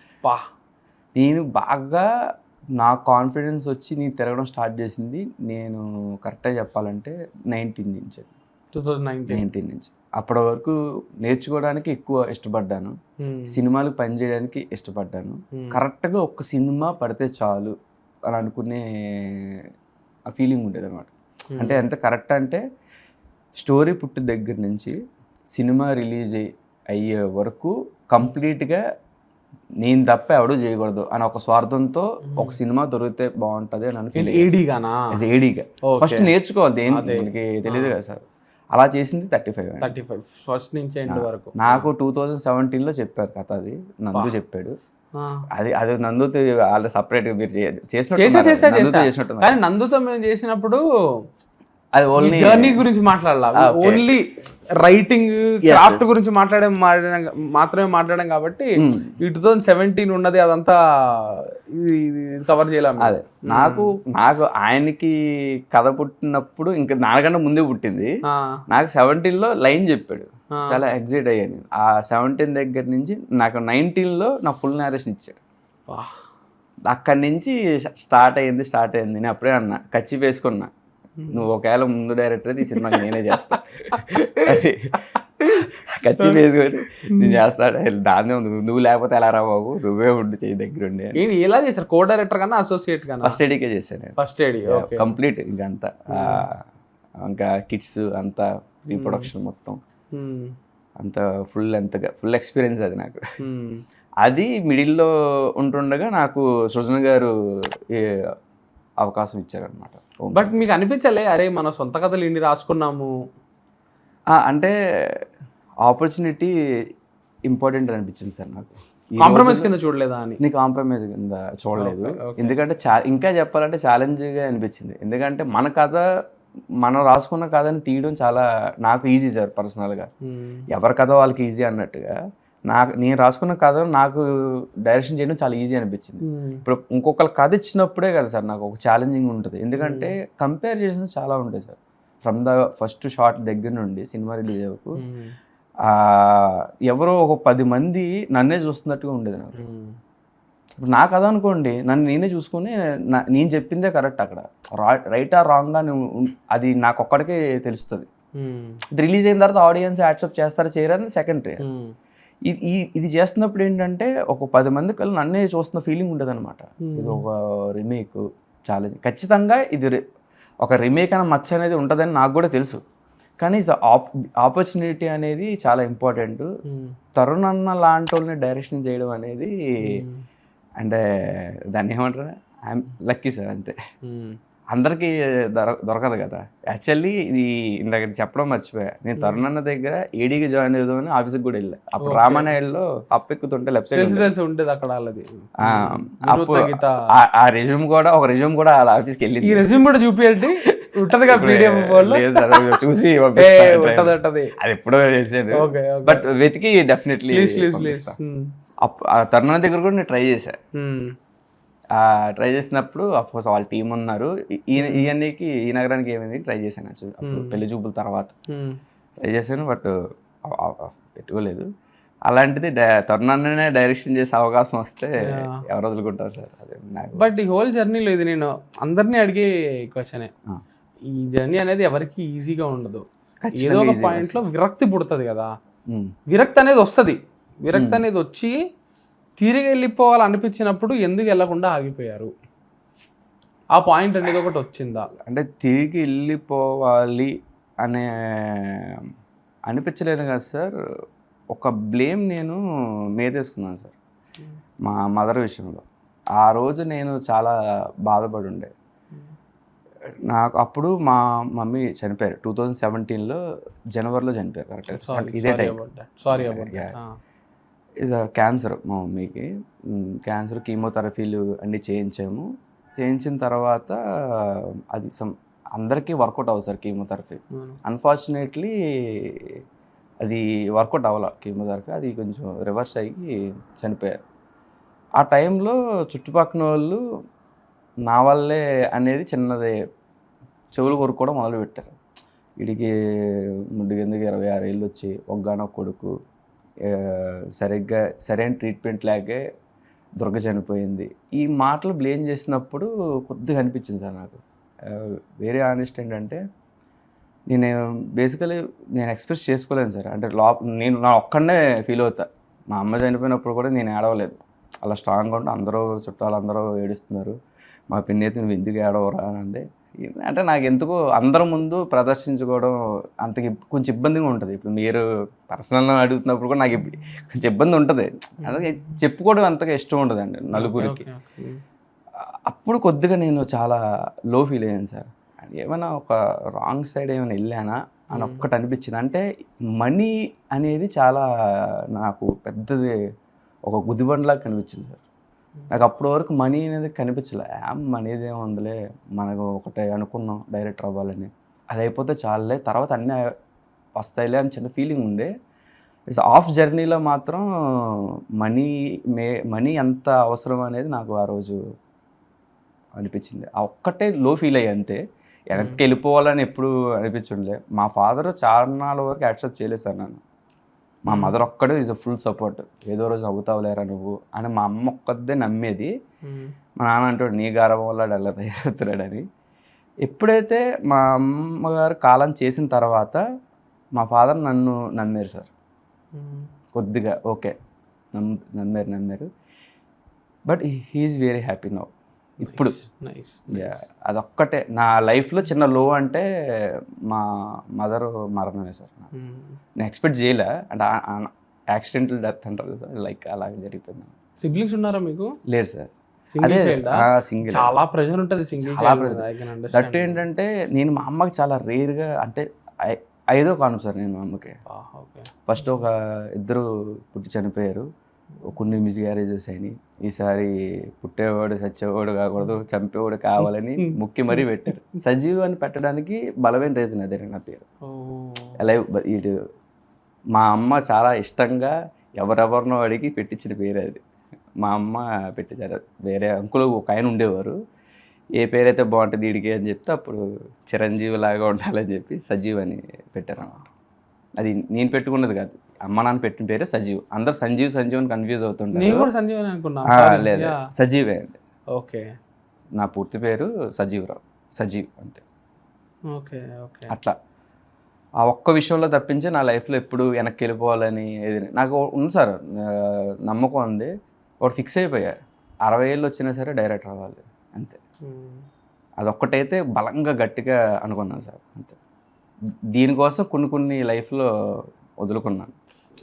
నేను బాగా నా కాన్ఫిడెన్స్ వచ్చి నేను తిరగడం స్టార్ట్ చేసింది నేను కరెక్ట్గా చెప్పాలంటే 2019 నుంచి. అప్పటి వరకు నేర్చుకోవడానికి ఎక్కువ ఇష్టపడ్డాను, సినిమాలు పనిచేయడానికి ఇష్టపడ్డాను. కరెక్ట్గా ఒక్క సినిమా పడితే చాలు అని అనుకునే ఆ ఫీలింగ్ ఉండేది అనమాట. అంటే ఎంత కరెక్ట్ అంటే స్టోరీ పుట్టి దగ్గర నుంచి సినిమా రిలీజ్ అయ్యే వరకు కంప్లీట్గా నేను తప్ప ఎవడూ చేయకూడదు అని ఒక స్వార్థంతో ఒక సినిమా దొరికితే బాగుంటుంది అని అనుకుని ఏడీగా ఫస్ట్ నేర్చుకోవాలి, దేనికి తెలియదు కదా సార్. అలా చేసింది 35 ఫస్ట్ నుంచి ఎండ్ వరకు. నాకు 2017లో చెప్పారు కథ, అది నందు చెప్పాడు. అది అది నందుతో వాళ్ళు సపరేట్ మీరు చేసినట్టు. కానీ నందుతో మేము చేసినప్పుడు అది ఓన్లీ జర్నీ గురించి మాట్లాడాలి, ఓన్లీ రైటింగ్ క్రాఫ్ట్ గురించి మాత్రమే మాట్లాడాం కాబట్టి 2017 ఉన్నది అదంతా కవర్ చేయలేము. అదే నాకు ఆయనకి కథ పుట్టినప్పుడు ఇంకా నాకన్నా ముందే పుట్టింది. నాకు 17లో లైన్ చెప్పాడు, చాలా ఎగ్జైట్ అయ్యాను. ఆ 17 దగ్గర నుంచి నాకు 19లో నా ఫుల్ నేరేషన్ ఇచ్చాడు. అక్కడి నుంచి స్టార్ట్ అయింది. నేను అప్పుడే అన్నా, ఖర్చు వేసుకున్నా, నువ్వు ఒకవేళ ముందు డైరెక్టర్ ఈ సినిమాకి నేనే చేస్తా, ఖర్చు వేసుకొని నేను చేస్తాడు. దాన్ని నువ్వు లేకపోతే ఎలా రా బాబు, నువ్వే ఉండి చేయి దగ్గరుండి. ఎలా చేశారు? కో డైరెక్టర్ కన్నా అసోసియేట్ కన్నా? ఫస్ట్ ఎడీకే చేశాను. ఫస్ట్ ఎడీ కంప్లీట్ ఇంకంతా, ఇంకా కిట్స్ అంతా రీప్రొడక్షన్ మొత్తం అంత ఫుల్ ఎక్స్పీరియన్స్ అది నాకు. అది మిడిల్లో ఉంటుండగా నాకు సృజన గారు అవకాశం ఇచ్చారనమాట. బట్ మీకు అనిపించలే అరే మన సొంత కథలు ఇన్ని రాసుకున్నాము అంటే? ఆపర్చునిటీ ఇంపార్టెంట్ అనిపించింది సార్ నాకు. కాంప్రమైజ్ కింద చూడలేదా అని? నీ కాంప్రమైజ్ కింద చూడలేదు, ఎందుకంటే ఇంకా చెప్పాలంటే ఛాలెంజ్గా అనిపించింది. ఎందుకంటే మన కథ మనం రాసుకున్న కథని తీయడం చాలా నాకు ఈజీ సార్ పర్సనల్గా. ఎవరి కథ వాళ్ళకి ఈజీ అన్నట్టుగా నేను రాసుకున్న కథ నాకు డైరెక్షన్ చేయడం చాలా ఈజీ అనిపించింది. ఇప్పుడు ఇంకొకరు కథ ఇచ్చినప్పుడే కదా సార్ నాకు ఒక ఛాలెంజింగ్ ఉంటుంది, ఎందుకంటే కంపేర్ చేసిన చాలా ఉంటాయి sir. From the first shot దగ్గర నుండి సినిమా రిలీజ్ అవ్వకు ఎవరో ఒక 10 మంది నన్నే చూస్తున్నట్టుగా ఉండేది నాకు. ఇప్పుడు నా కథ అనుకోండి, నన్ను నేనే చూసుకొని నేను చెప్పిందే కరెక్ట్, అక్కడ రైట్ ఆర్ రాంగ్గా అది నాకు ఒక్కడికే తెలుస్తుంది. రిలీజ్ అయిన తర్వాత ఆడియన్స్ యాక్సెప్ట్ చేస్తారా చేయరని సెకండరీ. ఇది చేస్తున్నప్పుడు ఏంటంటే ఒక 10 మంది కల్లా నన్నే చూస్తున్న ఫీలింగ్ ఉంటుంది అనమాట. ఇది ఒక రీమేక్ చాలా ఖచ్చితంగా ఇది ఒక రీమేక్ అనే మచ్చ అనేది ఉంటుందని నాకు కూడా తెలుసు. కానీ ఆపర్చునిటీ అనేది చాలా ఇంపార్టెంట్. తరుణ్ అన్న లాంటి వాళ్ళని డైరెక్షన్ చేయడం అనేది అంటే దాన్ని ఏమంటారు, ఐఎమ్ లక్కీ సార్, అంతే. అందరికీ దొరకదు కదా. యాక్చువల్లీ ఇది ఇందాక చెప్పడం మర్చిపోయా, నేను తరుణ్ అన్న దగ్గర ఏడీకి జాయిన్ అవుదామని ఆఫీస్కి కూడా వెళ్ళా. అప్పుడు రామానాయుడులో అప్పెక్కుతుంటే లెఫ్ట్ సైడ్ ఉండేది అక్కడ. ఆ రెజ్యూమ్ కూడా ఒక రెజ్యూమ్ కూడా వాళ్ళ ఆఫీస్కి వెళ్ళి, ఈ రెజ్యూమ్ కూడా చూపియండి ఉంటది చూసి అది ఎప్పుడో చేసేది. బట్ వెతికి డెఫినెట్లీ తరుణ్ అన్న దగ్గర కూడా నేను ట్రై చేశా. ట్రై చేసినప్పుడు అఫ్కోర్స్ వాళ్ళ టీం ఉన్నారు. ఈ నగరానికి ఏమైంది ట్రై చేశాను అప్పుడు పెళ్లి చూపుల తర్వాత ట్రై చేశాను, బట్ పెట్టుకోలేదు. అలాంటిది తరుణ్ అన్ననే డైరెక్షన్ చేసే అవకాశం వస్తే ఎవరు వదులుకుంటారు సార్? అదే నాకు. బట్ ఈ హోల్ జర్నీలో ఇది నేను అందరినీ అడిగే క్వశ్చనే, ఈ జర్నీ అనేది ఎవరికి ఈజీగా ఉండదు. ఏదో ఒక పాయింట్లో విరక్తి పుడుతుంది కదా, విరక్తి అనేది వస్తుంది. విరక్తి అనేది వచ్చి తిరిగి వెళ్ళిపోవాలనిపించినప్పుడు ఎందుకు వెళ్ళకుండా ఆగిపోయారు? ఆ పాయింట్ అనేది ఒకటి వచ్చిందా? అంటే తిరిగి వెళ్ళిపోవాలి అనే అనిపించలేదు కదా సార్. ఒక బ్లేమ్ నేను మీదేసుకున్నాను సార్ మా మదర్ విషయంలో. ఆ రోజు నేను చాలా బాధపడి ఉండే. నాకు అప్పుడు మా మమ్మీ చనిపోయారు 2017లో జనవరిలో చనిపోయారు కరెక్ట్గా ఇదే టైం. ఇస్ క్యాన్సర్ మా మమ్మీకి. క్యాన్సర్ కీమోథెరపీలు అన్నీ చేయించిన తర్వాత అది అందరికీ వర్కౌట్ అవ్వదు సార్ కీమోథెరపీ. అన్ఫార్చునేట్లీ అది వర్కౌట్ అవ్వాల కీమోథెరపీ, అది కొంచెం రివర్స్ అయ్యి చనిపోయారు. ఆ టైంలో చుట్టుపక్కల వాళ్ళు నా వల్లే అనేది చిన్నది చెవులు కొరుక్కోవడం మొదలుపెట్టారు. వీడికి ముడ్డుకెందుకు 26 ఏళ్ళు వచ్చి ఒక్కగానొక్క కొడుకు, సరైన ట్రీట్మెంట్ లేకే దుర్గ చనిపోయింది. ఈ మాటలు బ్లేమ్ చేసినప్పుడు కొద్దిగా అనిపించింది సార్ నాకు. వేరే ఆనెస్ట్ ఏంటంటే నేను బేసికలీ ఎక్స్ప్రెస్ చేసుకోలేను సార్. అంటే నేను నా ఒక్కడనే ఫీల్ అవుతా. మా అమ్మ చనిపోయినప్పుడు కూడా నేను ఏడవలేదు. అలా స్ట్రాంగ్గా ఉంటే అందరూ చుట్టాలు అందరూ ఏడుస్తున్నారు. మా పిన్ని అయితే నువ్వు ఎందుకు ఏడవరా అంటే నాకు ఎందుకు అందరి ముందు ప్రదర్శించుకోవడం అంతకి కొంచెం ఇబ్బందిగా ఉంటుంది. ఇప్పుడు మీరు పర్సనల్గా అడుగుతున్నప్పుడు కూడా నాకు కొంచెం ఇబ్బంది ఉంటుంది. అలాగే చెప్పుకోవడం అంతగా ఇష్టం ఉండదండి నలుగురికి. అప్పుడు కొద్దిగా నేను చాలా లో ఫీల్ అయ్యాను సార్. ఏమైనా ఒక రాంగ్ సైడ్ ఏమైనా వెళ్ళానా అని ఒక్కటి అనిపించింది. అంటే మనీ అనేది చాలా నాకు పెద్దది ఒక గుదిబండలాగా కనిపించింది సార్. నాకు అప్పటి వరకు మనీ అనేది కనిపించలే. మనీది ఏముందిలే, మనకు ఒకటే అనుకున్నాం డైరెక్టర్ అవ్వాలని, అది అయిపోతే చాలులే, తర్వాత అన్నీ వస్తాయిలే అని చిన్న ఫీలింగ్ ఉండే. ఆఫ్ జర్నీలో మాత్రం మనీ ఎంత అవసరం అనేది నాకు ఆ రోజు అనిపించింది. ఆ ఒక్కటే లో ఫీల్ అయ్యి అంతే. వెనక్కి వెళ్ళిపోవాలని ఎప్పుడు అనిపించుండలే. మా ఫాదర్ చాలా వరకు యాక్సెప్ట్ చేయలేదు సార్ నన్ను. మా మదర్ ఒక్కడే ఈజ్ అ ఫుల్ సపోర్ట్. ఏదో రోజు అవుతావులేరా నువ్వు అని మా అమ్మ ఒక్కదే నమ్మేది. మా నాన్న అంటాడు నీ గర్వం వల్ల అలా తయారవుతున్నాడని. ఎప్పుడైతే మా అమ్మగారు కాలం చేసిన తర్వాత మా ఫాదర్ నన్ను నమ్మారు సార్. కొద్దిగా ఓకే నమ్మారు. But he is very happy now. ఇప్పుడు అదొక్కటే నా లైఫ్లో చిన్న లో అంటే మా మదర్ మరణమే సార్. నేను ఎక్స్పెక్ట్ చేయలే, అంటే యాక్సిడెంటల్ డెత్ అంటారు సార్, లైక్ అలాగే జరిగిపోయింది. సిబ్లింగ్స్ ఉన్నారా మీకు? లేదు సార్. సింగిల్. చాలా ప్రెషర్ ఉంటుంది సింగిల్. దట్ ఏంటంటే నేను మా అమ్మకి చాలా రేర్గా, అంటే 5వ కాను సార్ నేను మా అమ్మకి. ఫస్ట్ ఒక 2 పుట్టి చనిపోయారు, కొన్ని మిస్గ్యారేజెస్ అయినాయి. ఈసారి పుట్టేవాడు చచ్చేవాడు కాకూడదు, చంపేవాడు కావాలని ముక్కి మరీ పెట్టారు. సజీవ్ అని పెట్టడానికి బలమైన రీజన్ అదే నా పేరు. లైవ్ ఇటు మా అమ్మ చాలా ఇష్టంగా ఎవరెవరినో అడిగి పెట్టించిన పేరు అది. మా అమ్మ పెట్టించారు. వేరే అంకులు ఒక ఆయన ఉండేవారు, ఏ పేరైతే బాగుంటుంది వీడికి అని చెప్తే అప్పుడు చిరంజీవి లాగా ఉండాలని చెప్పి సజీవ్ అని పెట్టారు అన్నమాట. అది నేను పెట్టుకున్నది కాదు, అమ్మ నాన్న పెట్టిన పేరే సజీవ్. అందరు సంజీవ్ అని కన్ఫ్యూజ్ అవుతుంటారు. లేదు, సజీవే అండి. ఓకే. నా పూర్తి పేరు సజీవరావు, సజీవ్ అంతే. ఓకే. అట్లా ఆ ఒక్క విషయంలో తప్పించి నా లైఫ్లో ఎప్పుడు వెనక్కి వెళ్ళిపోవాలని ఏది నాకు ఉంది సార్, నమ్మకం ఉంది. ఒకటి ఫిక్స్ అయిపోయా, 60 ఏళ్ళు వచ్చినా సరే డైరెక్టర్ అవ్వాలి అంతే. అదొక్కటైతే బలంగా గట్టిగా అనుకున్నాను సార్ అంతే. దీనికోసం కొన్ని లైఫ్లో వదులుకున్నాను.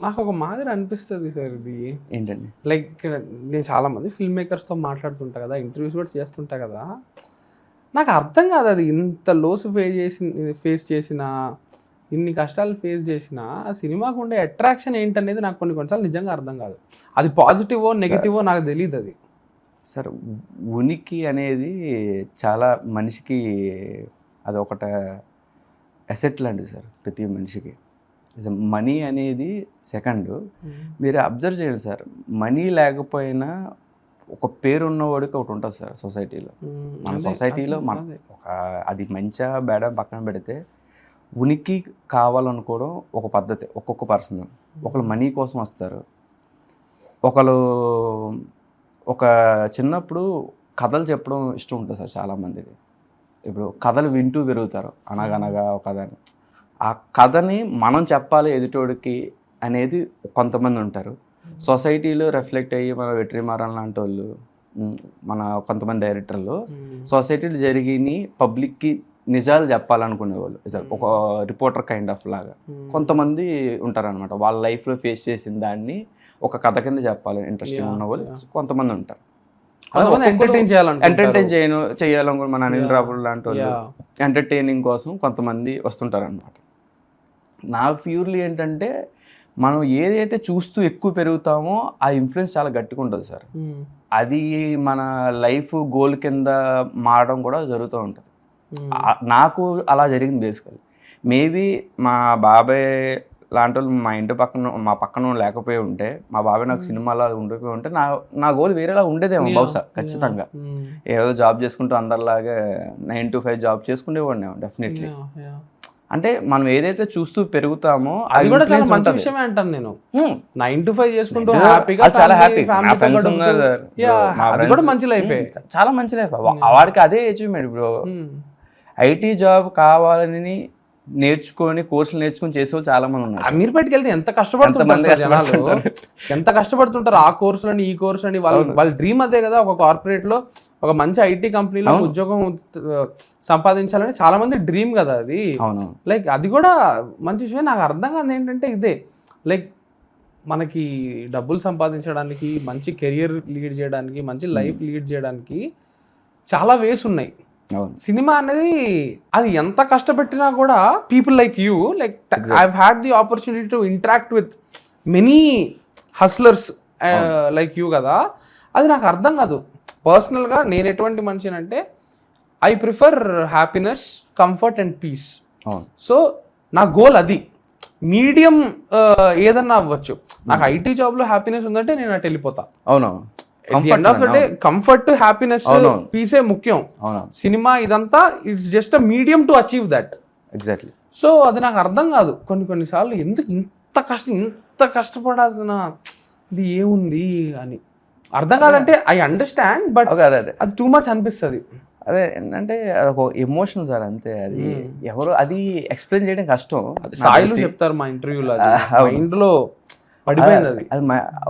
నాకు ఒక మాదిరి అనిపిస్తుంది సార్ ఇది ఏంటండి, లైక్ ఇక్కడ నేను చాలామంది ఫిల్మ్ మేకర్స్తో మాట్లాడుతుంటా కదా, ఇంటర్వ్యూస్ కూడా చేస్తుంటా కదా, నాకు అర్థం కాదు అది ఇంత లోస్ ఫేస్ చేసిన, ఇన్ని కష్టాలు ఫేస్ చేసిన ఆ సినిమాకు ఉండే అట్రాక్షన్ ఏంటనేది నాకు కొన్నిసార్లు నిజంగా అర్థం కాదు. అది పాజిటివో నెగిటివో నాకు తెలియదు. అది సార్ ఉనికి అనేది చాలా మనిషికి అది ఒకట అసెట్ లాంటిది సార్ ప్రతి మనిషికి. మనీ అనేది సెకండ్. మీరు అబ్జర్వ్ చేయండి సార్, మనీ లేకపోయినా ఒక పేరున్నవాడికి ఒకటి ఉంటుంది సార్ సొసైటీలో. మన సొసైటీలో అది మంచిగా బేడా పక్కన పెడితే ఉనికి కావాలనుకోవడం ఒక పద్ధతి. ఒక్కొక్క పర్సన్ ఒకళ్ళు మనీ కోసం వస్తారు, ఒకళ్ళు ఒక చిన్నప్పుడు కథలు చెప్పడం ఇష్టం ఉంటుంది సార్ చాలామందికి. ఇప్పుడు కథలు వింటూ పెరుగుతారు, అనగనగా ఒక కథని. ఆ కథని మనం చెప్పాలి ఎదుటోడికి అనేది కొంతమంది ఉంటారు. సొసైటీలో రిఫ్లెక్ట్ అయ్యి మన వెట్రిమారన్ లాంటి వాళ్ళు, మన కొంతమంది డైరెక్టర్లు సొసైటీలో జరిగిన పబ్లిక్కి నిజాలు చెప్పాలనుకునే వాళ్ళు, ఒక రిపోర్టర్ కైండ్ ఆఫ్ లాగా కొంతమంది ఉంటారనమాట. వాళ్ళ లైఫ్లో ఫేస్ చేసిన దాన్ని ఒక కథ కింద చెప్పాలి ఇంట్రెస్టింగ్ ఉన్న వాళ్ళు కొంతమంది ఉంటారు. ఎంటర్టైన్ చేయాలనుకో మన అనిల్ రావుల్ లాంటి వాళ్ళు ఎంటర్టైనింగ్ కోసం కొంతమంది వస్తుంటారు అనమాట. నాకు ప్యూర్లీ ఏంటంటే మనం ఏదైతే చూస్తూ ఎక్కువ పెరుగుతామో ఆ ఇన్ఫ్లుయెన్స్ చాలా గట్టిగా ఉంటుంది సార్. అది మన లైఫ్ గోల్ కింద మారడం కూడా జరుగుతూ ఉంటుంది. నాకు అలా జరిగింది బేసికల్లీ. మేబీ మా బాబాయ్ లాంటి వాళ్ళు మా పక్కన లేకపోయి ఉంటే, మా బాబాయ్ నాకు సినిమాలో ఉండిపోయి ఉంటే నా గోల్ వేరేలా ఉండేదేమో బహుశా. ఖచ్చితంగా ఏదో జాబ్ చేసుకుంటూ అందరిలాగే 9 to 5 జాబ్ చేసుకునేవాడిని డెఫినెట్లీ. అంటే మనం ఏదైతే చూస్తూ పెరుగుతామో అది కూడా చాలా మంచి విషయమే అంటాను నేను. 9 to 5 చేసుకుంటూ హ్యాపీగా చాలా హ్యాపీ. అది కూడా మంచి లైఫే, చాలా మంచి లైఫ్. వాడికి అదే అచీవ్మెంట్. ఇప్పుడు ఐటీ జాబ్ కావాలని నేర్చుకొని కోర్సులు నేర్చుకొని చేసేవాళ్ళు చాలా మంది ఉన్నారు. అమీర్పేటకి వెళ్తే ఎంత కష్టపడుతుంటారు ఆ కోర్సులని ఈ కోర్సులని. వాళ్ళ డ్రీమ్ అదే కదా, ఒక కార్పొరేట్ లో ఒక మంచి ఐటీ కంపెనీలో ఉద్యోగం సంపాదించాలని చాలా మంది డ్రీమ్ కదా అది. లైక్ అది కూడా మంచి విషయం. నాకు అర్థం కాదు ఏంటంటే ఇదే, లైక్ మనకి డబ్బులు సంపాదించడానికి, మంచి కెరియర్ లీడ్ చేయడానికి, మంచి లైఫ్ లీడ్ చేయడానికి చాలా వేస్ ఉన్నాయి. సినిమా అనేది అది ఎంత కష్టపెట్టినా కూడా people like you, like I had the opportunity to interact with many hustlers like you కదా, అది నాకు అర్థం కాదు. పర్సనల్గా నేను ఎటువంటి మనిషిని అంటే I prefer happiness, comfort and peace. So నా గోల్ అది. మీడియం ఏదన్నా అవ్వచ్చు. నాకు ఐటీ జాబ్లో హ్యాపీనెస్ ఉందంటే నేను అటు వెళ్ళిపోతా. అవునవును. End of the day comfort, happiness, పీసే ముఖ్యం. సినిమా ఇదంతా it's just a medium to achieve that. Exactly. So అది నాకు అర్థం కాదు కొన్నిసార్లు, ఎందుకు ఇంత కష్టపడాల్సిన ఇది ఏముంది అని అర్థం కాదంటే ఐ అండర్స్టాండ్, బట్ అది టూ మచ్ అనిపిస్తుంది. అదే అంటే అదొక ఎమోషన్ సార్, అంతే. అది ఎవరు అది ఎక్స్ప్లెయిన్ చేయడం కష్టం. సాయిలు చెప్తారు మా ఇంటర్వ్యూలో, మైండ్లో పడిపోయింది అది. అది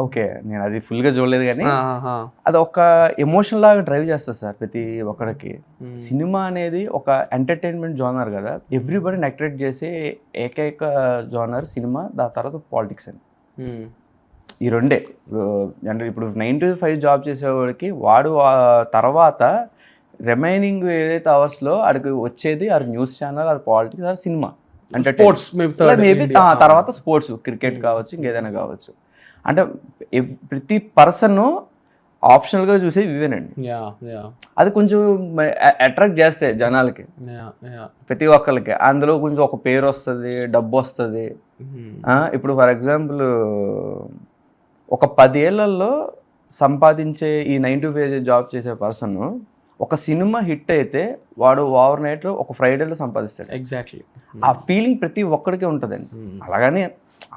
ఓకే, నేను అది ఫుల్గా చూడలేదు కానీ అది ఒక ఎమోషన్ లాగా డ్రైవ్ చేస్తుంది సార్ ప్రతి ఒక్కరికి. సినిమా అనేది ఒక ఎంటర్టైన్మెంట్ జోనర్ కదా, ఎవ్రీబడిని అట్రాక్ట్ చేసే ఏకైక జోనర్ సినిమా, దాని తర్వాత పాలిటిక్స్ అని. ఈ రెండే. అంటే ఇప్పుడు 9 to 5 జాబ్ చేసేవాడికి వాడు తర్వాత రిమైనింగ్ ఏదైతే అవర్స్లో అడిగి వచ్చేది అది న్యూస్ ఛానల్, అది పాలిటిక్స్, అది సినిమా, అంటే స్పోర్ట్స్, మేబీ తర్వాత స్పోర్ట్స్, క్రికెట్ కావచ్చు, ఇంకేదైనా కావచ్చు. అంటే ప్రతి పర్సన్ ఆప్షనల్గా చూసే ఇవేనండి. అది కొంచెం అట్రాక్ట్ చేస్తాయి జనాలకి, ప్రతి ఒక్కరికి. అందులో కొంచెం ఒక పేరు వస్తుంది, డబ్బు వస్తుంది. ఇప్పుడు ఫర్ ఎగ్జాంపుల్ ఒక 10 ఏళ్లలో సంపాదించే ఈ 9 to 5 జాబ్ చేసే పర్సన్ ఒక సినిమా హిట్ అయితే వాడు ఓవర్ నైట్లో ఒక ఫ్రైడేలో సంపాదిస్తాడు. ఎగ్జాక్ట్లీ. ఆ ఫీలింగ్ ప్రతి ఒక్కడికి ఉంటుందండి. అలాగని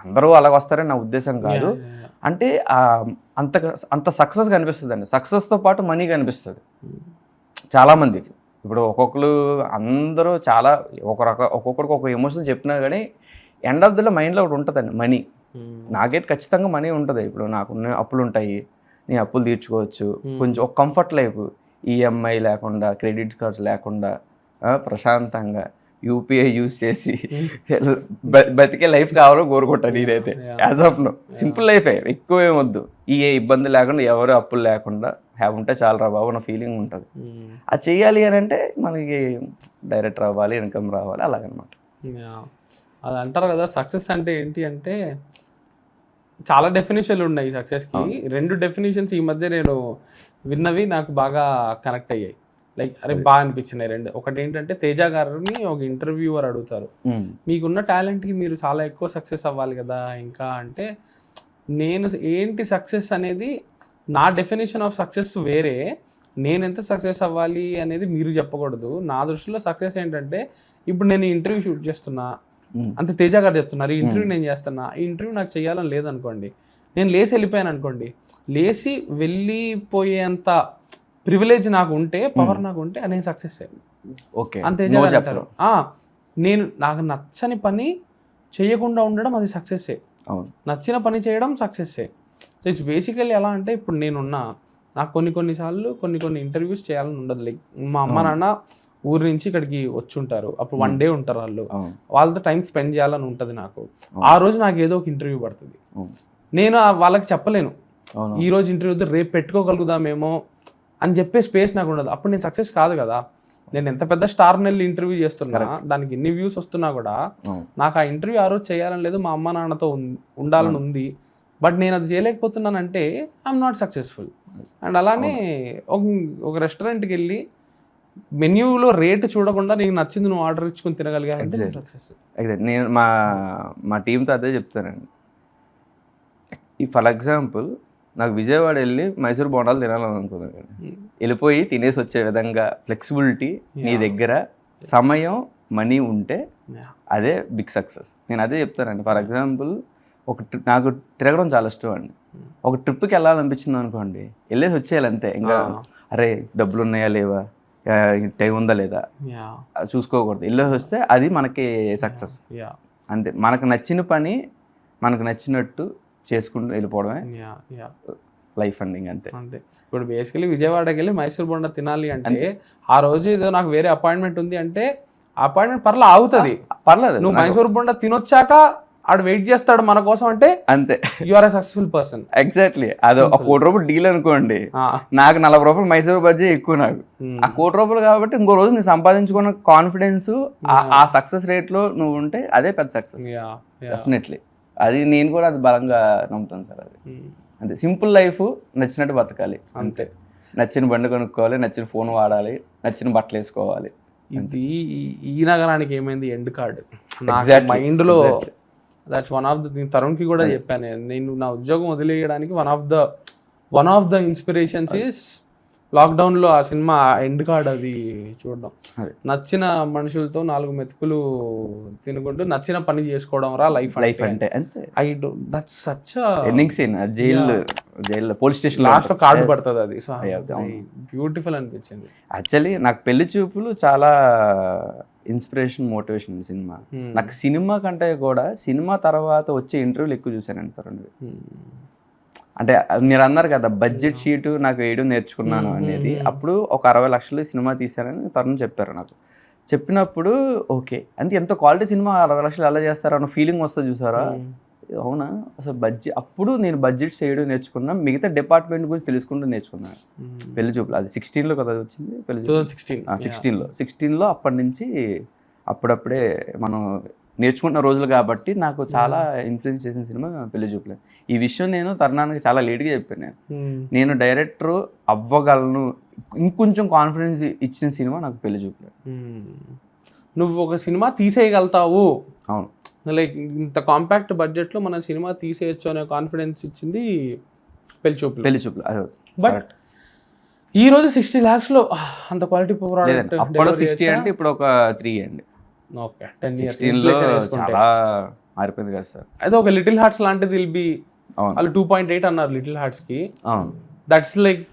అందరూ అలాగ వస్తారని నా ఉద్దేశం కాదు. అంటే అంత సక్సెస్ కనిపిస్తుంది అండి. సక్సెస్తో పాటు మనీ కనిపిస్తుంది చాలామందికి. ఇప్పుడు ఒక్కొక్కరు అందరూ చాలా ఒక్కొక్కరికి ఒక ఎమోషన్ చెప్పినా కానీ ఎండ్ ఆఫ్ ద మైండ్లో ఒకటి ఉంటుందండి, మనీ. నాకైతే ఖచ్చితంగా మనీ ఉంటుంది. ఇప్పుడు నాకున్న అప్పులు ఉంటాయి, నేను అప్పులు తీర్చుకోవచ్చు. కొంచెం ఒక కంఫర్ట్ లైఫ్, ఈఎంఐ లేకుండా, క్రెడిట్ కార్డ్స్ లేకుండా, ప్రశాంతంగా యూపీఐ యూజ్ చేసి బతికే లైఫ్ కావాలని కోరుకుంటాను నేనైతే. యాజ్ ఆఫ్ నో సింపుల్ లైఫే, ఎక్కువ ఏమొద్దు, ఏ ఇబ్బంది లేకుండా, ఎవరు అప్పులు లేకుండా ఉంటే చాలా రా బాబు నా ఫీలింగ్ ఉంటుంది. అది చెయ్యాలి అని అంటే మనకి డైరెక్ట్ రావాలి, ఇన్కమ్ రావాలి, అలాగనమాట. అది అంటారు కదా, సక్సెస్ అంటే ఏంటి అంటే చాలా డెఫినేషన్లు ఉన్నాయి సక్సెస్కి. 2 డెఫినేషన్స్ ఈ మధ్య నేను విన్నవి నాకు బాగా కనెక్ట్ అయ్యాయి. లైక్ అరే బాగా అనిపించినాయి 2. ఒకటి ఏంటంటే తేజ గారిని ఒక ఇంటర్వ్యూవర్ అడుగుతారు, మీకున్న టాలెంట్కి మీరు చాలా ఎక్కువ సక్సెస్ అవ్వాలి కదా ఇంకా అంటే, నేను ఏంటి సక్సెస్ అనేది నా డెఫినేషన్ ఆఫ్ సక్సెస్ వేరే, నేను ఎంత సక్సెస్ అవ్వాలి అనేది మీరు చెప్పకూడదు. నా దృష్టిలో సక్సెస్ ఏంటంటే, ఇప్పుడు నేను ఇంటర్వ్యూ షూట్ చేస్తున్నా అంతే, తేజ గారు చెప్తున్నారు ఈ ఇంటర్వ్యూ నేను చేస్తున్నా, ఈ ఇంటర్వ్యూ నాకు చేయాలని లేదనుకోండి, నేను లేచి వెళ్ళిపోయాను అనుకోండి, లేచి వెళ్ళిపోయేంత ప్రివిలేజ్ నాకు ఉంటే, పవర్ నాకు ఉంటే, నేను సక్సెస్ అయ్యాను. ఓకే, అంతే అంటారు. నేను నాకు నచ్చని పని చేయకుండా ఉండడం అది సక్సెస్సే, నచ్చిన పని చేయడం సక్సెస్సే. సో ఇట్స్ బేసికల్లీ ఎలా అంటే, ఇప్పుడు నేనున్నా, నాకు కొన్నిసార్లు కొన్ని ఇంటర్వ్యూస్ చేయాలని ఉండదు. లైక్ మా అమ్మ నాన్న ఊరి నుంచి ఇక్కడికి వచ్చి ఉంటారు, అప్పుడు 1 day ఉంటారు వాళ్ళు, వాళ్ళతో టైం స్పెండ్ చేయాలని ఉంటుంది నాకు. ఆ రోజు నాకు ఏదో ఒక ఇంటర్వ్యూ పడుతుంది, నేను వాళ్ళకి చెప్పలేను ఈ రోజు ఇంటర్వ్యూతో రేపు పెట్టుకోగలుగుదామేమో అని చెప్పే స్పేస్ నాకు ఉండదు. అప్పుడు నేను సక్సెస్ కాదు కదా. నేను ఎంత పెద్ద స్టార్ నెల్లి ఇంటర్వ్యూ చేస్తున్నా, దానికి ఎన్ని వ్యూస్ వస్తున్నా కూడా నాకు ఆ ఇంటర్వ్యూ ఆ రోజు చేయాలని లేదు, మా అమ్మ నాన్నతో ఉండాలని ఉంది, బట్ నేను అది చేయలేకపోతున్నానంటే ఐఎమ్ నాట్ సక్సెస్ఫుల్. అండ్ అలానే ఒక రెస్టారెంట్కి వెళ్ళి మెన్యూలో రేట్ చూడకుండా నీకు నచ్చింది నువ్వు ఆర్డర్ ఇచ్చుకొని తినగలిగానంటే సక్సెస్. నేను మా టీంతో అదే చెప్తానండి. ఫర్ ఎగ్జాంపుల్ నాకు విజయవాడ వెళ్ళి మైసూర్ బోండాలు తినాలని అనుకున్నాను, వెళ్ళిపోయి తినేసి వచ్చే విధంగా ఫ్లెక్సిబిలిటీ నీ దగ్గర, సమయం, మనీ ఉంటే అదే బిగ్ సక్సెస్. నేను అదే చెప్తానండి. ఫర్ ఎగ్జాంపుల్ నాకు తిరగడం చాలా ఇష్టం అండి. ఒక ట్రిప్కి వెళ్ళాలనిపించింది అనుకోండి, వెళ్ళేసి వచ్చేయాలి అంతే. ఇంకా అరే డబ్బులు ఉన్నాయా లేవా, టైం ఉందా లేదా చూసుకోకూడదు, వెళ్ళేసి వస్తే అది మనకి సక్సెస్ అంతే. మనకు నచ్చిన పని మనకు నచ్చినట్టు చేసుకుంటూ వెళ్ళిపోవడమే లైఫ్ అండింగ్ అంతే. ఇప్పుడు బేసికలీ విజయవాడకి వెళ్ళి మైసూర్ బోండా తినాలి అంటే, ఆ రోజు ఏదో నాకు వేరే అపాయింట్మెంట్ ఉంది అంటే అపాయింట్మెంట్ ఆగుతుంది, పర్లేదు. నువ్వు మైసూర్ బోండా తినొచ్చాక ఆడు వెయిట్ చేస్తాడు మన కోసం అంటే అంతే, you are a successful person. Exactly. అది ఒక ₹1 డీల్ అనుకోండి, నాకు ₹40 మైసూర్ బజ్జీ ఎక్కువ. నాకు ఆ ₹1 కాబట్టి ఇంకో రోజు నేను సంపాదించుకున్న కాన్ఫిడెన్స్, ఆ సక్సెస్ రేట్ లో నువ్వు ఉంటే అదే పెద్ద సక్సెస్ డెఫినెట్లీ. అది నేను కూడా అది బలంగా నమ్ముతాను సార్. అది అంతే, సింపుల్ లైఫ్, నచ్చినట్టు బతకాలి అంతే. నచ్చిన బండి కొనుక్కోవాలి, నచ్చిన ఫోన్ వాడాలి, నచ్చిన బట్టలు వేసుకోవాలి. ఇది ఈ నగరానికి ఏమైంది ఎండ్ కార్డ్ మైండ్లో. దట్స్ వన్ ఆఫ్ ద తరుణ్కి కూడా చెప్పాను నేను నా ఉద్యోగం వదిలేయడానికి one of the inspirations is లాక్డౌన్లో ఆ సినిమా ఎండ్ కార్డ్ అది చూడడం. నచ్చిన మనుషులతో 4 మెతుకులు తినుకుంటూ నచ్చిన పని చేసుకోవడం రా లైఫ్ అంటే అంతే. దట్స్ సచ్ ఎండింగ్ సీన్ జైల్లో పోలీస్ స్టేషన్ లాస్ట్ లో కార్డు పడుతుంది అది. సో బ్యూటిఫుల్ అనిపించింది. యాక్చువల్లీ నాకు పెళ్లి చూపులు చాలా ఇన్స్పిరేషన్, మోటివేషన్ సినిమా. నాకు సినిమా కంటే కూడా సినిమా తర్వాత వచ్చే ఇంటర్వ్యూలు ఎక్కువ చూసాను అంటారు. అంటే మీరు అన్నారు కదా బడ్జెట్ షీటు నాకు వేయడం నేర్చుకున్నాను అనేది. అప్పుడు ఒక 60 లక్షలు సినిమా తీశారని తరుణ్ చెప్పారు నాకు. చెప్పినప్పుడు ఓకే అంటే ఎంత క్వాలిటీ సినిమా 60 లక్షలు ఎలా చేస్తారో అన్న ఫీలింగ్ వస్తుంది చూసారా. అవునా అసలు అప్పుడు నేను బడ్జెట్ చేయడం నేర్చుకున్నా, మిగతా డిపార్ట్మెంట్ గురించి తెలుసుకుంటూ నేర్చుకున్నాను. పెళ్లి చూపులు అది 16లో కదా వచ్చింది, పెళ్లి 16లో అప్పటి నుంచి అప్పుడప్పుడే మనం నేర్చుకుంటున్న రోజులు కాబట్టి నాకు చాలా ఇన్ఫ్లుయెన్స్ చేసిన సినిమా పెళ్లి చూపులే. ఈ విషయం నేను తరుణానికి చాలా లేట్గా చెప్పాను. నేను డైరెక్టర్ అవ్వగలను ఇంకొంచెం కాన్ఫిడెన్స్ ఇచ్చిన సినిమా నాకు పెళ్లి చూపులే. నువ్వు ఒక సినిమా తీసేయగలుగుతావు, అవును, లైక్ ఇంత కాంపాక్ట్ బడ్జెట్లో మన సినిమా తీసేయచ్చు అనే కాన్ఫిడెన్స్ ఇచ్చింది పెళ్లి చూపులు. బట్ ఈ రోజు 60 lakhsలో అంత క్వాలిటీ ప్రోడక్ట్ అప్పుడు 60 అంటే ఇప్పుడు ఒక 3 అండి. ఓకే 10 years 16లో చాలా మారిపోయింది కదా సార్. అయితే ఒక లిటిల్ హార్ట్స్ లాంటిది విల్ బి వాళ్ళు 2.8 అన్నారు లిటిల్ హార్ట్స్కి. దట్స్ లైక్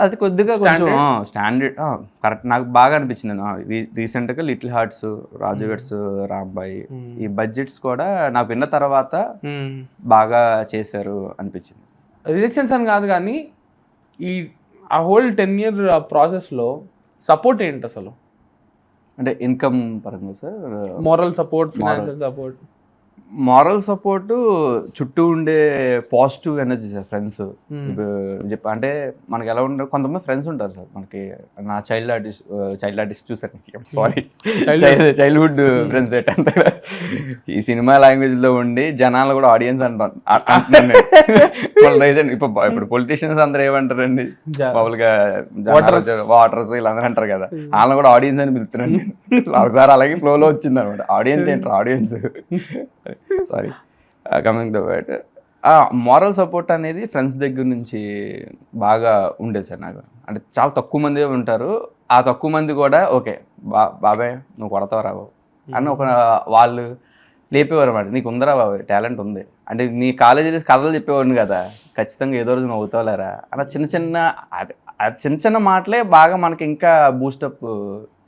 అది కొద్దిగా కొంచెం స్టాండర్డ్ కరెక్ట్ నాకు బాగా అనిపించింది. రీసెంట్గా లిటిల్ హార్ట్స్, రాజు వెడ్స్ రాంబాయి ఈ బడ్జెట్స్ కూడా నాకు విన్న తర్వాత బాగా చేశారు అనిపించింది. రిజెక్షన్స్ అని కాదు కానీ ఆ హోల్ 10 year ప్రాసెస్లో సపోర్ట్ ఏంటి అసలు? అంటే ఇన్కమ్ పరంగా sir, moral support, financial support. Moral support చుట్టూ ఉండే పాజిటివ్ ఎనర్జీ సార్. ఫ్రెండ్స్ అంటే మనకి ఎలా ఉంటారు, కొంతమంది ఫ్రెండ్స్ ఉంటారు సార్ మనకి. నా చైల్డ్ ఆర్టిస్ట్ చూసాను, సారీ చైల్డ్హుడ్ ఫ్రెండ్స్ ఏంటంటే ఈ సినిమా లాంగ్వేజ్లో ఉండి జనాలు కూడా ఆడియన్స్ అంటున్నాను. ఇప్పుడు పొలిటీషియన్స్ అందరూ ఏమంటారండి మామూలుగా వాటర్స్ వీళ్ళందరూ అంటారు కదా, వాళ్ళని కూడా ఆడియన్స్ అని పిలుస్తున్నాండి. ఒకసారి అలాగే ఫ్లోలో వచ్చింది అనమాట. ఆడియన్స్ ఏంటారు audience, sorry coming the word. Moral support అనేది ఫ్రెండ్స్ దగ్గర నుంచి బాగా ఉండేది సార్ నాకు. అంటే చాలా తక్కువ మంది ఉంటారు, ఆ తక్కువ మంది కూడా ఓకే బాబాయ్ నువ్వు కొడతావు రా బాబు అని ఒక వాళ్ళు లేపేవారు అన్నమాట. నీకు ఉందరా బాబాయ్, టాలెంట్ ఉంది అంటే. నీ కాలేజీలో కథలు చెప్పేవాడిని కదా, ఖచ్చితంగా ఏదో రోజు నువ్వు అవుతావులేరా అలా చిన్న చిన్న మాటలే బాగా మనకి ఇంకా బూస్టప్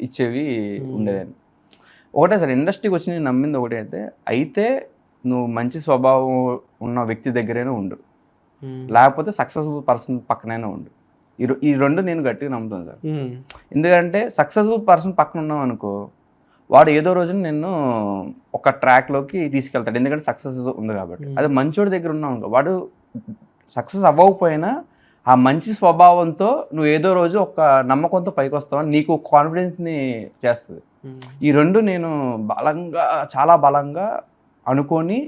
ఇచ్చేవి ఉండేదండి. ఒకటే సార్ ఇండస్ట్రీకి వచ్చి నేను నమ్మింది ఒకటే అయితే నువ్వు మంచి స్వభావం ఉన్న వ్యక్తి దగ్గరైనా ఉండు, లేకపోతే సక్సెస్ఫుల్ పర్సన్ పక్కనైనా ఉండు. ఈ రెండు నేను గట్టిగా నమ్ముతాను సార్. ఎందుకంటే సక్సెస్ఫుల్ పర్సన్ పక్కన ఉన్నాం అనుకో, వాడు ఏదో రోజున నిన్ను ఒక ట్రాక్లోకి తీసుకెళ్తాడు, ఎందుకంటే సక్సెస్ ఉంది కాబట్టి. అదే మంచోడి దగ్గర ఉన్నావు అనుకో, వాడు సక్సెస్ అవ్వకపోయినా ఆ మంచి స్వభావంతో నువ్వు ఏదో రోజు ఒక నమ్మకంతో పైకి వస్తావని నీకు కాన్ఫిడెన్స్ని చేస్తుంది. ఈ రెండు నేను చాలా బలంగా అనుకొని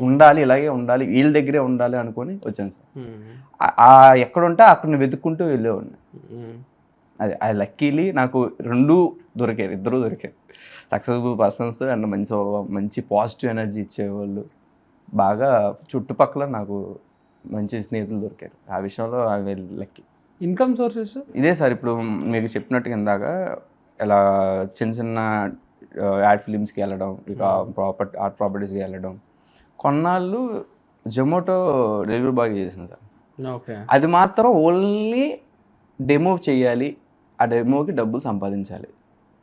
ఉండాలి, ఇలాగే ఉండాలి, వీళ్ళ దగ్గరే ఉండాలి అనుకొని వచ్చాను సార్. ఎక్కడుంటే అక్కడ వెతుక్కుంటూ వెళ్ళేవాడిని. అది లక్కీలీ నాకు ఇద్దరు దొరికారు సక్సెస్ఫుల్ పర్సన్స్ అండ్ మంచి పాజిటివ్ ఎనర్జీ ఇచ్చేవాళ్ళు. బాగా చుట్టుపక్కల నాకు మంచి స్నేహితులు దొరికారు. ఆ విషయంలో లక్కీ. ఇన్కమ్ సోర్సెస్ ఇదే సార్, ఇప్పుడు మీకు చెప్పినట్టుగా ఇందాక ఇలా చిన్న యాడ్ ఫిలిమ్స్కి వెళ్ళడం, ఇక ఆర్ట్ ప్రాపర్టీస్కి వెళ్ళడం. కొన్నాళ్ళు జొమాటో డెలివరీ బాయ్ చేసాను సార్. ఓకే, అది మాత్రం ఓన్లీ డెమో చేయాలి, ఆ డెమోకి డబ్బులు సంపాదించాలి,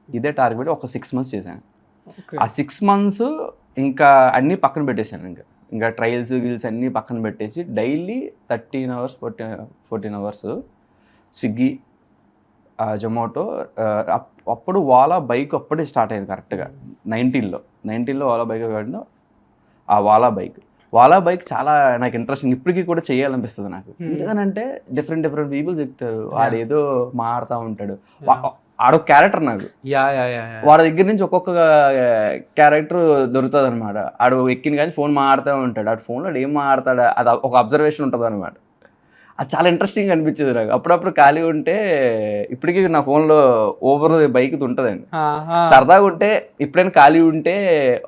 ఇదే టార్గెట్. ఒక 6 months చేశాను. ఆ 6 months ఇంకా అన్నీ పక్కన పెట్టేశాను. ఇంకా ట్రయల్స్ గిల్స్ అన్నీ పక్కన పెట్టేసి daily 13 hours 14 hours Swiggy, Zomato. అప్పుడు ఓలా బైక్ అప్పుడే స్టార్ట్ అయింది కరెక్ట్గా 19లో ఓలా బైక్ వాడిన. ఆ ఓలా బైక్ చాలా నాకు ఇంట్రెస్టింగ్, ఇప్పటికీ కూడా చేయాలనిపిస్తుంది నాకు. ఎందుకనంటే డిఫరెంట్ పీపుల్స్ ఎక్కుతారు, వాడు ఏదో మారుతూ ఉంటాడు. ఆడొక క్యారెక్టర్ నాకు. యా యా యా వాడి దగ్గర నుంచి ఒక్కొక్క క్యారెక్టర్ దొరుకుతుంది అనమాట. ఆడు ఎక్కిన కానీ ఫోన్ మాట్లాడుతూ ఉంటాడు. ఆడు ఫోన్లో ఏం మాట్లాడతాడు అది ఒక అబ్జర్వేషన్ ఉంటుంది అనమాట. అది చాలా ఇంట్రెస్టింగ్ అనిపించేది నాకు. అప్పుడప్పుడు ఖాళీ ఉంటే ఇప్పటికీ నా ఫోన్లో ఓవర్ బైక్ ఉంటుందండి. సరదాగా ఉంటే ఎప్పుడైనా ఖాళీ ఉంటే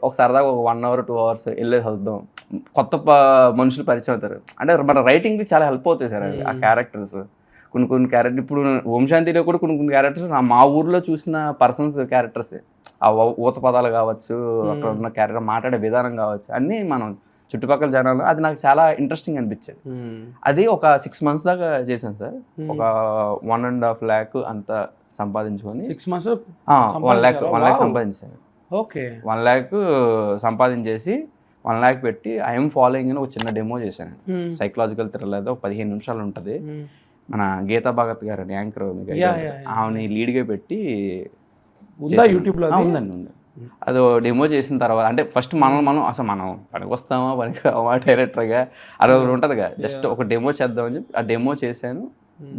ఒక సరదాగా ఒక 1 hour 2 hours వెళ్ళేసి వద్దాం. కొత్త మనుషులు పరిచయం అవుతారు. అంటే మన రైటింగ్కి చాలా హెల్ప్ అవుతాయి సార్ ఆ క్యారెక్టర్స్. కొన్ని క్యారెక్టర్ ఇప్పుడు ఓం శాంతిలో కూడా కొన్ని క్యారెక్టర్స్ మా ఊర్లో చూసిన పర్సన్స్ క్యారెక్టర్సే. ఆ ఊత పదాలు కావచ్చు, అక్కడ ఉన్న క్యారెక్టర్ మాట్లాడే విధానం కావచ్చు, అన్నీ మనం చుట్టుపక్కల జనాలు అది నాకు చాలా ఇంట్రెస్టింగ్ అనిపించేది. అది ఒక 6 months దాకా చేశాను సార్. ఒక 1.5 lakh అంత సంపాదించుకొని 6 months 1 lakh సంపాదించాను. ఓకే 1 lakh సంపాదించేసి 1 lakh పెట్టి ఐఎమ్ ఫాలోయింగ్ అని ఒక చిన్న డెమో చేశాను. సైకలాజికల్ థ్రిల్లర్ ఒక 15 నిమిషాలు ఉంటుంది. మన గీతా భగత్ గారు అని యాంకర్ ఆమెని లీడ్గా పెట్టి యూట్యూబ్లో ఉందండి. ఉంది. అది డెమో చేసిన తర్వాత అంటే ఫస్ట్ మనం అసలు మనం పనికి వస్తామా పనికి రావా డైరెక్టర్గా అది ఉంటుంది కదా, జస్ట్ ఒక డెమో చేద్దామని చెప్పి ఆ డెమో చేశాను.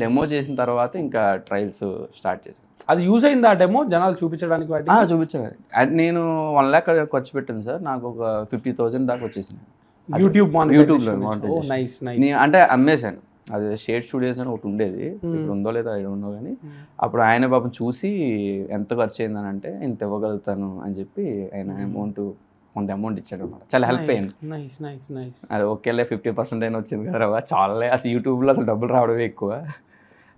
డెమో చేసిన తర్వాత ఇంకా ట్రయల్స్ స్టార్ట్ చేశాను. అది యూజ్ అయింది ఆ డెమో జనాలు చూపించడానికి? చూపించాను. నేను 1 lakh ఖర్చు పెట్టాను సార్. నాకు ఒక 50,000 దాకా వచ్చేసింది యూట్యూబ్లో. అంటే అమ్మేశాను. అది షేడ్ స్టూడియోస్ అని ఒకటి ఉండేది, ఇప్పుడు ఉందో లేదో ఐ డోంట్ నో, కానీ అప్పుడు ఆయన పాపం చూసి ఎంత ఖర్చు అయిందని అంటే ఇంత ఇవ్వగలుగుతాను అని చెప్పి ఆయన కొంత అమౌంట్ ఇచ్చాడు అనమాట. చాలా హెల్ప్ అయింది. అది ఓకేలే 50% అయినా వచ్చింది కదా చాలే, అసలు యూట్యూబ్లో అసలు డబ్బులు రావడమే ఎక్కువ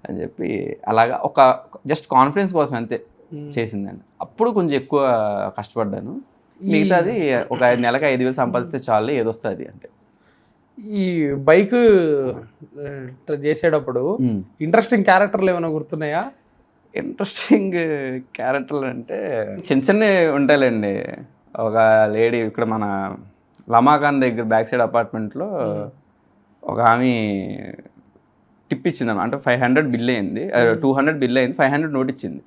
అని చెప్పి అలాగా ఒక జస్ట్ కాన్ఫిడెన్స్ కోసం అంతే చేసిందండి. అప్పుడు కొంచెం ఎక్కువ కష్టపడ్డాను. మిగతాది ఒక నెలకు 5,000 సంపాదిస్తే చాలు ఏదొస్తుంది అంటే. ఈ బైక్ చేసేటప్పుడు ఇంట్రెస్టింగ్ క్యారెక్టర్లు ఏమైనా గుర్తున్నాయా? ఇంట్రెస్టింగ్ క్యారెక్టర్లు అంటే చిన్న ఉంటాయిలేండి. ఒక లేడీ ఇక్కడ మన లమాఖాన్ దగ్గర బ్యాక్ సైడ్ అపార్ట్మెంట్లో ఒక ఆమె టిప్ ఇచ్చింది అంటే 500 బిల్ అయింది, 200 బిల్ అయింది, 500 నోట్ ఇచ్చింది.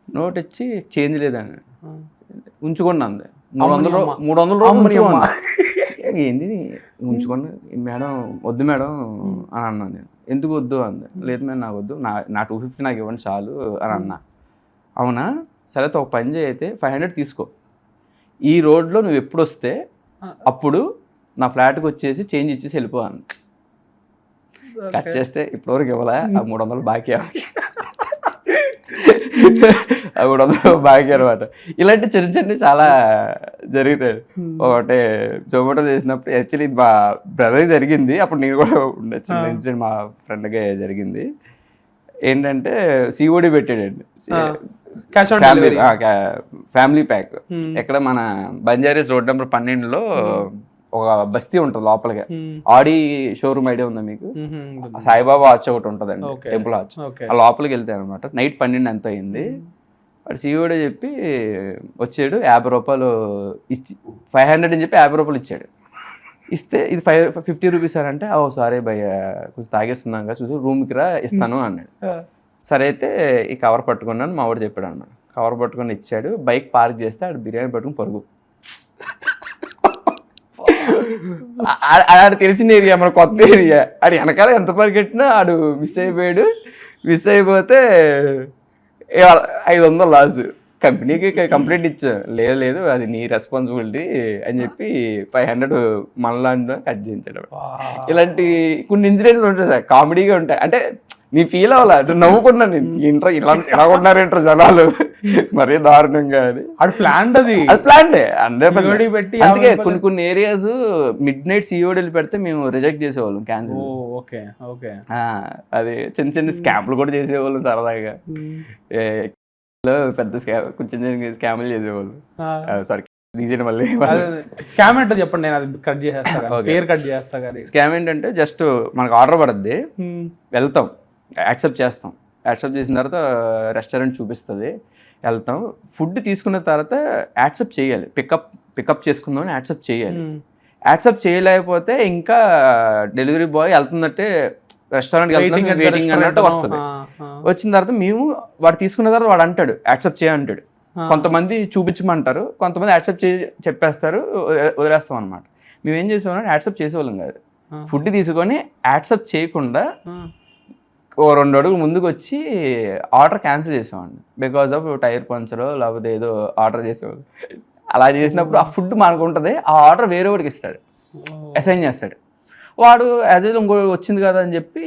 నోట్ ఇచ్చి చేంజ్ లేదండి, ఉంచుకోండి అంది. 300 రూపాయలు ఏంది ఉంచుకోండి మేడం, వద్దు మేడం అని అన్నాను నేను. ఎందుకు వద్దు అంది. లేదు మేడం నాకు వద్దు, నా 250 నాకు ఇవ్వండి చాలు అని అన్నా. అవునా సరే ఒక పని చేయి అయితే 500 తీసుకో, ఈ రోడ్లో నువ్వు ఎప్పుడు వస్తే అప్పుడు నా ఫ్లాట్కి వచ్చేసి చేంజ్ ఇచ్చేసి వెళ్ళిపోవాలి. కట్ చేస్తే ఇప్పటివరకు ఇవ్వలే, ఆ 300 బాకీ, ఆ 300 బాకీ అనమాట. ఇలాంటి చిన్న చాలా జరుగుతాయి. ఒకటే జొమాటో చేసినప్పుడు యాక్చువల్లీ ఇది మా బ్రదర్కి జరిగింది, అప్పుడు నేను కూడా ఉండే చిన్న ఇన్సిడెంట్ మా ఫ్రెండ్కి జరిగింది. ఏంటంటే సిఓడి పెట్టాడండి, ఫ్యామిలీ ప్యాక్. ఎక్కడ మన బంజారీస్ రోడ్ నెంబర్ 12లో ఒక బస్తీ ఉంటుంది లోపలిగా. ఆడి షోరూమ్ ఐడియా ఉందా మీకు? సాయిబాబా వాచ్ ఒకటి ఉంటుందండి, టెంపుల్ వాచ్. ఆ లోపలికి వెళ్తాను అనమాట. నైట్ 12 ఎంత అయింది. వాడు సిఓడి చెప్పి వచ్చాడు, 50 రూపాయలు ఇచ్చి 500 అని చెప్పి 50 రూపాయలు ఇచ్చాడు. ఇస్తే ఇది 50 రూపీస్ అని అంటే, ఓ సారీ భయ్య కొంచెం తాగేస్తున్నాం కదా చూసి రూమ్కి రా ఇస్తాను అన్నాడు. సరే అయితే ఈ కవర్ పట్టుకున్నాను మా వాడు చెప్పాడు అన్నాడు. కవర్ పట్టుకొని ఇచ్చాడు. బైక్ పార్క్ చేస్తే ఆడు బిర్యానీ పట్టుకుని పరుగు. ఆడు తెలిసిన ఏరియా, మన కొత్త ఏరియా. ఆడు వెనకాల ఎంత పరిగెట్టినా ఆడు మిస్ అయిపోయాడు. మిస్ అయిపోతే 500 లాస్. కంపెనీకి కంప్లైంట్ ఇచ్చా, లేదు అది నీ రెస్పాన్సిబిలిటీ అని చెప్పి 500 మనలాంటి కట్ చేయించాడు. ఇలాంటి కొన్ని ఇన్సిడెంట్స్ ఉంటాయి సార్, కామెడీగా ఉంటాయి. అంటే నీ ఫీల్ అవ్వాలి, నవ్వుకున్నా నేను, ఏంట్రా ఇలా ఉన్నారేంట్రా జనాలు మరీ దారుణంగా అని. అది ప్లాన్, అది ప్లాన్ పెట్టి. అందుకే కొన్ని ఏరియాస్ మిడ్-నైట్ సిఓడీలు పెడితే మేము రిజెక్ట్ చేసేవాళ్ళం, క్యాన్సిల్. అది చిన్న స్కామ్లు కూడా చేసేవాళ్ళం సరదాగా. పెద్ద చిన్న స్కామ్లు చేసేవాళ్ళు. సారీ తీసేయండి మళ్ళీ. స్కామ్ ఏంటో చెప్పండి, నేను అది కట్ చేసేస్తాను, పేరు కట్ చేస్తా. కానీ స్కామ్ ఏంటంటే జస్ట్ మనకు ఆర్డర్ పడుద్ది, వెళ్తాం, యాక్సెప్ట్ చేస్తాం. యాక్సెప్ట్ చేసిన తర్వాత రెస్టారెంట్ చూపిస్తుంది, వెళ్తాం. ఫుడ్ తీసుకున్న తర్వాత యాక్సెప్ట్ చేయాలి, పికప్ చేసుకుందాం అని యాక్సెప్ట్ చేయాలి. యాక్సెప్ట్ చేయలేకపోతే ఇంకా డెలివరీ బాయ్ వెళ్తున్నట్టే రెస్టారెంట్కి వెళ్తున్నాం వెయిటింగ్ అన్నట్టు వస్తుంది. వచ్చిన తర్వాత మేము వాడు తీసుకున్న తర్వాత వాడు అంటాడు యాక్సెప్ట్ చేయంటాడు. కొంతమంది చూపించమంటారు, కొంతమంది యాక్సెప్ట్ చెప్పేస్తారు, వదిలేస్తాం అనమాట. మేము ఏం చేసామని యాక్సెప్ట్ చేసేవాళ్ళం కాదు. ఫుడ్ తీసుకొని యాక్సెప్ట్ చేయకుండా ఓ 2 అడుగులు ముందుకు వచ్చి ఆర్డర్ క్యాన్సిల్ చేసేవాడిని బికాస్ ఆఫ్ టైర్ పంచరో లేకపోతే ఏదో ఆర్డర్ చేసేవాడు. అలా చేసినప్పుడు ఆ ఫుడ్ మనకు ఉంటుంది, ఆ ఆర్డర్ వేరే వాడికి ఇస్తాడు, అసైన్ చేస్తాడు. వాడు యాజ్ ఇంకో వచ్చింది కదా అని చెప్పి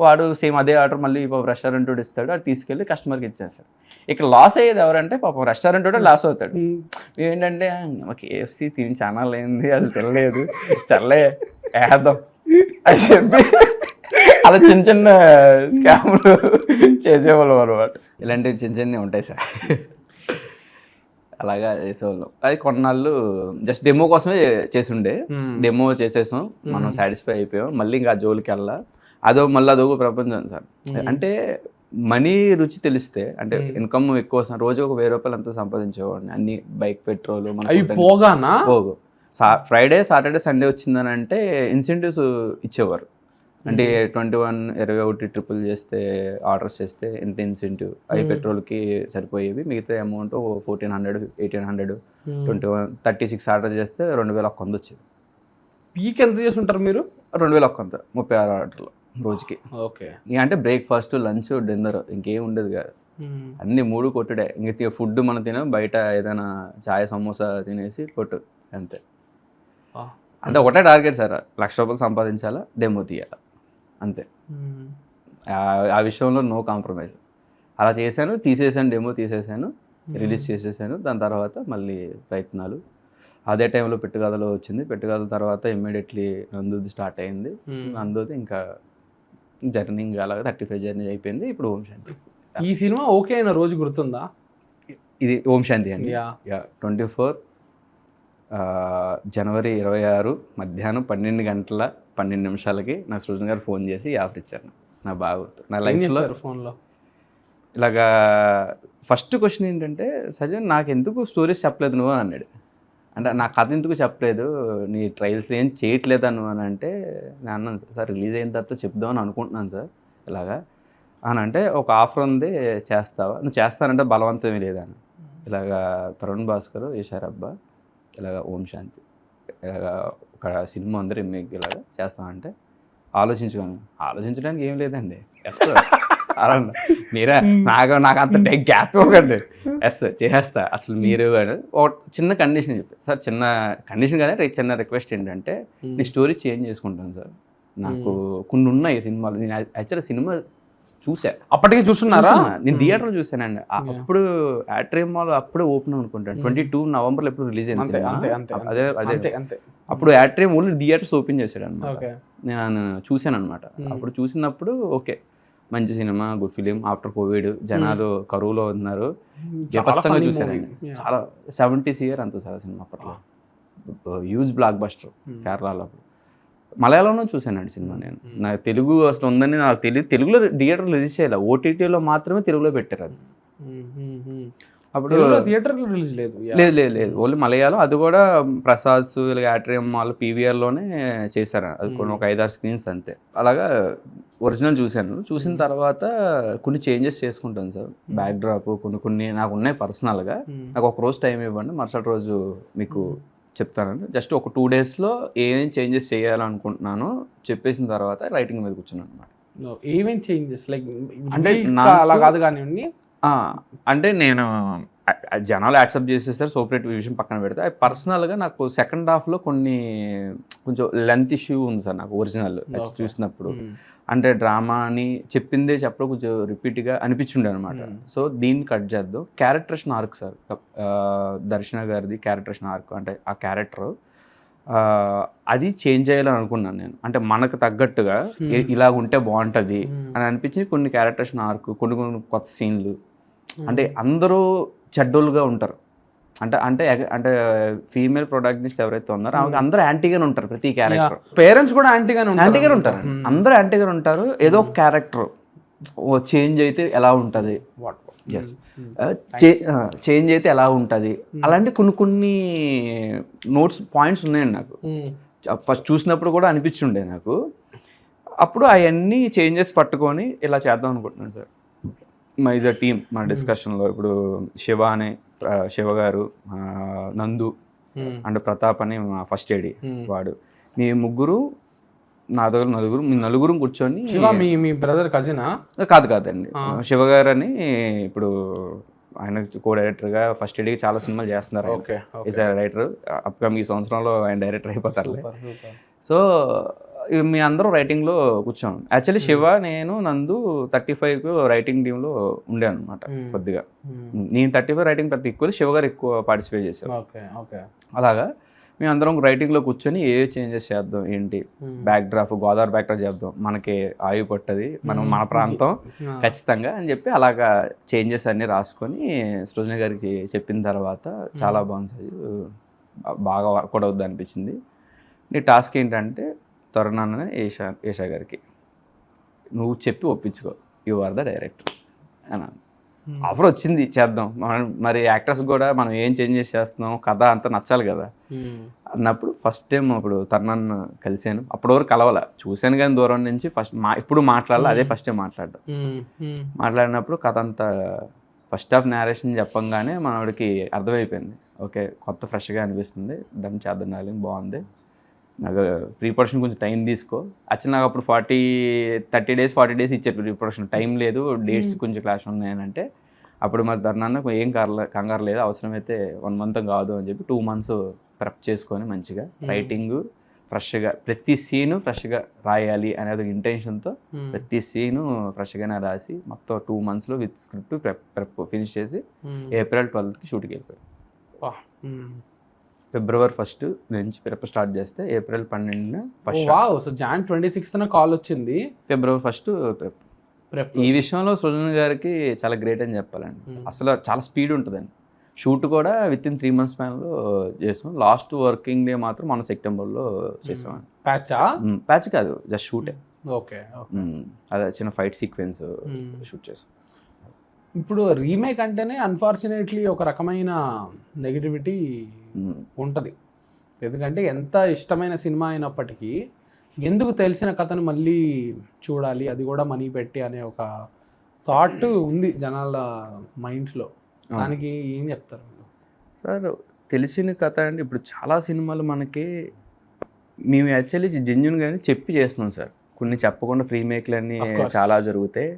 వాడు సేమ్ అదే ఆర్డర్ మళ్ళీ రెస్టారెంట్ వాడు ఇస్తాడు, అది తీసుకెళ్ళి కస్టమర్కి ఇచ్చేస్తాడు. ఇక్కడ లాస్ అయ్యేది ఎవరంటే పాపం రెస్టారెంట్ వాడే లాస్ అవుతాడు. ఏంటంటే KFC తిని ఛానల్ అయింది, అది తినలేదు, చల్లే వేద్దాం అని చెప్పి అలా చిన్న చిన్న స్కామ్లు చేసేవాళ్ళం అనమాట. ఇలాంటివి చిన్న చిన్నవి ఉంటాయి సార్, అలాగా చేసేవాళ్ళం. అది కొన్నాళ్ళు జస్ట్ డెమో కోసమే చేసుండే, డెమో చేసేసాం, మనం సాటిస్ఫై అయిపోయాం. మళ్ళీ ఇంకా జోలికి వెళ్ళా, అదొక ప్రపంచం సార్. అంటే మనీ రుచి తెలిస్తే, అంటే ఇన్కమ్ ఎక్కువ వస్తుంది, రోజు ఒక 1000 రూపాయలు అంతా సంపాదించేవాడిని. అన్ని బైక్ పెట్రోల్ పోగు. ఫ్రైడే సాటర్డే సండే వచ్చిందని అంటే ఇన్సెంటివ్స్ ఇచ్చేవారు. అంటే 21 ట్రిపుల్ చేస్తే ఆర్డర్స్ చేస్తే ఎంత ఇన్సెంటివ్, అవి పెట్రోల్కి సరిపోయేవి. మిగతా అమౌంట్ 1400 1800 36 ఆర్డర్ చేస్తే 2100 వచ్చేది. పీక్ ఎంత చేస్తుంటారు మీరు? 2100, 36 ఆర్డర్లు రోజుకి. ఓకే. అంటే బ్రేక్ఫాస్ట్, లంచ్, డిన్నర్ ఇంకేం ఉండదు కాదు, అన్ని 3 కొట్టుడే. ఇంక ఫుడ్ మనం తిన, బయట ఏదైనా చాయ్ సమోసా తినేసి కొట్టు, అంతే. అంటే ఒకటే టార్గెట్ సార్, 1,00,000 రూపాయలు సంపాదించాలా, డెమో తీయాలా, అంతే. ఆ విషయంలో నో కాంప్రమైజ్. అలా చేశాను, తీసేసాను, డెమో తీసేసాను, రిలీజ్ చేసేసాను. దాని తర్వాత మళ్ళీ ప్రయత్నాలు. అదే టైంలో పెట్టుకథలో వచ్చింది. పెట్టుకథల తర్వాత ఇమ్మీడియట్లీ నందుది స్టార్ట్ అయింది. నందుది ఇంకా జర్నీ ఇంకా అలాగా 35 జర్నీ అయిపోయింది. ఇప్పుడు ఓం శాంతి. ఈ సినిమా ఓకే అయిన రోజు గుర్తుందా? ఇది ఓం శాంతి అండి. 24 జనవరి 26 మధ్యాహ్నం 12 గంటల 12 నిమిషాలకి నా సృజన్ గారు ఫోన్ చేసి ఆఫర్ ఇచ్చారు. నా బాగా గుర్తు. నా లైఫ్లో ఫోన్లో ఇలాగా ఫస్ట్ క్వశ్చన్ ఏంటంటే, సజన్ నాకు ఎందుకు స్టోరీస్ చెప్పలేదు నువ్వు అని అన్నాడు. అంటే నా కథ ఎందుకు చెప్పలేదు, నీ ట్రయల్స్ ఏం చేయట్లేదా నువ్వు అని అంటే, నేను అన్నాను సార్ రిలీజ్ అయిన తర్వాత చెప్దామని అనుకుంటున్నాను సార్ ఇలాగా అని అంటే, ఒక ఆఫర్ ఉంది చేస్తావా, నువ్వు చేస్తానంటే బలవంతమే లేదని. ఇలాగా తరుణ్ భాస్కర్ వేశారబ్బా, ఇలాగ ఓం శాంతి, ఇలాగ ఒక సినిమా ఉంది రీమేక్, ఇలాగ చేస్తామంటే ఆలోచించడానికి ఏం లేదండి, ఎస్ అలా మీరే నాకు అంత గ్యాప్ ఇవ్వకండి, ఎస్ చేసేస్తా అసలు మీరు. ఒక చిన్న కండిషన్ చెప్పి సార్, చిన్న కండిషన్ కదా, చిన్న రిక్వెస్ట్ ఏంటంటే, నీ స్టోరీ చేంజ్ చేసుకుంటాను సార్, నాకు కొన్ని ఉన్నాయి సినిమాలు, నేను యాక్చువల్గా సినిమా చూసా, అప్పటికి చూస్తున్నారా? నేను థియేటర్లో చూసానండి. అప్పుడు యాట్రియం మాల్ అప్పుడే ఓపెన్ అనుకుంటాను, 22 నవంబర్లో ఎప్పుడు రిలీజ్ అయింది. అదే అప్పుడు యాట్రియం ఓన్లీ థియేటర్స్ ఓపెన్ చేశాడు అనమాట. నేను చూశాను అనమాట. అప్పుడు చూసినప్పుడు ఓకే మంచి cinema, good film, after Covid జనాలు కరువులో ఉన్నారు, జబర్దస్త్గా చూశానండి. చాలా 70s ఇయర్ అంత సార్ సినిమా, అప్పట్లో హ్యూజ్ బ్లాక్ బస్టర్ కేరళలో. మలయాళంలో చూశానండి సినిమా నేను. నాకు తెలుగు అసలు ఉందని నాకు తెలియదు, తెలుగులో థియేటర్లో రిలీజ్ చేయాలి, ఓటీటీలో మాత్రమే తెలుగులో పెట్టారు అది. అప్పుడు థియేటర్లో రిలీజ్ లేదు, లేదు ఓన్లీ మలయాళం. అది కూడా ప్రసాద్స్ ఇలా యాట్రియం మాల్ పీవీఆర్లోనే చేశారు. అది కొన్ని ఒక 5-6 స్క్రీన్స్ అంతే. అలాగా ఒరిజినల్ చూశాను. చూసిన తర్వాత కొన్ని చేంజెస్ చేసుకుంటాను సార్, బ్యాక్ డ్రాప్ కొన్ని నాకు ఉన్నాయి పర్సనల్గా. నాకు ఒక రోజు టైం ఇవ్వండి, మరుసటి రోజు మీకు చెప్తానండి. జస్ట్ ఒక 2 డేస్లో ఏమేం చేంజెస్ చేయాలనుకుంటున్నాను చెప్పేసిన తర్వాత రైటింగ్ మీద కూర్చున్నాను అనమాట. ఏమేం చేంజెస్ లైక్ అంటే అలా కాదు కానివ్వండి, అంటే నేను జనాలు యాక్సెప్ట్ చేసేసారు, సోపరేట్ విషయం పక్కన పెడితే పర్సనల్గా నాకు సెకండ్ హాఫ్లో కొంచెం లెంత్ ఇష్యూ ఉంది సార్ నాకు ఒరిజినల్ చూసినప్పుడు. అంటే డ్రామా అని చెప్పిందే చెప్పడం కొంచెం రిపీట్గా అనిపించిండే అనమాట. సో దీన్ని కట్ చేద్దాం. క్యారెక్టరేషన్ ఆర్క్ సార్, దర్శన గారిది క్యారెక్టరేషన్ ఆర్క్, అంటే ఆ క్యారెక్టర్ అది చేంజ్ చేయాలని అనుకున్నాను నేను. అంటే మనకు తగ్గట్టుగా ఇలా ఉంటే బాగుంటుంది అని అనిపించింది. కొన్ని క్యారెక్టరేషన్ ఆర్క్, కొన్ని కొత్త సీన్లు. అంటే అందరూ చెడ్డోళ్ళుగా ఉంటారు, అంటే ఫీమేల్ ప్రొటాగనిస్ట్ ఎవరైతే ఉన్నారో అందరూ యాంటీగానే ఉంటారు. ప్రతి క్యారెక్టర్ పేరెంట్స్ కూడా యాంటీగానే ఉంటారు, అందరూ యాంటీగానే ఉంటారు. ఏదో ఒక క్యారెక్టర్ చేంజ్ అయితే ఎలా ఉంటుంది, చేంజ్ అయితే ఎలా ఉంటుంది, అలాంటి కొన్ని నోట్స్ పాయింట్స్ ఉన్నాయండి నాకు. ఫస్ట్ చూసినప్పుడు కూడా అనిపించుండే నాకు. అప్పుడు అవన్నీ చేంజెస్ పట్టుకొని ఇలా చేద్దాం అనుకుంటున్నాను sir. My is a team మన డిస్కషన్లో. ఇప్పుడు శివ గారు, నందు అండ్ ప్రతాప్ అని మా ఫస్ట్ ఏడి వాడు, మీ ముగ్గురు నాతో నలుగురు కూర్చొని శివ మీ బ్రదర్ కజినా? కాదండి, శివ గారు అని ఇప్పుడు ఆయన కో డైరెక్టర్గా ఫస్ట్ ఎయిడ్కి చాలా సినిమాలు చేస్తున్నారు. ఈజ్ రైటర్, అప్కమింగ్ ఈ సంవత్సరంలో ఆయన డైరెక్టర్ అయిపోతారు. సో మీ అందరూ రైటింగ్లో కూర్చోం. యాక్చువల్లీ శివ, నేను, నందు 35 రైటింగ్ టీంలో ఉండే అనమాట. కొద్దిగా నేను 35 రైటింగ్ పెద్ద ఎక్కువ, శివ గారు ఎక్కువ పార్టిసిపేట్ చేశారు. అలాగా మేము అందరం రైటింగ్లో కూర్చొని ఏ చేంజెస్ చేద్దాం, ఏంటి back drop, Godavari back drop చేద్దాం, మనకి ఆయువు పట్టది, మన ప్రాంతం ఖచ్చితంగా అని చెప్పి అలాగా చేంజెస్ అన్నీ రాసుకొని సృజన గారికి చెప్పిన తర్వాత చాలా బాగుంది, బాగా వర్కౌట్ అవుద్ది అనిపించింది. నీ టాస్క్ ఏంటంటే తరుణాన్ని ఏషా గారికి నువ్వు చెప్పి ఒప్పించుకో, యు ఆర్ ద డైరెక్టర్ అని. ఆఫర్ వచ్చింది, చేద్దాం. మరి యాక్టర్స్ కూడా మనం ఏం చేంజెస్ చేస్తున్నాం, కథ అంతా నచ్చాలి కదా అన్నప్పుడు ఫస్ట్ టైం అప్పుడు తరుణాన్ని కలిశాను. అప్పటి వరకు కలవాల, చూశాను కానీ దూరం నుంచి. ఇప్పుడు మాట్లాడాలి, అదే ఫస్ట్ టైం మాట్లాడినప్పుడు కథ అంతా ఫస్ట్ హాఫ్ నేరేషన్ చెప్పంగానే మనవాడికి అర్థమైపోయింది. ఓకే, కొత్త ఫ్రెష్గా అనిపిస్తుంది, డన్ చేద్దాం, డార్లింగ్ బాగుంది, నాకు ప్రీ ప్రొడక్షన్ కొంచెం టైం తీసుకో. యాక్చువల్ నాకు అప్పుడు 40 డేస్ ఇచ్చారు ప్రీ ప్రొడక్షన్, టైం లేదు, డేట్స్ కొంచెం క్లాష్ ఉన్నాయని. అంటే అప్పుడు మరి ధర్నాన్న ఏం కంగారు లేదు, అవసరమైతే 1 month కాదు అని చెప్పి 2 months ప్రెప్ చేసుకొని మంచిగా రైటింగ్ ఫ్రెష్గా, ప్రతి సీను ఫ్రెష్గా రాయాలి అనేది ఇంటెన్షన్తో ప్రతి సీను ఫ్రెష్గానే రాసి మొత్తం 2 months with script prep finish చేసి April 12th షూట్కి వెళ్ళిపోయాం. February 1st నుంచి ప్రెప్ స్టార్ట్ చేస్తే April 12th so Jan 26th call వచ్చింది, February 1st ప్రెప్. ఈ విషయంలో సృజన గారికి చాలా గ్రేట్ అని చెప్పాలండి. అసలు చాలా స్పీడ్ ఉంటుందండి. షూట్ కూడా విత్ ఇన్ 3 months స్పాన్లో చేసాం. లాస్ట్ వర్కింగ్ డే మాత్రం మనం సెప్టెంబర్లో చేసాం. ప్యాచ్ కాదు, జస్ట్ షూటే. అదే చిన్న ఫైట్ సీక్వెన్స్ షూట్ చేసాం. ఇప్పుడు రీమేక్ అంటేనే అన్ఫార్చునేట్లీ ఒక రకమైన నెగిటివిటీ ఉంటుంది. ఎందుకంటే ఎంత ఇష్టమైన సినిమా అయినప్పటికీ ఎందుకు తెలిసిన కథను మళ్ళీ చూడాలి, అది కూడా మనీ పెట్టి అనే ఒక థాట్ ఉంది జనాల మైండ్స్లో. దానికి ఏం చెప్తారు సార్? తెలిసిన కథ అంటే ఇప్పుడు చాలా సినిమాలు మనకి మేము యాక్చువల్లీ జెన్యున్గానే చెప్పి చేస్తున్నాం సార్. కొన్ని చెప్పకుండా ఫ్రీ మేక్లు అన్నీ చాలా జరుగుతాయి.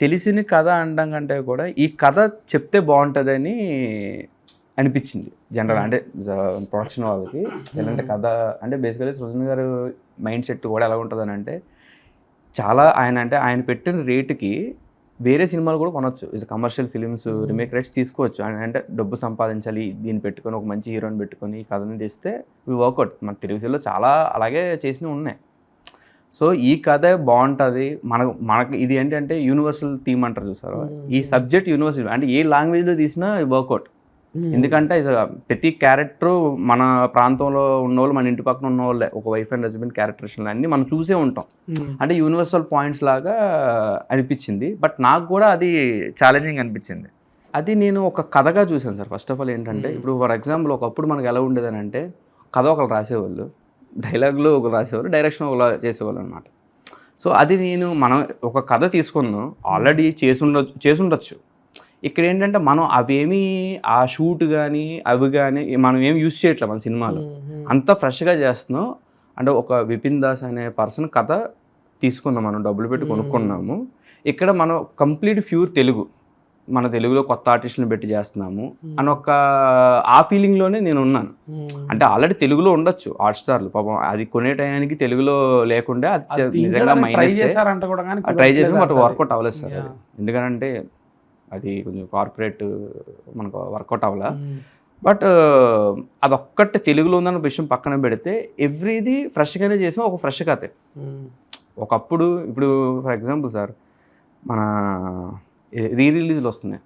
తెలిసిన కథ అనడం కంటే కూడా ఈ కథ చెప్తే బాగుంటుందని అనిపించింది జనరల్, అంటే ప్రొడక్షన్ వాళ్ళకి. ఏంటంటే కథ అంటే బేసికలీ సృజన్ గారు మైండ్ సెట్ కూడా ఎలా ఉంటుంది అని అంటే, చాలా ఆయన పెట్టిన రేటుకి వేరే సినిమాలు కూడా కొనవచ్చు. ఇది కమర్షియల్ ఫిలిమ్స్ రీమేక్ రైట్స్ తీసుకోవచ్చు. అంటే డబ్బు సంపాదించాలి, దీన్ని పెట్టుకొని ఒక మంచి హీరోని పెట్టుకొని ఈ కథని తీస్తే ఇవి వర్కౌట్. మన తెలుగులో చాలా అలాగే చేసినవి ఉన్నాయి. సో ఈ కథ బాగుంటుంది. మనకి ఇది ఏంటంటే యూనివర్సల్ థీమ్ అంటారు చూసారు, ఈ సబ్జెక్ట్ యూనివర్సల్, అంటే ఏ లాంగ్వేజ్లో తీసినా వర్కౌట్. ఎందుకంటే ప్రతి క్యారెక్టర్ మన ప్రాంతంలో ఉన్నవాళ్ళు, మన ఇంటి పక్కన ఉన్న వాళ్ళే, ఒక వైఫ్ అండ్ హస్బెండ్ క్యారెక్టరేషన్ అన్నీ మనం చూసే ఉంటాం. అంటే యూనివర్సల్ పాయింట్స్ లాగా అనిపించింది. బట్ నాకు కూడా అది ఛాలెంజింగ్ అనిపించింది. అది నేను ఒక కథగా చూశాను సార్. ఫస్ట్ ఆఫ్ ఆల్ ఏంటంటే, ఇప్పుడు ఫర్ ఎగ్జాంపుల్ ఒకప్పుడు మనకు ఎలా ఉండేదని అంటే, కథ ఒకరు రాసేవాళ్ళు, డైలాగులు ఒకరు రాసేవాళ్ళు, డైరెక్షన్ ఒకలా చేసేవాళ్ళు అనమాట. సో అది మనం ఒక కథ తీసుకున్నాం, ఆల్రెడీ చేసుండొచ్చు. ఇక్కడ ఏంటంటే మనం అవేమీ ఆ షూట్ కానీ అవి కానీ మనం ఏమి యూజ్ చేయట్లేదు మన సినిమాలో, అంతా ఫ్రెష్గా చేస్తున్నాం. అంటే ఒక విపిన్ దాస్ అనే పర్సన్ కథ తీసుకున్నాం, మనం డబ్బులు పెట్టి కొనుక్కున్నాము. ఇక్కడ మనం కంప్లీట్ ప్యూర్ తెలుగు, మన తెలుగులో కొత్త ఆర్టిస్టులను పెట్టి చేస్తున్నాము అని ఒక ఆ ఫీలింగ్లోనే నేను ఉన్నాను. అంటే ఆల్రెడీ తెలుగులో ఉండొచ్చు హాట్ స్టార్లు, పాపం అది కొనే టయానికి తెలుగులో లేకుండా అది నిజంగా మైనస్ ట్రై చేసి బట్ వర్కౌట్ అవ్వలేదు సార్. అది ఎందుకంటే అది కొంచెం కార్పొరేట్ మనకు వర్కౌట్ అవ్వాల. బట్ అదొక్కటి తెలుగులో ఉందన్న విషయం పక్కన పెడితే ఎవ్రీది ఫ్రెష్గానే చేసాం, ఒక ఫ్రెష్ కథే. ఒకప్పుడు ఇప్పుడు ఫర్ ఎగ్జాంపుల్ సార్, మన రిలీజ్లు వస్తున్నాయి.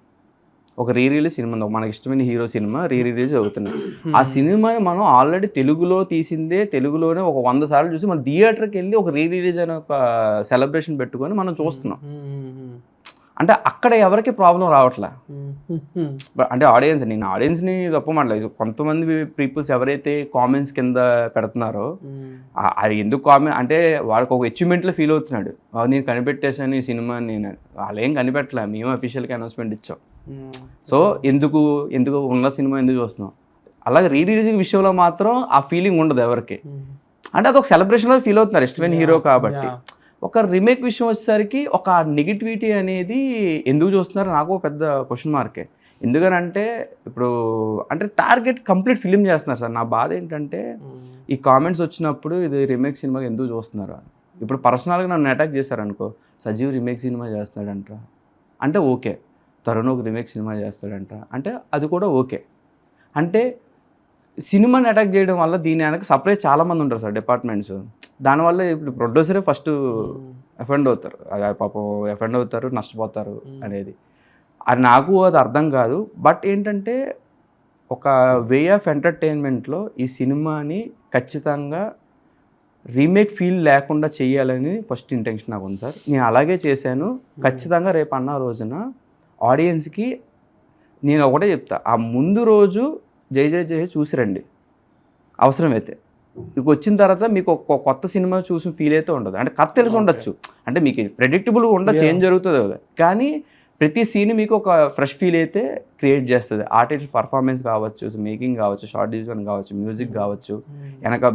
ఒక రిలీజ్ సినిమా, మనకి ఇష్టమైన హీరో సినిమా రిలీజ్ అవుతున్నాయి. ఆ సినిమాని మనం ఆల్రెడీ తెలుగులో తీసిందే, తెలుగులోనే ఒక 100 సార్లు చూసి మన థియేటర్కి వెళ్ళి ఒక రిలీజ్ అనే ఒక సెలబ్రేషన్ పెట్టుకొని మనం చూస్తున్నాం. అంటే అక్కడ ఎవరికి ప్రాబ్లం రావట్లే. అంటే నేను ఆడియన్స్ని తప్పమట్లేదు. కొంతమంది పీపుల్స్ ఎవరైతే కామెంట్స్ కింద పెడుతున్నారో అది ఎందుకు కామెంట్ అంటే వాడికి ఒక అచీవ్మెంట్లో ఫీల్ అవుతున్నాడు, నేను కనిపెట్టేసాను ఈ సినిమా. నేను వాళ్ళు ఏం కనిపెట్టలే, మేము అఫీషియల్గా అనౌన్స్మెంట్ ఇచ్చాం. సో ఎందుకు ఉన్న సినిమా ఎందుకు చూస్తున్నాం. అలాగే రిలీజ్ విషయంలో మాత్రం ఆ ఫీలింగ్ ఉండదు ఎవరికి. అంటే అది ఒక సెలబ్రేషన్లో ఫీల్ అవుతున్నారు ఇష్టమైన హీరో కాబట్టి. ఒక రీమేక్ విషయం వచ్చేసరికి ఒక నెగిటివిటీ అనేది ఎందుకు చూస్తున్నారో నాకు ఒక పెద్ద క్వశ్చన్ మార్కే. ఎందుకనంటే ఇప్పుడు అంటే టార్గెట్ కంప్లీట్ ఫిలిం చేస్తున్నారు సార్. నా బాధ ఏంటంటే ఈ కామెంట్స్ వచ్చినప్పుడు ఇది రీమేక్ సినిమాకి ఎందుకు చూస్తున్నారు అని. ఇప్పుడు పర్సనల్గా నన్ను అటాక్ చేశారనుకో, సజీవ్ రీమేక్ సినిమా చేస్తున్నాడంట అంటే ఓకే, తరుణ్ ఒక రీమేక్ సినిమా చేస్తాడంట అంటే అది కూడా ఓకే. అంటే సినిమాని అటాక్ చేయడం వల్ల దీని వెనక సపరేట్ చాలామంది ఉంటారు సార్ డిపార్ట్మెంట్స్. దానివల్ల ఇప్పుడు ప్రొడ్యూసరే ఫస్ట్ ఎఫెండ్ అవుతారు, అది పాపం ఎఫెండ్ అవుతారు, నష్టపోతారు అనేది. అది నాకు అది అర్థం కాదు. బట్ ఏంటంటే ఒక వే ఆఫ్ ఎంటర్టైన్మెంట్లో ఈ సినిమాని ఖచ్చితంగా రీమేక్ ఫీల్ లేకుండా చేయాలని ఫస్ట్ ఇంటెన్షన్ నాకు ఉంది సార్. నేను అలాగే చేశాను. ఖచ్చితంగా రేపు అన్న రోజున ఆడియన్స్కి నేను ఒకటే చెప్తా, ఆ ముందు రోజు జై జై జై చూసి రండి అవసరమైతే. మీకు వచ్చిన తర్వాత మీకు ఒక కొత్త సినిమా చూసిన ఫీల్ అయితే ఉండదు. అంటే కథ తెలిసి ఉండొచ్చు, అంటే మీకు ప్రెడిక్టబుల్గా ఉండొచ్చు ఏం జరుగుతుందో, కానీ ప్రతి సీన్ మీకు ఒక ఫ్రెష్ ఫీల్ అయితే క్రియేట్ చేస్తుంది. ఆర్టిస్ట్ పర్ఫార్మెన్స్ కావచ్చు, మేకింగ్ కావచ్చు, షార్ట్ డిజైన్ కావచ్చు, మ్యూజిక్ కావచ్చు, వెనక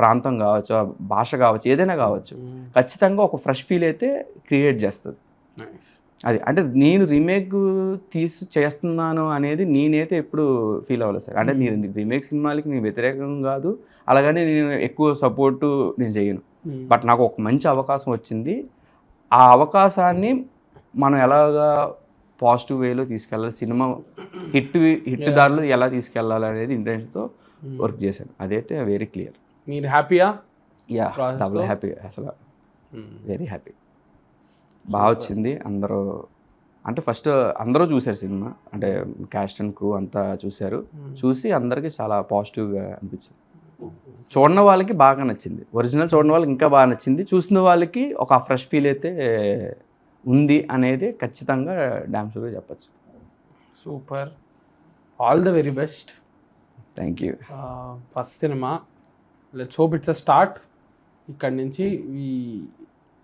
ప్రాంతం కావచ్చు, భాష కావచ్చు, ఏదైనా కావచ్చు, ఖచ్చితంగా ఒక ఫ్రెష్ ఫీల్ అయితే క్రియేట్ చేస్తుంది. అది అంటే నేను రీమేక్ చేస్తున్నాను అనేది నేనైతే ఎప్పుడు ఫీల్ అవ్వలేదు సార్. అంటే నేను రీమేక్ సినిమాలకి నేను వ్యతిరేకం కాదు, అలాగని నేను ఎక్కువ సపోర్టు నేను చేయను. బట్ నాకు ఒక మంచి అవకాశం వచ్చింది. ఆ అవకాశాన్ని మనం ఎలాగా పాజిటివ్ వేలో తీసుకెళ్ళాలి, సినిమా హిట్ దారిలో ఎలా తీసుకెళ్ళాలి అనేది ఇంటెన్షన్తో వర్క్ చేశాను. అదైతే వెరీ క్లియర్. మీరు హ్యాపీయా? యా, డబుల్ హ్యాపీ, అసలు వెరీ హ్యాపీ. బాగా వచ్చింది. అందరూ అంటే ఫస్ట్ అందరూ చూశారు సినిమా, అంటే క్యాస్ట్ అండ్ క్రూ అంతా చూశారు. చూసి అందరికీ చాలా పాజిటివ్గా అనిపించింది. చూడని వాళ్ళకి బాగా నచ్చింది, ఒరిజినల్ చూడని వాళ్ళకి ఇంకా బాగా నచ్చింది, చూసిన వాళ్ళకి ఒక ఫ్రెష్ ఫీల్ అయితే ఉంది అనేది ఖచ్చితంగా డ్యామ్ షూర్గా చెప్పచ్చు. Super, all the very best. Thank you. First cinema, let's hope it's a start. ఇక్కడి నుంచి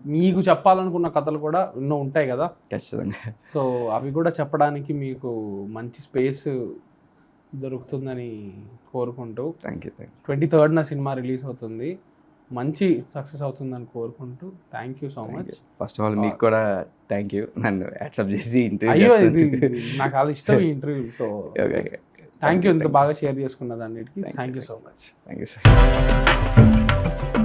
మీకు చెప్పాలనుకున్న కథలు కూడా ఎన్నో ఉంటాయి కదా, ఖచ్చితంగా. సో అవి కూడా చెప్పడానికి మీకు మంచి స్పేస్ దొరుకుతుందని కోరుకుంటూ, thank you. 23rd cinema release అవుతుంది, మంచి సక్సెస్ అవుతుందని కోరుకుంటూ thank you so much. First of all మీకు కూడా థ్యాంక్ యూ, నన్ను యాక్సెప్ట్ చేసి ఇంటర్వ్యూ. అయ్యో, ఇది నాకు చాలా ఇష్టం ఈ ఇంటర్వ్యూ. సో థ్యాంక్ యూ, ఇంత బాగా షేర్ చేసుకున్నదాన్నిటికి thank you so much. Thank you sir.